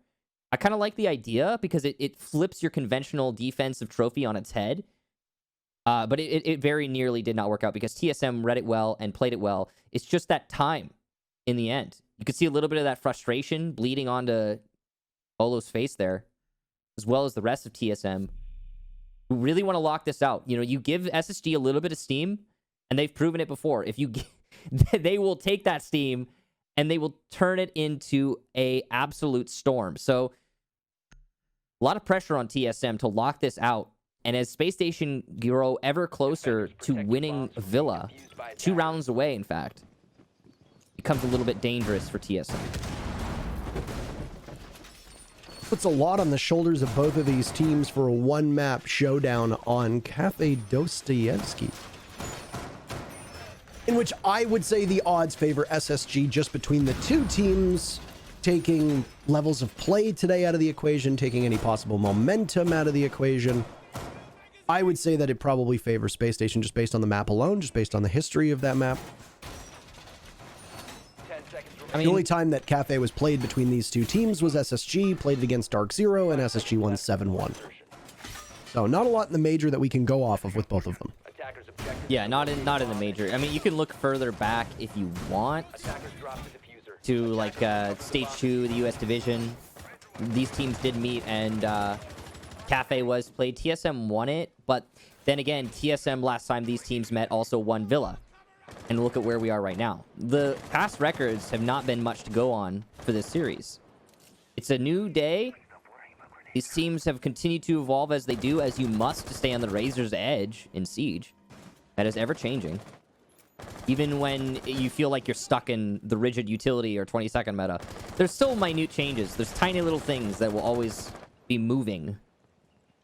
I kind of like the idea because it flips your conventional defensive trophy on its head. But it very nearly did not work out because TSM read it well and played it well. It's just that time in the end. You could see a little bit of that frustration bleeding onto Olo's face there, as well as the rest of TSM, who really want to lock this out. You know, you give SSG a little bit of steam, and they've proven it before. If you they will take that steam and they will turn it into a absolute storm. So a lot of pressure on TSM to lock this out. And as Space Station grow ever closer to winning Villa, 2 rounds away, in fact, it becomes a little bit dangerous for TSM. Puts a lot on the shoulders of both of these teams for a one-map showdown on Cafe Dostoevsky, in which I would say the odds favor SSG just between the two teams, taking levels of play today out of the equation, taking any possible momentum out of the equation. I would say that it probably favors Space Station just based on the map alone, just based on the history of that map. I mean, the only time that Cafe was played between these two teams was SSG, played it against Dark Zero, and SSG won 7-1. So not a lot in the major that we can go off of with both of them. Yeah, not in the major. I mean, you can look further back if you want to, like, Stage 2, the US Division. These teams did meet, and Cafe was played. TSM won it, but then again, TSM last time these teams met also won Villa. And look at where we are right now. The past records have not been much to go on for this series. It's a new day. These teams have continued to evolve as they do, as you must, to stay on the razor's edge in Siege. That is ever-changing. Even when you feel like you're stuck in the rigid utility or 20-second meta, there's still minute changes. There's tiny little things that will always be moving.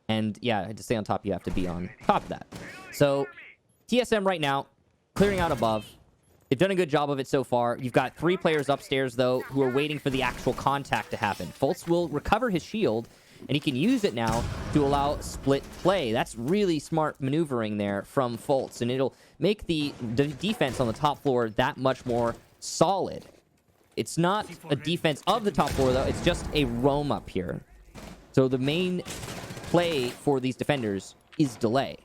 And yeah, to stay on top, you have to be on top of that. So TSM right now, clearing out above. They've done a good job of it so far. You've got 3 players upstairs, though, who are waiting for the actual contact to happen. Fultz will recover his shield, and he can use it now to allow split play. That's really smart maneuvering there from Fultz, and it'll make the defense on the top floor that much more solid. It's not a defense of the top floor, though. It's just a roam up here. So the main play for these defenders is delay.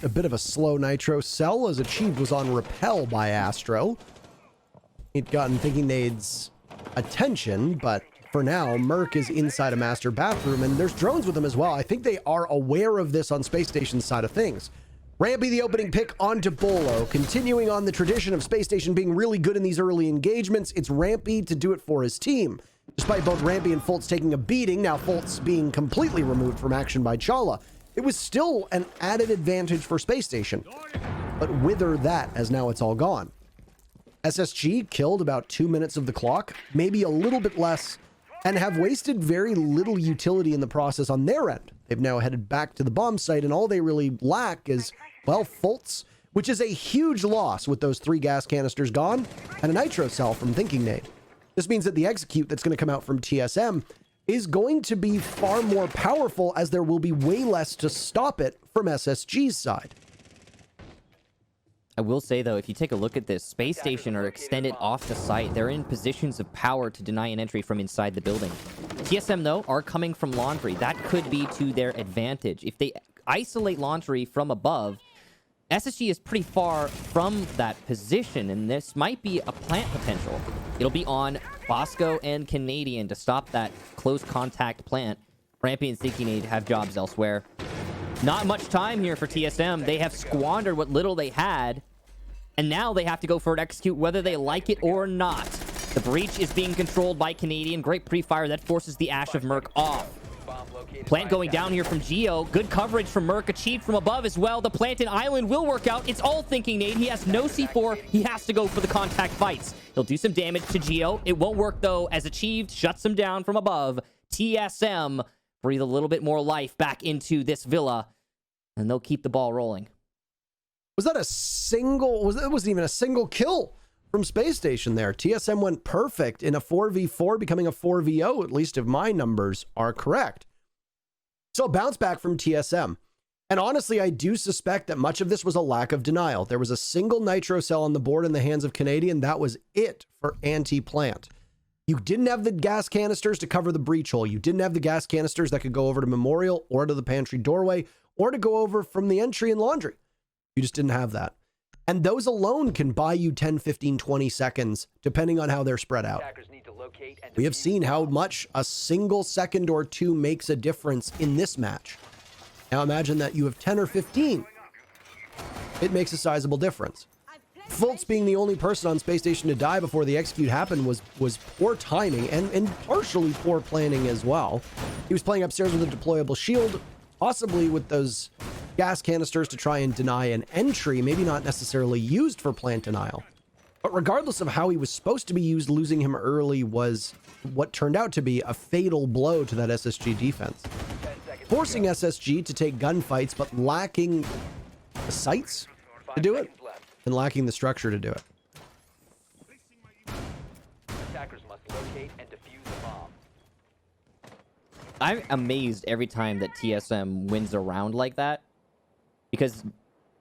A bit of a slow Nitro. Cell, as achieved, was on Repel by Astro. He'd gotten Thinking Nade's attention, but for now, Merc is inside a master bathroom, and there's drones with him as well. I think they are aware of this on Space Station's side of things. Rampy, the opening pick onto Bolo. Continuing on the tradition of Space Station being really good in these early engagements, it's Rampy to do it for his team. Despite both Rampy and Fultz taking a beating, now Fultz being completely removed from action by Chala, it was still an added advantage for Space Station. But wither that, as now it's all gone. SSG killed about 2 minutes of the clock, maybe a little bit less, and have wasted very little utility in the process on their end. They've now headed back to the bomb site, and all they really lack is, well, Fultz, which is a huge loss with those 3 gas canisters gone, and a Nitro cell from Thinking Nade. This means that the execute that's going to come out from TSM is going to be far more powerful, as there will be way less to stop it from SSG's side. I will say, though, if you take a look at this, Space Station are extended off the site. They're in positions of power to deny an entry from inside the building. TSM, though, are coming from Laundry. That could be to their advantage. If they isolate Laundry from above, SSG is pretty far from that position, and this might be a plant potential. It'll be on Bosco and Canadian to stop that close contact plant. Rampy and Thinking Nade have jobs elsewhere. Not much time here for TSM. They have squandered what little they had, and now they have to go for an execute whether they like it or not. The breach is being controlled by Canadian. Great pre-fire that forces the Ash of Merc off. bomb located Plant by going attackers. down here from Geo. Good coverage from Merc, achieved from above as well. The plant in Island will work out. It's all thinking nade. He has no C4. He has to go for the contact fights. He'll do some damage to Geo. It won't work though, as achieved shuts him down from above. TSM breathe a little bit more life back into this Villa, and they'll keep the ball rolling. Was that a single? It wasn't even a single kill from Space Station there. TSM went perfect in a 4v4, becoming a 4v0, at least if my numbers are correct. So a bounce back from TSM. And honestly, I do suspect that much of this was a lack of denial. There was a single nitro cell on the board in the hands of Canadian. That was it for anti-plant. You didn't have the gas canisters to cover the breach hole. You didn't have the gas canisters that could go over to Memorial or to the pantry doorway or to go over from the entry and laundry. You just didn't have that. And those alone can buy you 10, 15, 20 seconds, depending on how they're spread out. Attackers need to locate and We have defuse seen the how bomb. much a single second or two makes a difference in this match. Now imagine that you have 10 or 15. It makes a sizable difference. Fultz being the only person on Space Station to die before the execute happened was poor timing and partially poor planning as well. He was playing upstairs with a deployable shield, possibly with those gas canisters to try and deny an entry, maybe not necessarily used for plant denial. But regardless of how he was supposed to be used, losing him early was what turned out to be a fatal blow to that SSG defense. Forcing SSG to take gunfights, but lacking the sights to do it, and lacking the structure to do it. Attackers must locate and defuse the bomb. I'm amazed every time that TSM wins a round like that, because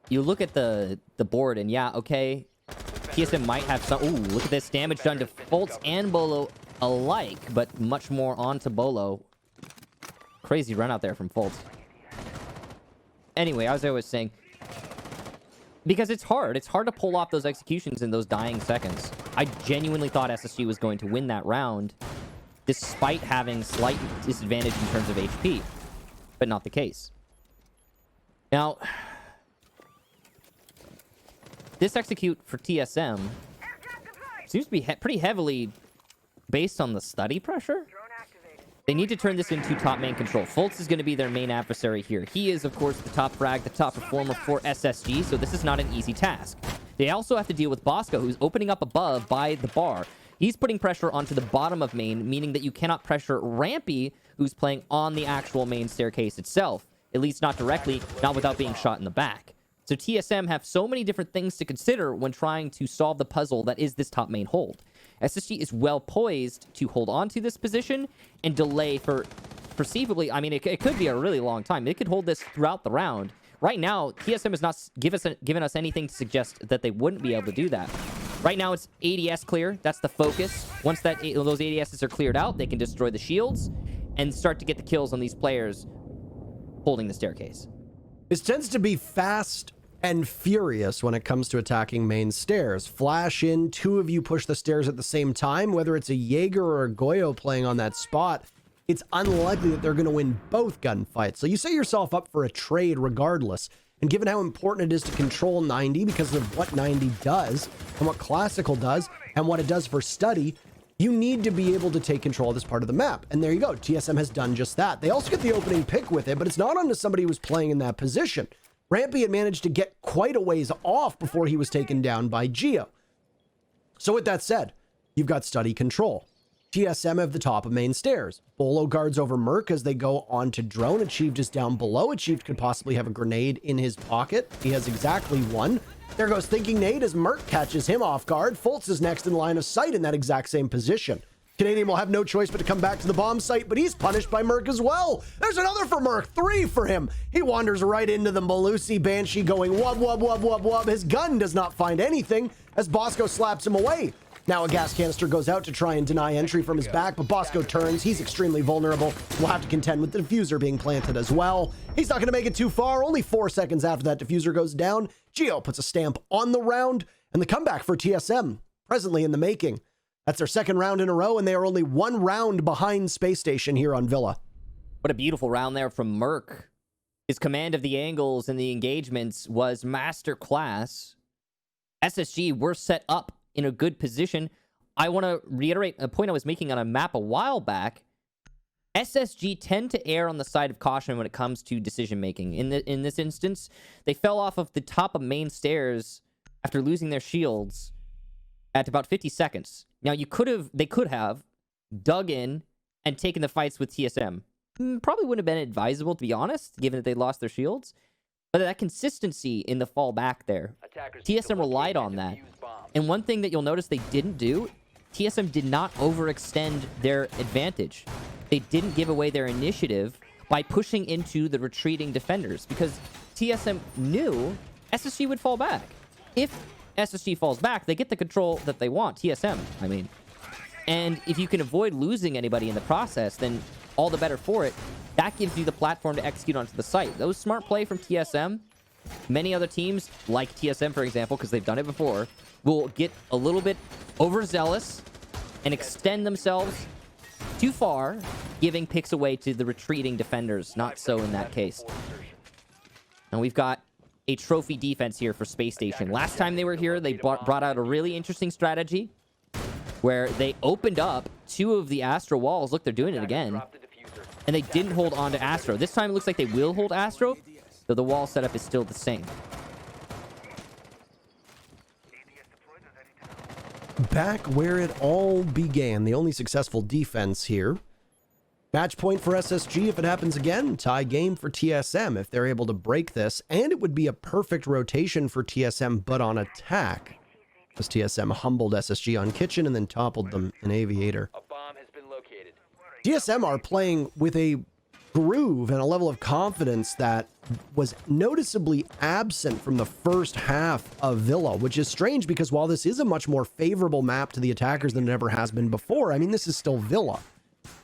you look at the board and yeah, okay, TSM might have some. Ooh, look at this damage done to Fultz and Bolo alike, but much more onto Bolo. Crazy run out there from Fultz. Anyway, as I was saying, because it's hard to pull off those executions in those dying seconds. I genuinely thought SSG was going to win that round, despite having slight disadvantage in terms of HP, but not the case. Now, this execute for TSM seems to be pretty heavily based on the study pressure. They need to turn this into top main control. Fultz is going to be their main adversary here. He is, of course, the top frag, the top performer for SSG, so this is not an easy task. They also have to deal with Bosco, who's opening up above by the bar. He's putting pressure onto the bottom of main, meaning that you cannot pressure Rampy, who's playing on the actual main staircase itself. At least not directly, not without being shot in the back. So TSM have so many different things to consider when trying to solve the puzzle that is this top main hold. SSG is well poised to hold on to this position and delay for perceivably, I mean, it could be a really long time. They could hold this throughout the round. Right now, TSM has not given us anything to suggest that they wouldn't be able to do that. Right now, it's ADS clear. That's the focus. Once those ADSs are cleared out, they can destroy the shields and start to get the kills on these players holding the staircase. This tends to be fast and furious when it comes to attacking main stairs. Flash in, two of you push the stairs at the same time, whether it's a Jaeger or a Goyo playing on that spot, it's unlikely that they're going to win both gunfights. So you set yourself up for a trade regardless. And given how important it is to control 90 because of what 90 does and what Classical does and what it does for study, you need to be able to take control of this part of the map. And there you go. TSM has done just that. They also get the opening pick with it, but it's not onto somebody who was playing in that position. Rampy had managed to get quite a ways off before he was taken down by Geo. So with that said, you've got study control. TSM have the top of main stairs. Bolo guards over Merc as they go on to drone. Achieved is down below. Achieved could possibly have a grenade in his pocket. He has exactly one. There goes Thinking Nade as Merc catches him off guard. Fultz is next in line of sight in that exact same position. Canadian will have no choice but to come back to the bomb site, but he's punished by Merc as well. There's another for Merc, 3 for him. He wanders right into the Malusi Banshee going wub, wub, wub, wub, wub. His gun does not find anything as Bosco slaps him away. Now a gas canister goes out to try and deny entry from his back, but Bosco turns. He's extremely vulnerable. We'll have to contend with the diffuser being planted as well. He's not going to make it too far. Only 4 seconds after that diffuser goes down, Geo puts a stamp on the round, and the comeback for TSM, presently in the making. That's their second round in a row, and they are only 1 round behind Space Station here on Villa. What a beautiful round there from Merc. His command of the angles and the engagements was masterclass. SSG were set up in a good position. I want to reiterate a point I was making on a map a while back. SSG tend to err on the side of caution when it comes to decision making. In this instance, they fell off of the top of main stairs after losing their shields at about 50 seconds. Now, they could have dug in and taken the fights with TSM. Probably wouldn't have been advisable, to be honest, given that they lost their shields. But that consistency in the fall back there, TSM relied on that. And one thing that you'll notice they didn't do, TSM did not overextend their advantage. They didn't give away their initiative by pushing into the retreating defenders, because TSM knew SSG would fall back. If SSG falls back, they get the control that they want, TSM, I mean. And if you can avoid losing anybody in the process, then all the better for it. That gives you the platform to execute onto the site. That was smart play from TSM. Many other teams, like TSM, for example, because they've done it before, will get a little bit overzealous and extend themselves too far, giving picks away to the retreating defenders. Not so in that case. And we've got a trophy defense here for Space Station. Last time they were here, they brought out a really interesting strategy where they opened up 2 of the Astro walls. Look, they're doing it again. And they didn't hold on to Astro. This time it looks like they will hold Astro, though the wall setup is still the same. Back where it all began, the only successful defense here. Match point for SSG if it happens again. Tie game for TSM if they're able to break this. And it would be a perfect rotation for TSM, but on attack, as TSM humbled SSG on Kitchen and then toppled them in Aviator. A bomb has been located. TSM are playing with a groove and a level of confidence that was noticeably absent from the first half of Villa, which is strange because while this is a much more favorable map to the attackers than it ever has been before, I mean, this is still Villa.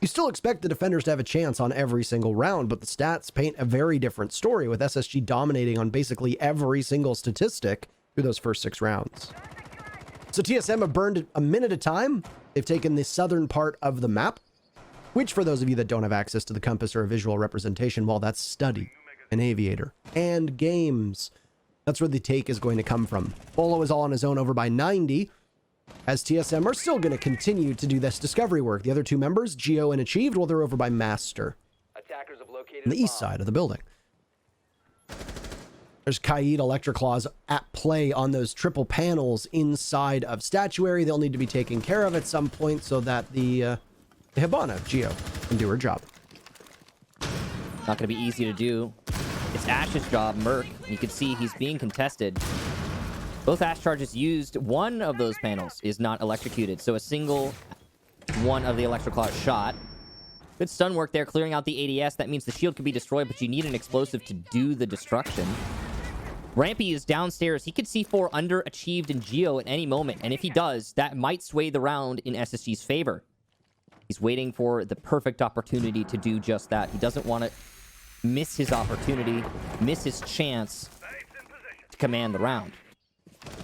You still expect the defenders to have a chance on every single round, but the stats paint a very different story, with SSG dominating on basically every single statistic through those first 6 rounds. So TSM have burned a minute at a time. They've taken the southern part of the map, which for those of you that don't have access to the compass or a visual representation, well, that's Study, an Aviator, and Games. That's where the take is going to come from. Bolo is all on his own over by 90, as TSM are still going to continue to do this discovery work. The other 2 members, Geo and Achieved, well, they're over by Master Attackers have located on the east side of the building. There's Kaid Electroclaws at play on those triple panels inside of Statuary. They'll need to be taken care of at some point so that the Hibana, Geo, can do her job. Not going to be easy to do. It's Ash's job, Merc. You can see he's being contested. Both Ash charges used. One of those panels is not electrocuted, so a single one of the Electroclaws shot. Good stun work there, clearing out the ADS. That means the shield can be destroyed, but you need an explosive to do the destruction. Rampy is downstairs. He could C4 under Achieved and Geo at any moment, and if he does, that might sway the round in SSG's favor. He's waiting for the perfect opportunity to do just that. He doesn't want to miss his opportunity, miss his chance to command the round.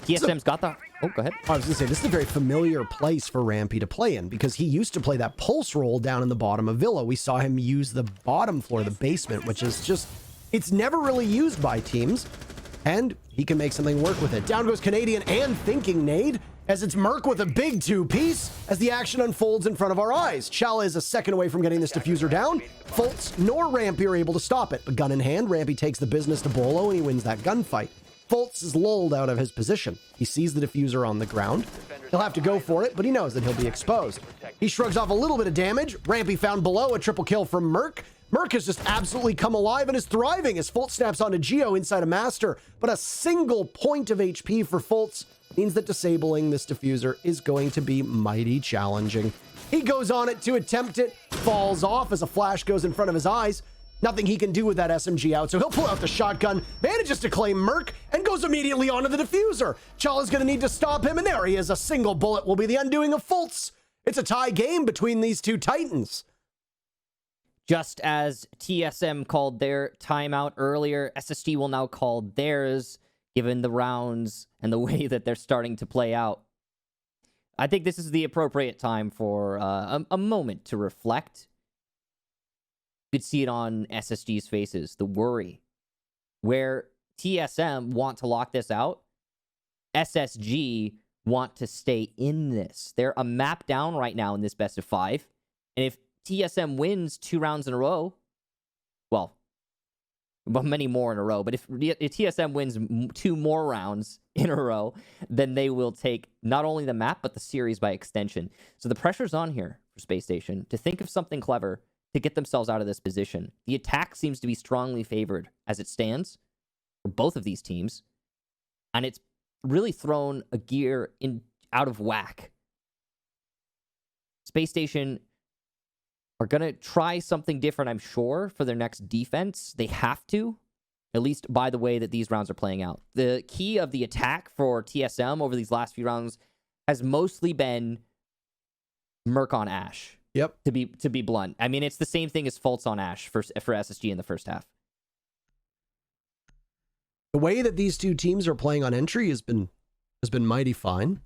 TSM's got the... Oh, go ahead. I was going to say, this is a very familiar place for Rampy to play in, because he used to play that pulse roll down in the bottom of Villa. We saw him use the bottom floor, the basement, which is just... It's never really used by teams, and he can make something work with it. Down goes Canadian and Thinking Nade, as it's Merc with a big 2-piece as the action unfolds in front of our eyes. Chala is a second away from getting this diffuser down. Fultz nor Rampy are able to stop it, but gun in hand, Rampy takes the business to Bolo and he wins that gunfight. Fultz is lulled out of his position. He sees the diffuser on the ground. He'll have to go for it, but he knows that he'll be exposed. He shrugs off a little bit of damage. Rampy found below, a triple kill from Merc. Merc has just absolutely come alive and is thriving as Fultz snaps onto Geo inside a Master, but a single point of HP for Fultz means that disabling this diffuser is going to be mighty challenging. He goes on it to attempt it, falls off as a flash goes in front of his eyes. Nothing he can do with that SMG out, so he'll pull out the shotgun, manages to claim Merc, and goes immediately onto the diffuser. Chala's going to need to stop him, and there he is. A single bullet will be the undoing of Fultz. It's a tie game between these 2 Titans. Just as TSM called their timeout earlier, SSG will now call theirs, given the rounds and the way that they're starting to play out. I think this is the appropriate time for a moment to reflect. You could see it on SSG's faces, the worry. Where TSM want to lock this out, SSG want to stay in this. They're a map down right now in this best of 5. And if TSM wins 2 rounds in a row, well, many more in a row, but if TSM wins 2 more rounds in a row, then they will take not only the map, but the series by extension. So the pressure's on here for Space Station to think of something clever to get themselves out of this position. The attack seems to be strongly favored as it stands for both of these teams, and it's really thrown a gear out of whack. Space Station are going to try something different, I'm sure, for their next defense. They have to, at least by the way that these rounds are playing out. The key of the attack for TSM over these last few rounds has mostly been Merc on Ashe. Yep. To be blunt. I mean, it's the same thing as Fultz on Ashe for SSG in the first half. The way that these two teams are playing on entry has been mighty fine.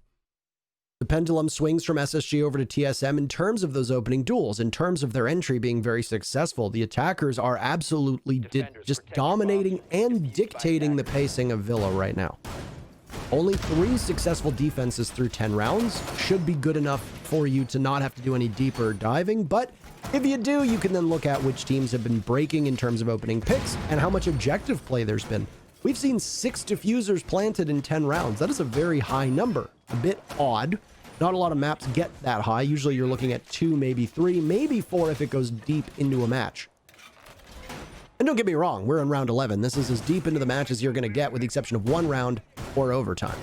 The pendulum swings from SSG over to TSM in terms of those opening duels, in terms of their entry being very successful. The attackers are absolutely just dominating and dictating the pacing of Villa right now. Only 3 successful defenses through 10 rounds should be good enough for you to not have to do any deeper diving, but if you do, you can then look at which teams have been breaking in terms of opening picks and how much objective play there's been. We've seen 6 diffusers planted in 10 rounds. That is a very high number. A bit odd. Not a lot of maps get that high. Usually you're looking at 2, maybe 3, maybe 4 if it goes deep into a match. And don't get me wrong, we're in round 11. This is as deep into the match as you're going to get, with the exception of 1 round or overtime.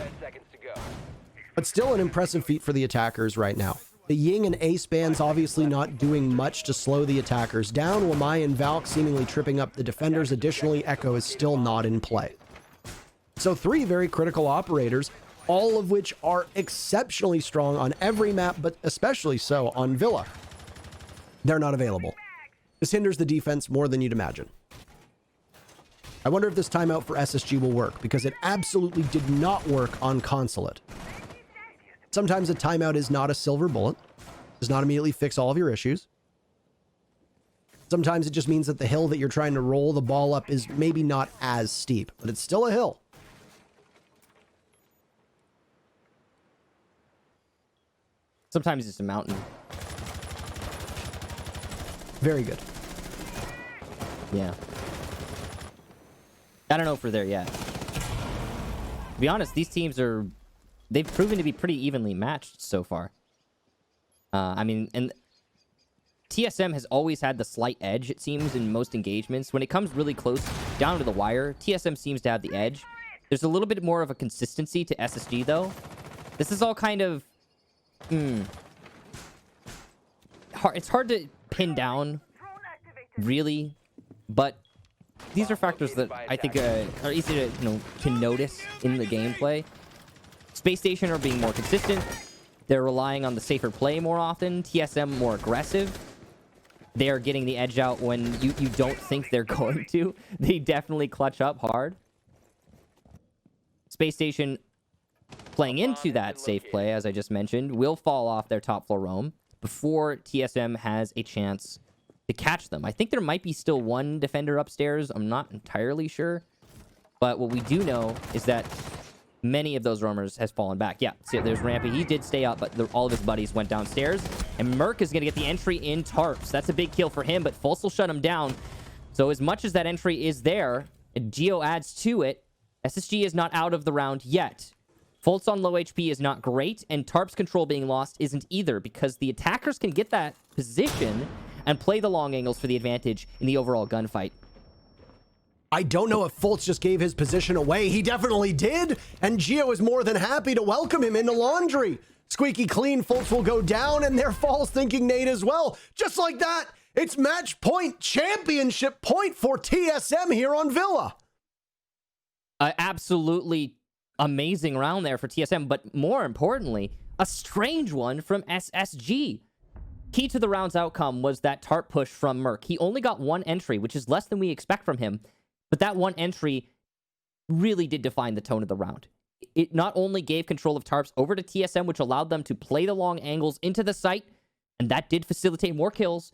But still an impressive feat for the attackers right now. The Ying and Ace bands obviously not doing much to slow the attackers down. Wamai and Valk seemingly tripping up the defenders. Additionally, Echo is still not in play. So 3 very critical operators, all of which are exceptionally strong on every map, but especially so on Villa. They're not available. This hinders the defense more than you'd imagine. I wonder if this timeout for SSG will work, because it absolutely did not work on Consulate. Sometimes a timeout is not a silver bullet. It does not immediately fix all of your issues. Sometimes it just means that the hill that you're trying to roll the ball up is maybe not as steep, but it's still a hill. Sometimes it's a mountain. Very good. Yeah. I don't know if we're there yet. To be honest, these teams they've proven to be pretty evenly matched so far. I mean, and TSM has always had the slight edge, it seems, in most engagements. When it comes really close down to the wire, TSM seems to have the edge. There's a little bit more of a consistency to SSG, though. This is all kind of... It's hard to pin down, really, but these are factors that I think are easy to notice in the gameplay. Space Station are being more consistent. They're relying on the safer play more often. TSM more aggressive. They are getting the edge out when you don't think they're going to. They definitely clutch up hard. Space Station, playing into that safe play, as I just mentioned, will fall off their top floor roam before TSM has a chance to catch them. I think there might be still 1 defender upstairs. I'm not entirely sure. But what we do know is that many of those roamers has fallen back. Yeah, see, there's Rampy. He did stay up, but all of his buddies went downstairs. And Merc is going to get the entry in Tarps. That's a big kill for him, but Fultz will shut him down. So as much as that entry is there, Geo adds to it, SSG is not out of the round yet. Fultz on low HP is not great, and Tarp's control being lost isn't either, because the attackers can get that position and play the long angles for the advantage in the overall gunfight. I don't know if Fultz just gave his position away. He definitely did. And Geo is more than happy to welcome him into Laundry. Squeaky clean, Fultz will go down, and there falls Thinking Nate as well. Just like that, it's match point, championship point for TSM here on Villa. Absolutely amazing round there for TSM, but more importantly, a strange one from SSG. Key to the round's outcome was that Tarp push from Merc. He only got 1 entry, which is less than we expect from him. But that 1 entry really did define the tone of the round. It not only gave control of Tarps over to TSM, which allowed them to play the long angles into the site, and that did facilitate more kills,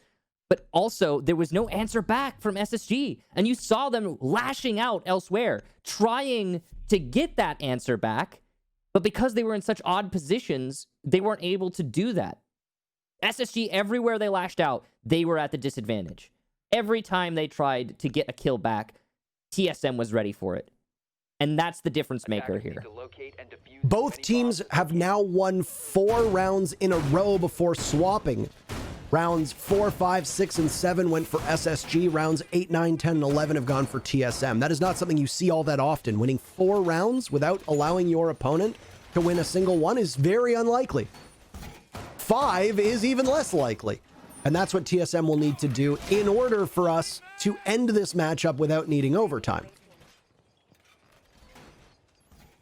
but also there was no answer back from SSG. And you saw them lashing out elsewhere, trying to get that answer back, but because they were in such odd positions, they weren't able to do that. SSG, everywhere they lashed out, they were at the disadvantage. Every time they tried to get a kill back, TSM was ready for it. And that's the difference maker here. Both teams have now won 4 rounds in a row before swapping. Rounds 4, 5, 6, and 7 went for SSG. Rounds 8, 9, 10, and 11 have gone for TSM. That is not something you see all that often. Winning 4 rounds without allowing your opponent to win a single one is very unlikely. 5 is even less likely. And that's what TSM will need to do in order for us to end this matchup without needing overtime.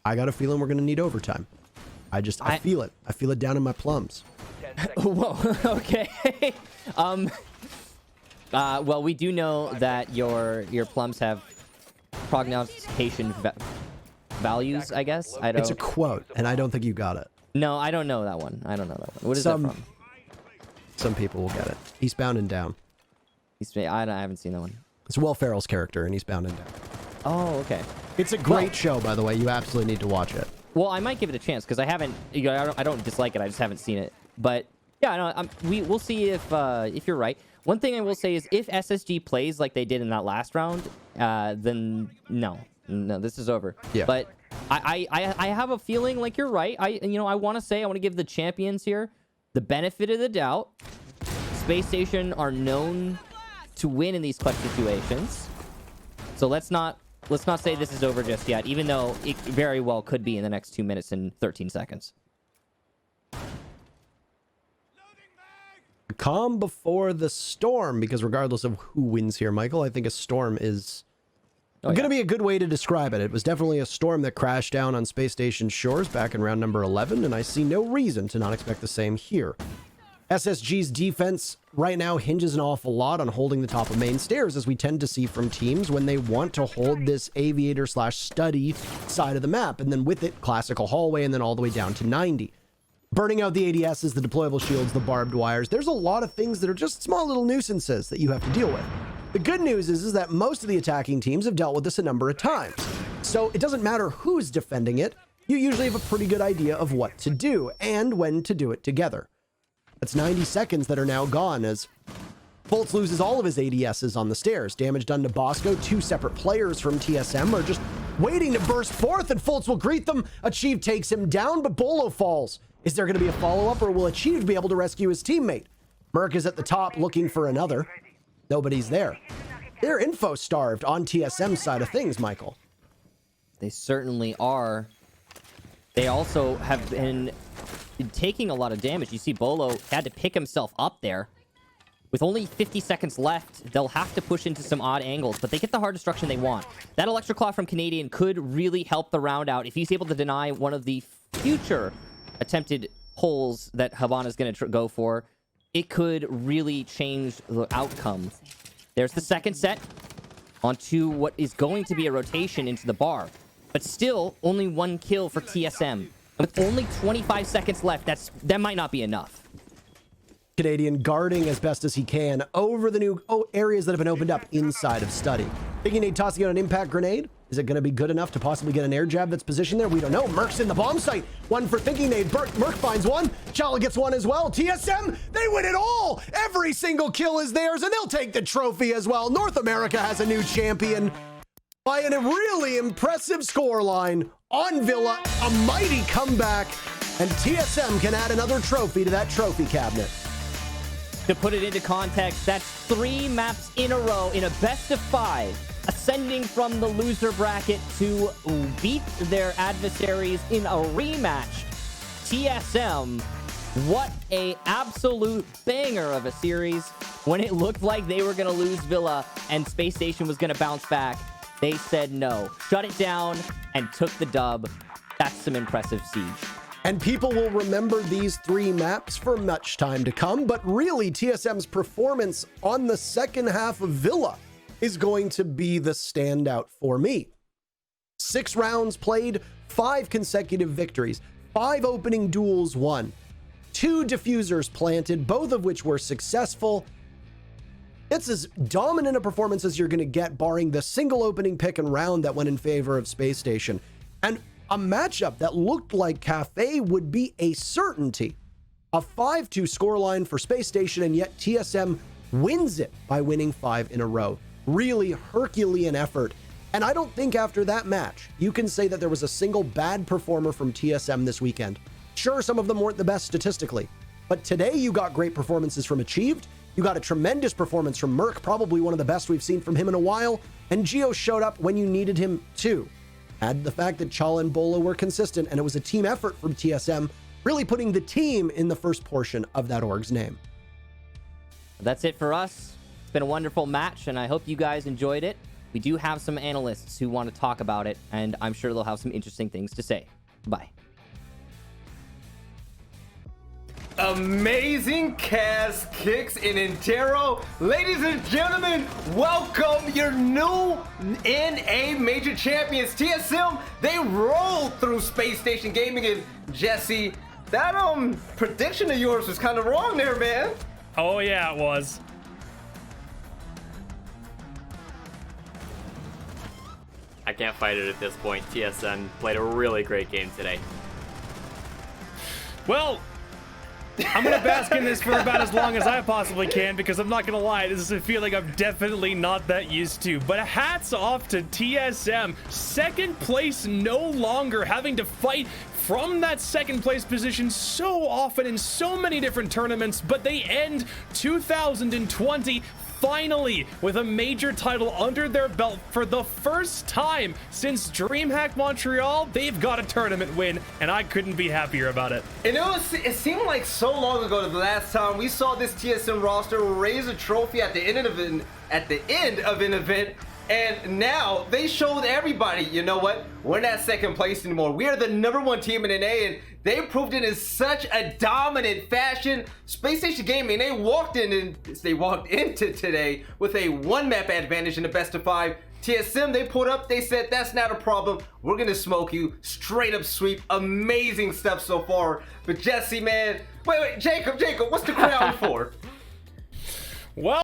I got a feeling we're going to need overtime. I feel it. I feel it down in my plums. Whoa, okay. Well, we do know that your plums have prognostication values, I guess. It's a quote, and I don't think you got it. No, I don't know that one. I don't know that one. What is that from? Some people will get it. Eastbound and Down. I haven't seen that one. It's Will Ferrell's character in Eastbound and Down. Oh, okay. It's a great show, by the way. You absolutely need to watch it. Well, I might give it a chance because I haven't. I don't dislike it. I just haven't seen it. But yeah, no, we'll see if you're right. One thing I will say is if SSG plays like they did in that last round, then no, this is over. Yeah. But I have a feeling like you're right. I want to give the champions here the benefit of the doubt. Space Station are known to win in these clutch situations, so let's not say this is over just yet, even though it very well could be in the next 2 minutes and 13 seconds. Calm before the storm, because regardless of who wins here, Michael, I think a storm is going to be a good way to describe it. It was definitely a storm that crashed down on Space Station shores back in round number 11, and I see no reason to not expect the same here. SSG's defense right now hinges an awful lot on holding the top of main stairs, as we tend to see from teams when they want to hold this aviator/study side of the map, and then with it, classical hallway, and then all the way down to 90. Burning out the ADSs, the deployable shields, the barbed wires. There's a lot of things that are just small little nuisances that you have to deal with. The good news is that most of the attacking teams have dealt with this a number of times. So it doesn't matter who's defending it, you usually have a pretty good idea of what to do and when to do it together. That's 90 seconds that are now gone as Fultz loses all of his ADSs on the stairs. Damage done to Bosco. 2 separate players from TSM are just waiting to burst forth, and Fultz will greet them. Achieve takes him down, but Bolo falls. Is there going to be a follow-up, or will Achieve be able to rescue his teammate? Merc is at the top looking for another. Nobody's there. They're info-starved on TSM's side of things, Michael. They certainly are. They also have been taking a lot of damage. You see Bolo had to pick himself up there. With only 50 seconds left, they'll have to push into some odd angles, but they get the hard destruction they want. That Electroclaw from Canadian could really help the round out if he's able to deny one of the future attempted holes that Habana's going to go for. It could really change the outcome. There's the second set onto what is going to be a rotation into the bar, but still only 1 kill for TSM. With only 25 seconds left, that might not be enough. Canadian guarding as best as he can over the new areas that have been opened up inside of study. Thinking Nate tossing out an impact grenade. Is it going to be good enough to possibly get an air jab that's positioned there? We don't know. Merc's in the bomb site. One for Thinking Nate. Merc finds one. Chala gets one as well. TSM, they win it all. Every single kill is theirs, and they'll take the trophy as well. North America has a new champion by a really impressive scoreline on Villa. A mighty comeback, and TSM can add another trophy to that trophy cabinet. To put it into context, that's 3 maps in a row in a best of 5. Ascending from the loser bracket to beat their adversaries in a rematch. TSM, what a absolute banger of a series. When it looked like they were going to lose Villa and Space Station was going to bounce back, they said no, shut it down, and took the dub. That's some impressive siege. And people will remember these 3 maps for much time to come, but really TSM's performance on the second half of Villa is going to be the standout for me. 6 rounds played, 5 consecutive victories, 5 opening duels won, 2 diffusers planted, both of which were successful. It's as dominant a performance as you're going to get, barring the single opening pick and round that went in favor of Space Station. And a matchup that looked like Cafe would be a certainty A 5-2 scoreline for Space Station, and yet TSM wins it by winning 5 in a row. Really Herculean effort. And I don't think after that match, you can say that there was a single bad performer from TSM this weekend. Sure, some of them weren't the best statistically, but today you got great performances from Achieved. You got a tremendous performance from Merc, probably one of the best we've seen from him in a while. And Geo showed up when you needed him too. Add the fact that Chala and Bolo were consistent, and it was a team effort from TSM, really putting the team in the first portion of that org's name. That's it for us. It's been a wonderful match, and I hope you guys enjoyed it. We do have some analysts who want to talk about it, and I'm sure they'll have some interesting things to say. Bye. Amazing cast kicks in Intero. Ladies and gentlemen, welcome your new NA major champions, TSM. They rolled through Space Station Gaming, and Jesse, that prediction of yours was kind of wrong there, man. Oh yeah, it was. I can't fight it at this point. TSM played a really great game today. Well, I'm going to bask in this for about as long as I possibly can, because I'm not going to lie, this is a feeling I'm definitely not that used to. But hats off to TSM. Second place no longer, having to fight from that second place position so often in so many different tournaments, but they end 2020 finally with a major title under their belt for the first time since DreamHack Montreal. They've got a tournament win, and I couldn't be happier about it. And it seemed like so long ago the last time we saw this TSM roster raise a trophy at the end of an event. And now they showed everybody, you know what? We're not second place anymore. We are the #1 team in NA, and they proved it in such a dominant fashion. Space Station Gaming, they walked into today with a 1-map advantage in the best of 5. TSM, they pulled up, they said, that's not a problem. We're gonna smoke you. Straight up sweep. Amazing stuff so far. But Jesse, man, wait, Jacob, what's the crown for? Well,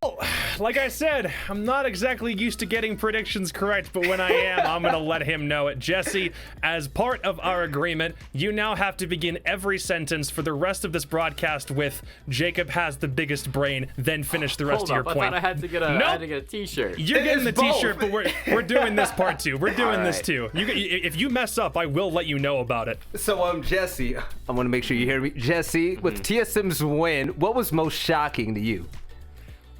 like I said, I'm not exactly used to getting predictions correct, but when I am, I'm going to let him know it. Jesse, as part of our agreement, you now have to begin every sentence for the rest of this broadcast with Jacob has the biggest brain, then finish the rest of your point. I thought I had to get a t-shirt. You're getting the t-shirt, but we're doing this part too. We're doing this too. If you mess up, I will let you know about it. So, Jesse, I want to make sure you hear me. Jesse, with TSM's win, what was most shocking to you?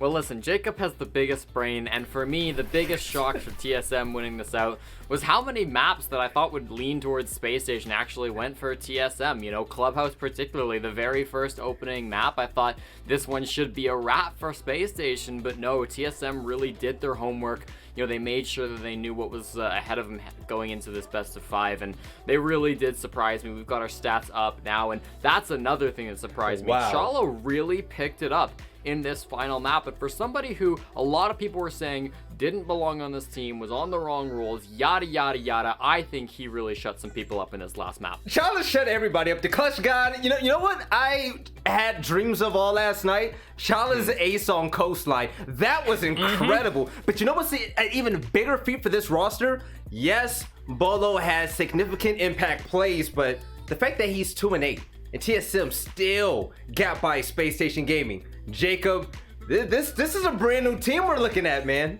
Well, listen, Jacob has the biggest brain, and for me, the biggest shock for TSM winning this out was how many maps that I thought would lean towards Space Station actually went for TSM. You know, Clubhouse particularly, the very first opening map, I thought this one should be a wrap for Space Station, but no, TSM really did their homework. You know, they made sure that they knew what was ahead of them going into this best of 5, and they really did surprise me. We've got our stats up now, and that's another thing that surprised me. Chala really picked it up in this final map, but for somebody who a lot of people were saying didn't belong on this team, was on the wrong rules, yada yada yada, I think he really shut some people up in his last map. Chala shut everybody up. The Clutch God, you know what I had dreams of all last night? Chala's ace on Coastline. That was incredible. But you know what's an even bigger feat for this roster? Yes, Bolo has significant impact plays, but the fact that he's 2-8 and TSM still got by Space Station Gaming. Jacob, this is a brand new team we're looking at, man.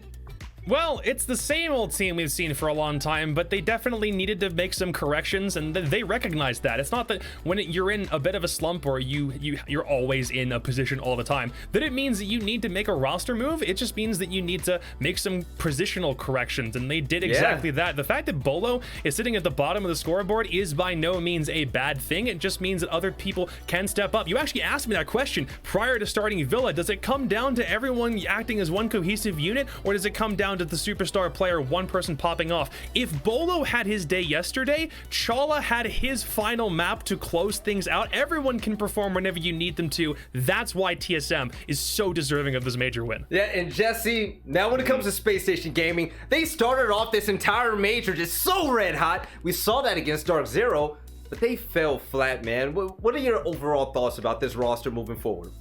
Well, it's the same old team we've seen for a long time, but they definitely needed to make some corrections, and they recognized that. It's not that when you're in a bit of a slump or you're always in a position all the time, that it means that you need to make a roster move. It just means that you need to make some positional corrections, and they did exactly that. The fact that Bolo is sitting at the bottom of the scoreboard is by no means a bad thing. It just means that other people can step up. You actually asked me that question prior to starting Villa. Does it come down to everyone acting as one cohesive unit, or does it come down to the superstar player, one person popping off? If Bolo had his day yesterday, Chala had his final map to close things out. Everyone can perform whenever you need them to. That's why TSM is so deserving of this major win. Yeah, and Jesse, now when it comes to Space Station Gaming, they started off this entire major just so red hot. We saw that against Dark Zero, but they fell flat, man. What are your overall thoughts about this roster moving forward?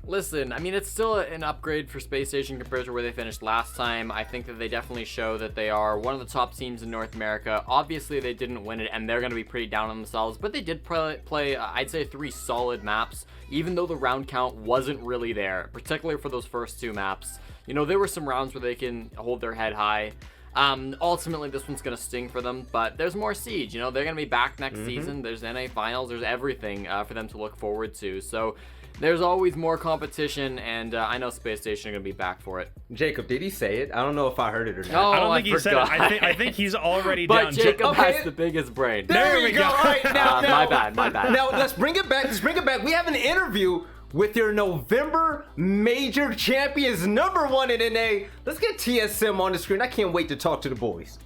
Listen, I mean, it's still an upgrade for Space Station compared to where they finished last time. I think that they definitely show that they are one of the top teams in North America. Obviously, they didn't win it, and they're going to be pretty down on themselves, but they did play I'd say 3 solid maps, even though the round count wasn't really there, particularly for those first 2 maps. You know, there were some rounds where they can hold their head high. Ultimately, this one's going to sting for them, but there's more Siege. You know, they're going to be back next season. There's NA Finals. There's everything for them to look forward to. So there's always more competition, and I know Space Station are going to be back for it. Jacob, did he say it? I don't know if I heard it or not. No, I don't think he said it. I think he's already down. But Jacob has the biggest brain. There we go. All right, now, my bad. Now, let's bring it back. We have an interview with your November major champions, #1 in NA. Let's get TSM on the screen. I can't wait to talk to the boys.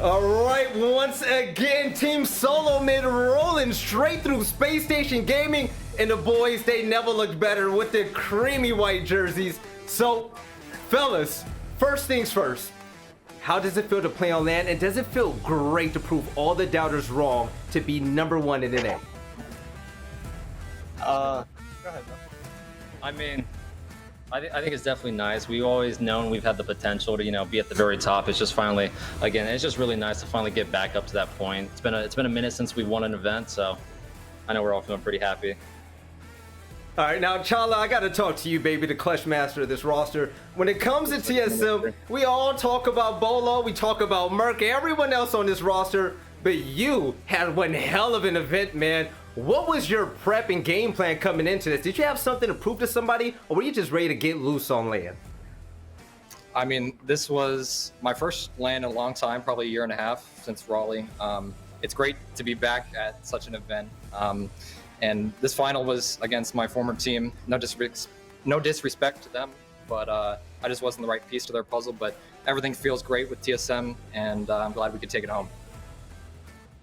All right, once again, Team Solo Mid rolling straight through Space Station Gaming, and the boys, they never looked better with their creamy white jerseys. So, fellas, first things first, how does it feel to play on LAN, and does it feel great to prove all the doubters wrong to be #1 in NA? Go ahead, bro. I mean, I think it's definitely nice. We've always known we've had the potential to, you know, be at the very top. It's just finally, again, it's just really nice to finally get back up to that point. It's been a minute since we won an event, so I know we're all feeling pretty happy. All right, now, Chala, I got to talk to you, baby, the clutch master of this roster. When it comes to TSM, we all talk about Bolo, we talk about Merc, everyone else on this roster, but you had one hell of an event, man. What was your prep and game plan coming into this? Did you have something to prove to somebody, or were you just ready to get loose on LAN? I mean, this was my first LAN in a long time, probably a year and a half since Raleigh. It's great to be back at such an event. And this final was against my former team. No disrespect to them, but I just wasn't the right piece to their puzzle. But everything feels great with TSM, and I'm glad we could take it home.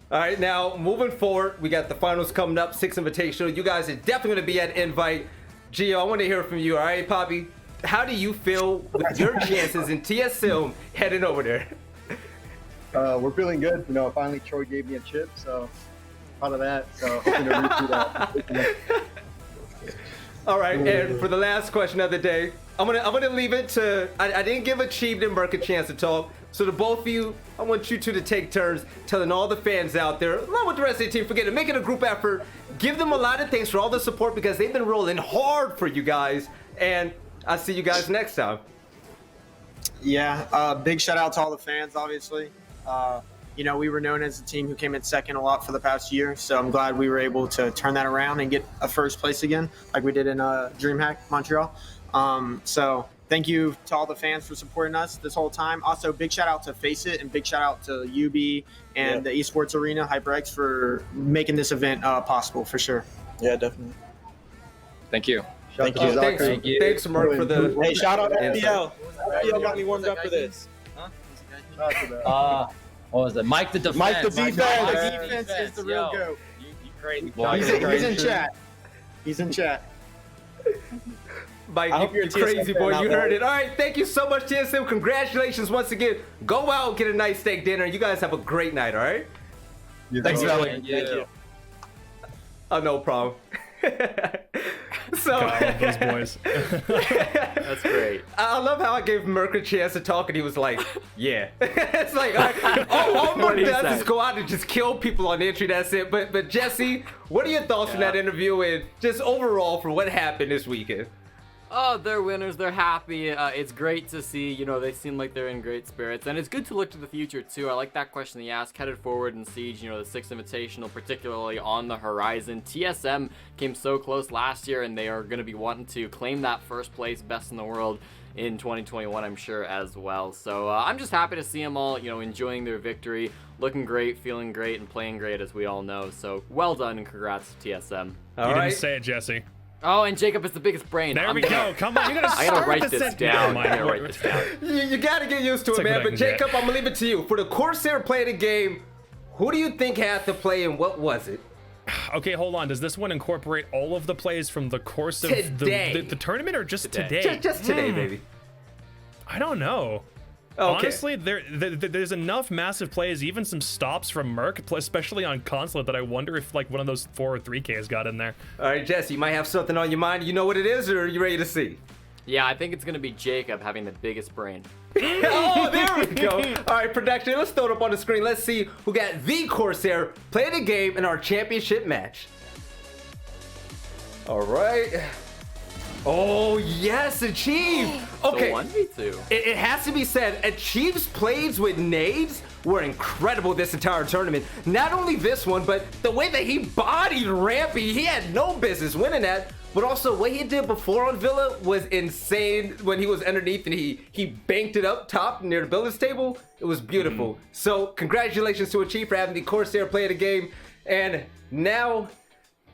All right, now, moving forward, we got the finals coming up, 6 Invitational. You guys are definitely going to be at Invite. Gio, I want to hear from you, all right, Poppy? How do you feel with your chances in TSM heading over there? We're feeling good. You know, finally Troy gave me a chip, so proud of that. So hoping to repeat that. All right, and for the last question of the day, I'm gonna leave it to, I didn't give Achieved and Merc a chance to talk, so to both of you, I want you two to take turns telling all the fans out there, along with the rest of the team, forget it, make it a group effort, give them a lot of thanks for all the support because they've been rolling hard for you guys, and I'll see you guys next time. Yeah, big shout out to all the fans, obviously. You know, we were known as a team who came in second a lot for the past year, so I'm glad we were able to turn that around and get a first place again, like we did in DreamHack Montreal. So thank you to all the fans for supporting us this whole time. Also, big shout out to Face It and big shout out to UB and the Esports Arena, HyperX, for making this event possible, for sure. Yeah, definitely. Thank you. Thank you. Thanks, Mark, for the... Hey, shout out to FPL. FPL got me warmed up for this. What was it? Mike the Defense. Mike the Defense. Mike the Defense is the real GOAT. You crazy boy. He's in chat. He's in chat. Mike, you crazy boy, you heard it. All right, thank you so much, TSM. Congratulations once again. Go out, get a nice steak dinner. You guys have a great night, all right? Thanks, Valley. Thank you. Oh, no problem. So God, those boys. That's great. I love how I gave Merc a chance to talk and he was like, yeah. It's like, all Merc does is go out and just kill people on entry, that's it. But Jesse, what are your thoughts from that interview and just overall for what happened this weekend? Oh, they're winners. They're happy. It's great to see. You know, they seem like they're in great spirits. And it's good to look to the future, too. I like that question he asked. Headed forward in Siege, you know, the 6th Invitational, particularly on the horizon. TSM came so close last year, and they are going to be wanting to claim that first place, best in the world, in 2021, I'm sure, as well. So I'm just happy to see them all, you know, enjoying their victory, looking great, feeling great, and playing great, as we all know. So well done, and congrats to TSM. You didn't say it, Jesse. Oh, and Jacob is the biggest brain. There we go. Come on, you gotta I gotta write this down. I gotta write this down. You gotta get used to it, man. But Jacob, I'm gonna leave it to you. For the Corsair play of the game, who do you think had to play and what was it? Okay, hold on. Does this one incorporate all of the plays from the course of the tournament or just today? Just today, baby. I don't know. Honestly, there's enough massive plays, even some stops from Merc, especially on Consulate, that I wonder if like one of those 4 or 3Ks got in there. All right, Jesse, you might have something on your mind. You know what it is, or are you ready to see? Yeah, I think it's gonna be Jacob having the biggest brain. Oh, there we go. All right, production, let's throw it up on the screen. Let's see who got the Corsair play the game in our championship match. All right. Oh, yes, Achieve. Okay. So 1v2. It has to be said, Achieve's plays with nades were incredible this entire tournament. Not only this one, but the way that he bodied Rampy, he had no business winning that. But also, what he did before on Villa was insane when he was underneath and he banked it up top near the billiards table. It was beautiful. So, congratulations to Achieve for having the Corsair play the game. And now,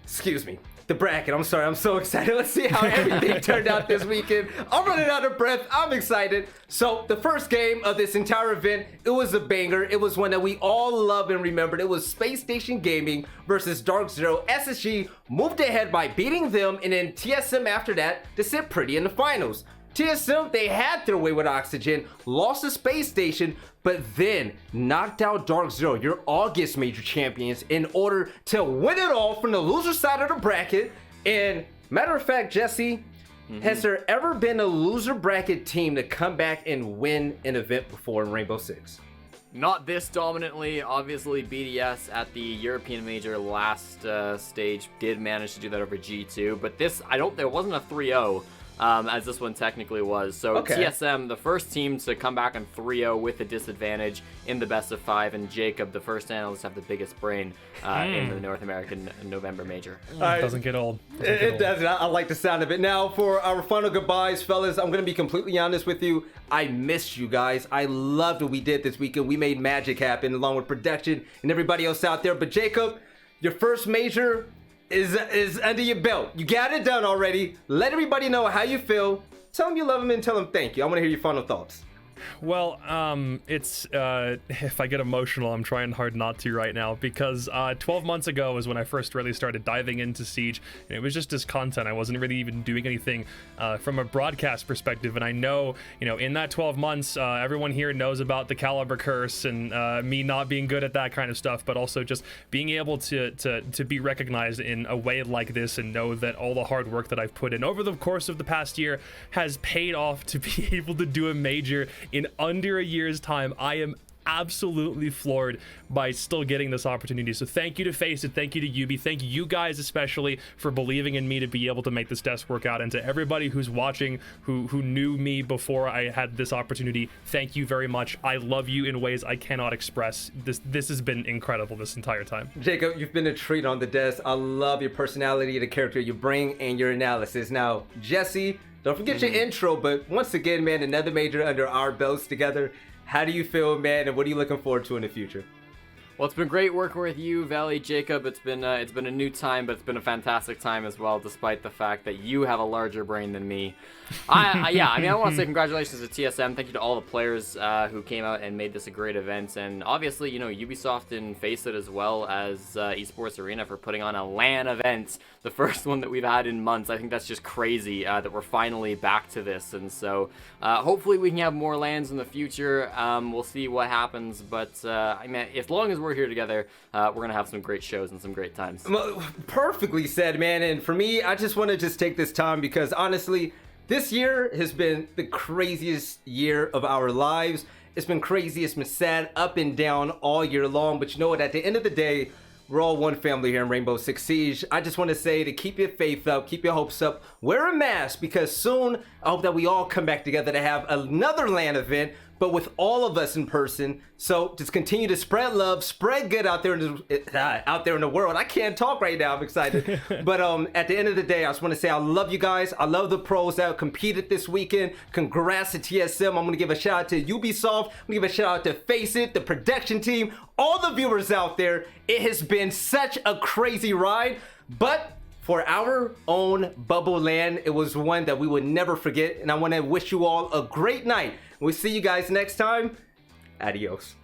excuse me, the bracket. I'm sorry, I'm so excited. Let's see how everything turned out this weekend. I'm running out of breath. I'm excited. So the first game of this entire event, it was a banger. It was one that we all love and remembered. It was Space Station Gaming versus Dark Zero. SSG moved ahead by beating them, and then TSM after that to sit pretty in the finals. TSM, they had their way with Oxygen, lost the Space Station, but then knocked out Dark Zero, your August major champions, in order to win it all from the loser side of the bracket. And matter of fact, Jesse, has there ever been a loser bracket team to come back and win an event before in Rainbow Six? Not this dominantly. Obviously, BDS at the European Major last stage did manage to do that over G2, but this, there wasn't a 3-0. As this one technically was. So TSM, the first team to come back on 3-0 with a disadvantage in the best of 5, and Jacob, the first analyst, have the biggest brain in the North American November Major. Doesn't get old. It doesn't. I like the sound of it. Now, for our final goodbyes, fellas, I'm going to be completely honest with you. I missed you guys. I loved what we did this weekend. We made magic happen along with production and everybody else out there. But Jacob, your first major is under your belt. You got it done already. Let everybody know how you feel. Tell them you love them and tell them thank you. I want to hear your final thoughts. Well, it's if I get emotional, I'm trying hard not to right now, because 12 months ago was when I first really started diving into Siege, and it was just as content. I wasn't really even doing anything from a broadcast perspective, and I know, in that 12 months, everyone here knows about the Caliber curse and me not being good at that kind of stuff, but also just being able to be recognized in a way like this and know that all the hard work that I've put in over the course of the past year has paid off to be able to do a major in under a year's time. I am absolutely floored by still getting this opportunity. So thank you to FACEIT, thank you to Yubi, thank you guys especially for believing in me to be able to make this desk work out, and to everybody who's watching who knew me before I had this opportunity, thank you very much. I love you in ways I cannot express. This has been incredible this entire time. Jacob, you've been a treat on the desk. I love your personality, the character you bring, and your analysis. Now, Jesse, don't forget your intro, but once again, man, another major under our belts together. How do you feel, man, and what are you looking forward to in the future? Well, it's been great working with you, Valley, Jacob. It's been a new time, but it's been a fantastic time as well, despite the fact that you have a larger brain than me. I want to say congratulations to TSM. Thank you to all the players who came out and made this a great event, and obviously, Ubisoft and FACEIT as well as Esports Arena for putting on a LAN event, the first one that we've had in months. I think that's just crazy that we're finally back to this, and so hopefully we can have more LANs in the future. We'll see what happens, but as long as we're here together, we're gonna have some great shows and some great times. Well, perfectly said, man. And for me, I just want to take this time because honestly, this year has been the craziest year of our lives. It's been crazy, it's been sad, up and down all year long. But you know what? At the end of the day, we're all one family here in Rainbow Six Siege. I just want to say to keep your faith up, keep your hopes up, wear a mask, because soon I hope that we all come back together to have another LAN event, but with all of us in person. So just continue to spread love, spread good out there in the world. I can't talk right now, I'm excited. But at the end of the day, I just want to say I love you guys. I love the pros that competed this weekend. Congrats to TSM. I'm going to give a shout out to Ubisoft. I'm going to give a shout out to FACEIT, the production team, all the viewers out there. It has been such a crazy ride, but for our own bubble LAN, it was one that we would never forget. And I want to wish you all a great night. We'll see you guys next time. Adios.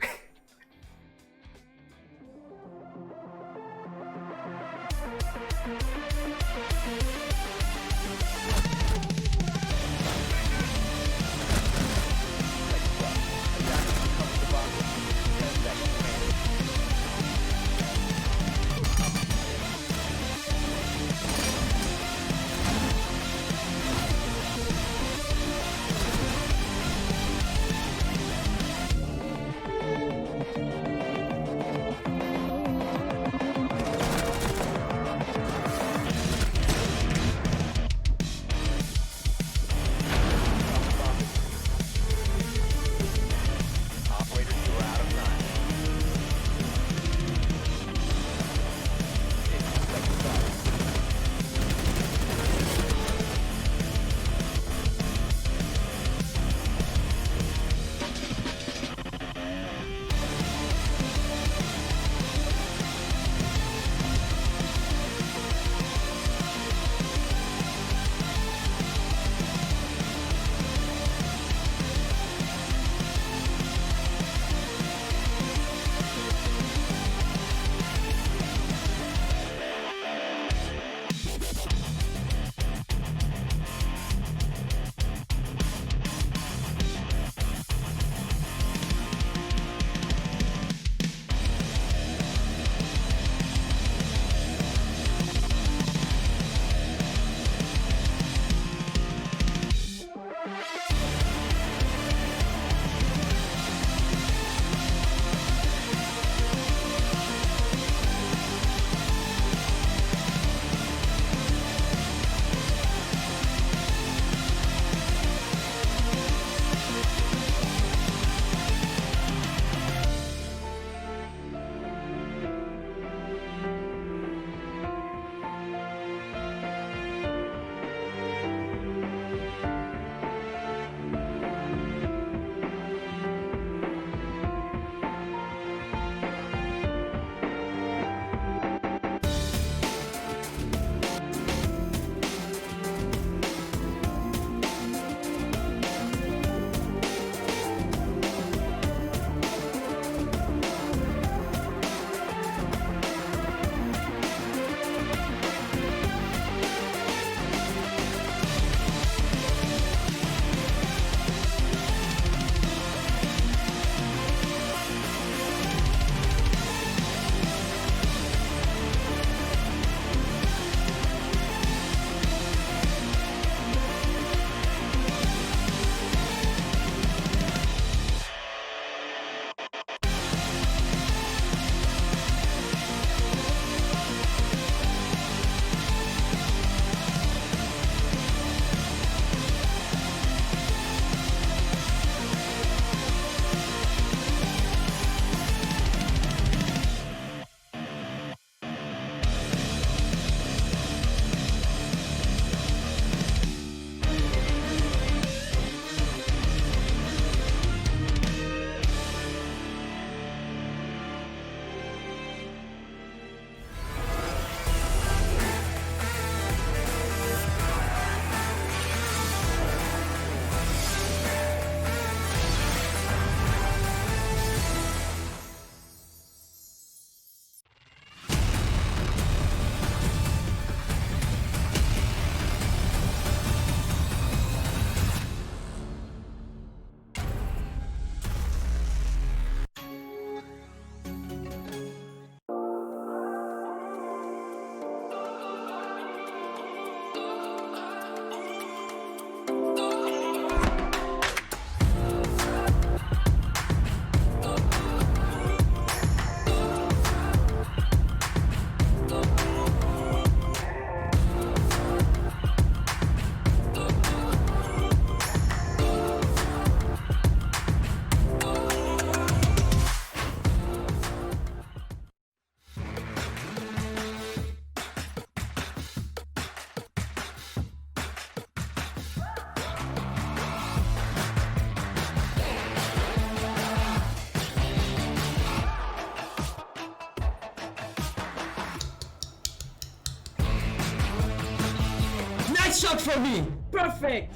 Nice shot for me. Perfect.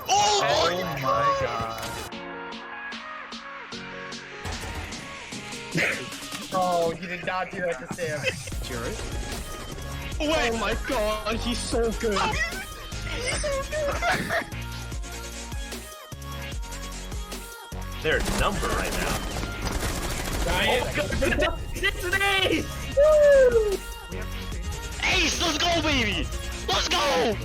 Oh my god. Oh, you did not do that to Sam. Jared? Wait, oh my god, he's so good. They're a number right now. Ryan. Oh god, it's an ace! Ace, let's go, baby! Let's go!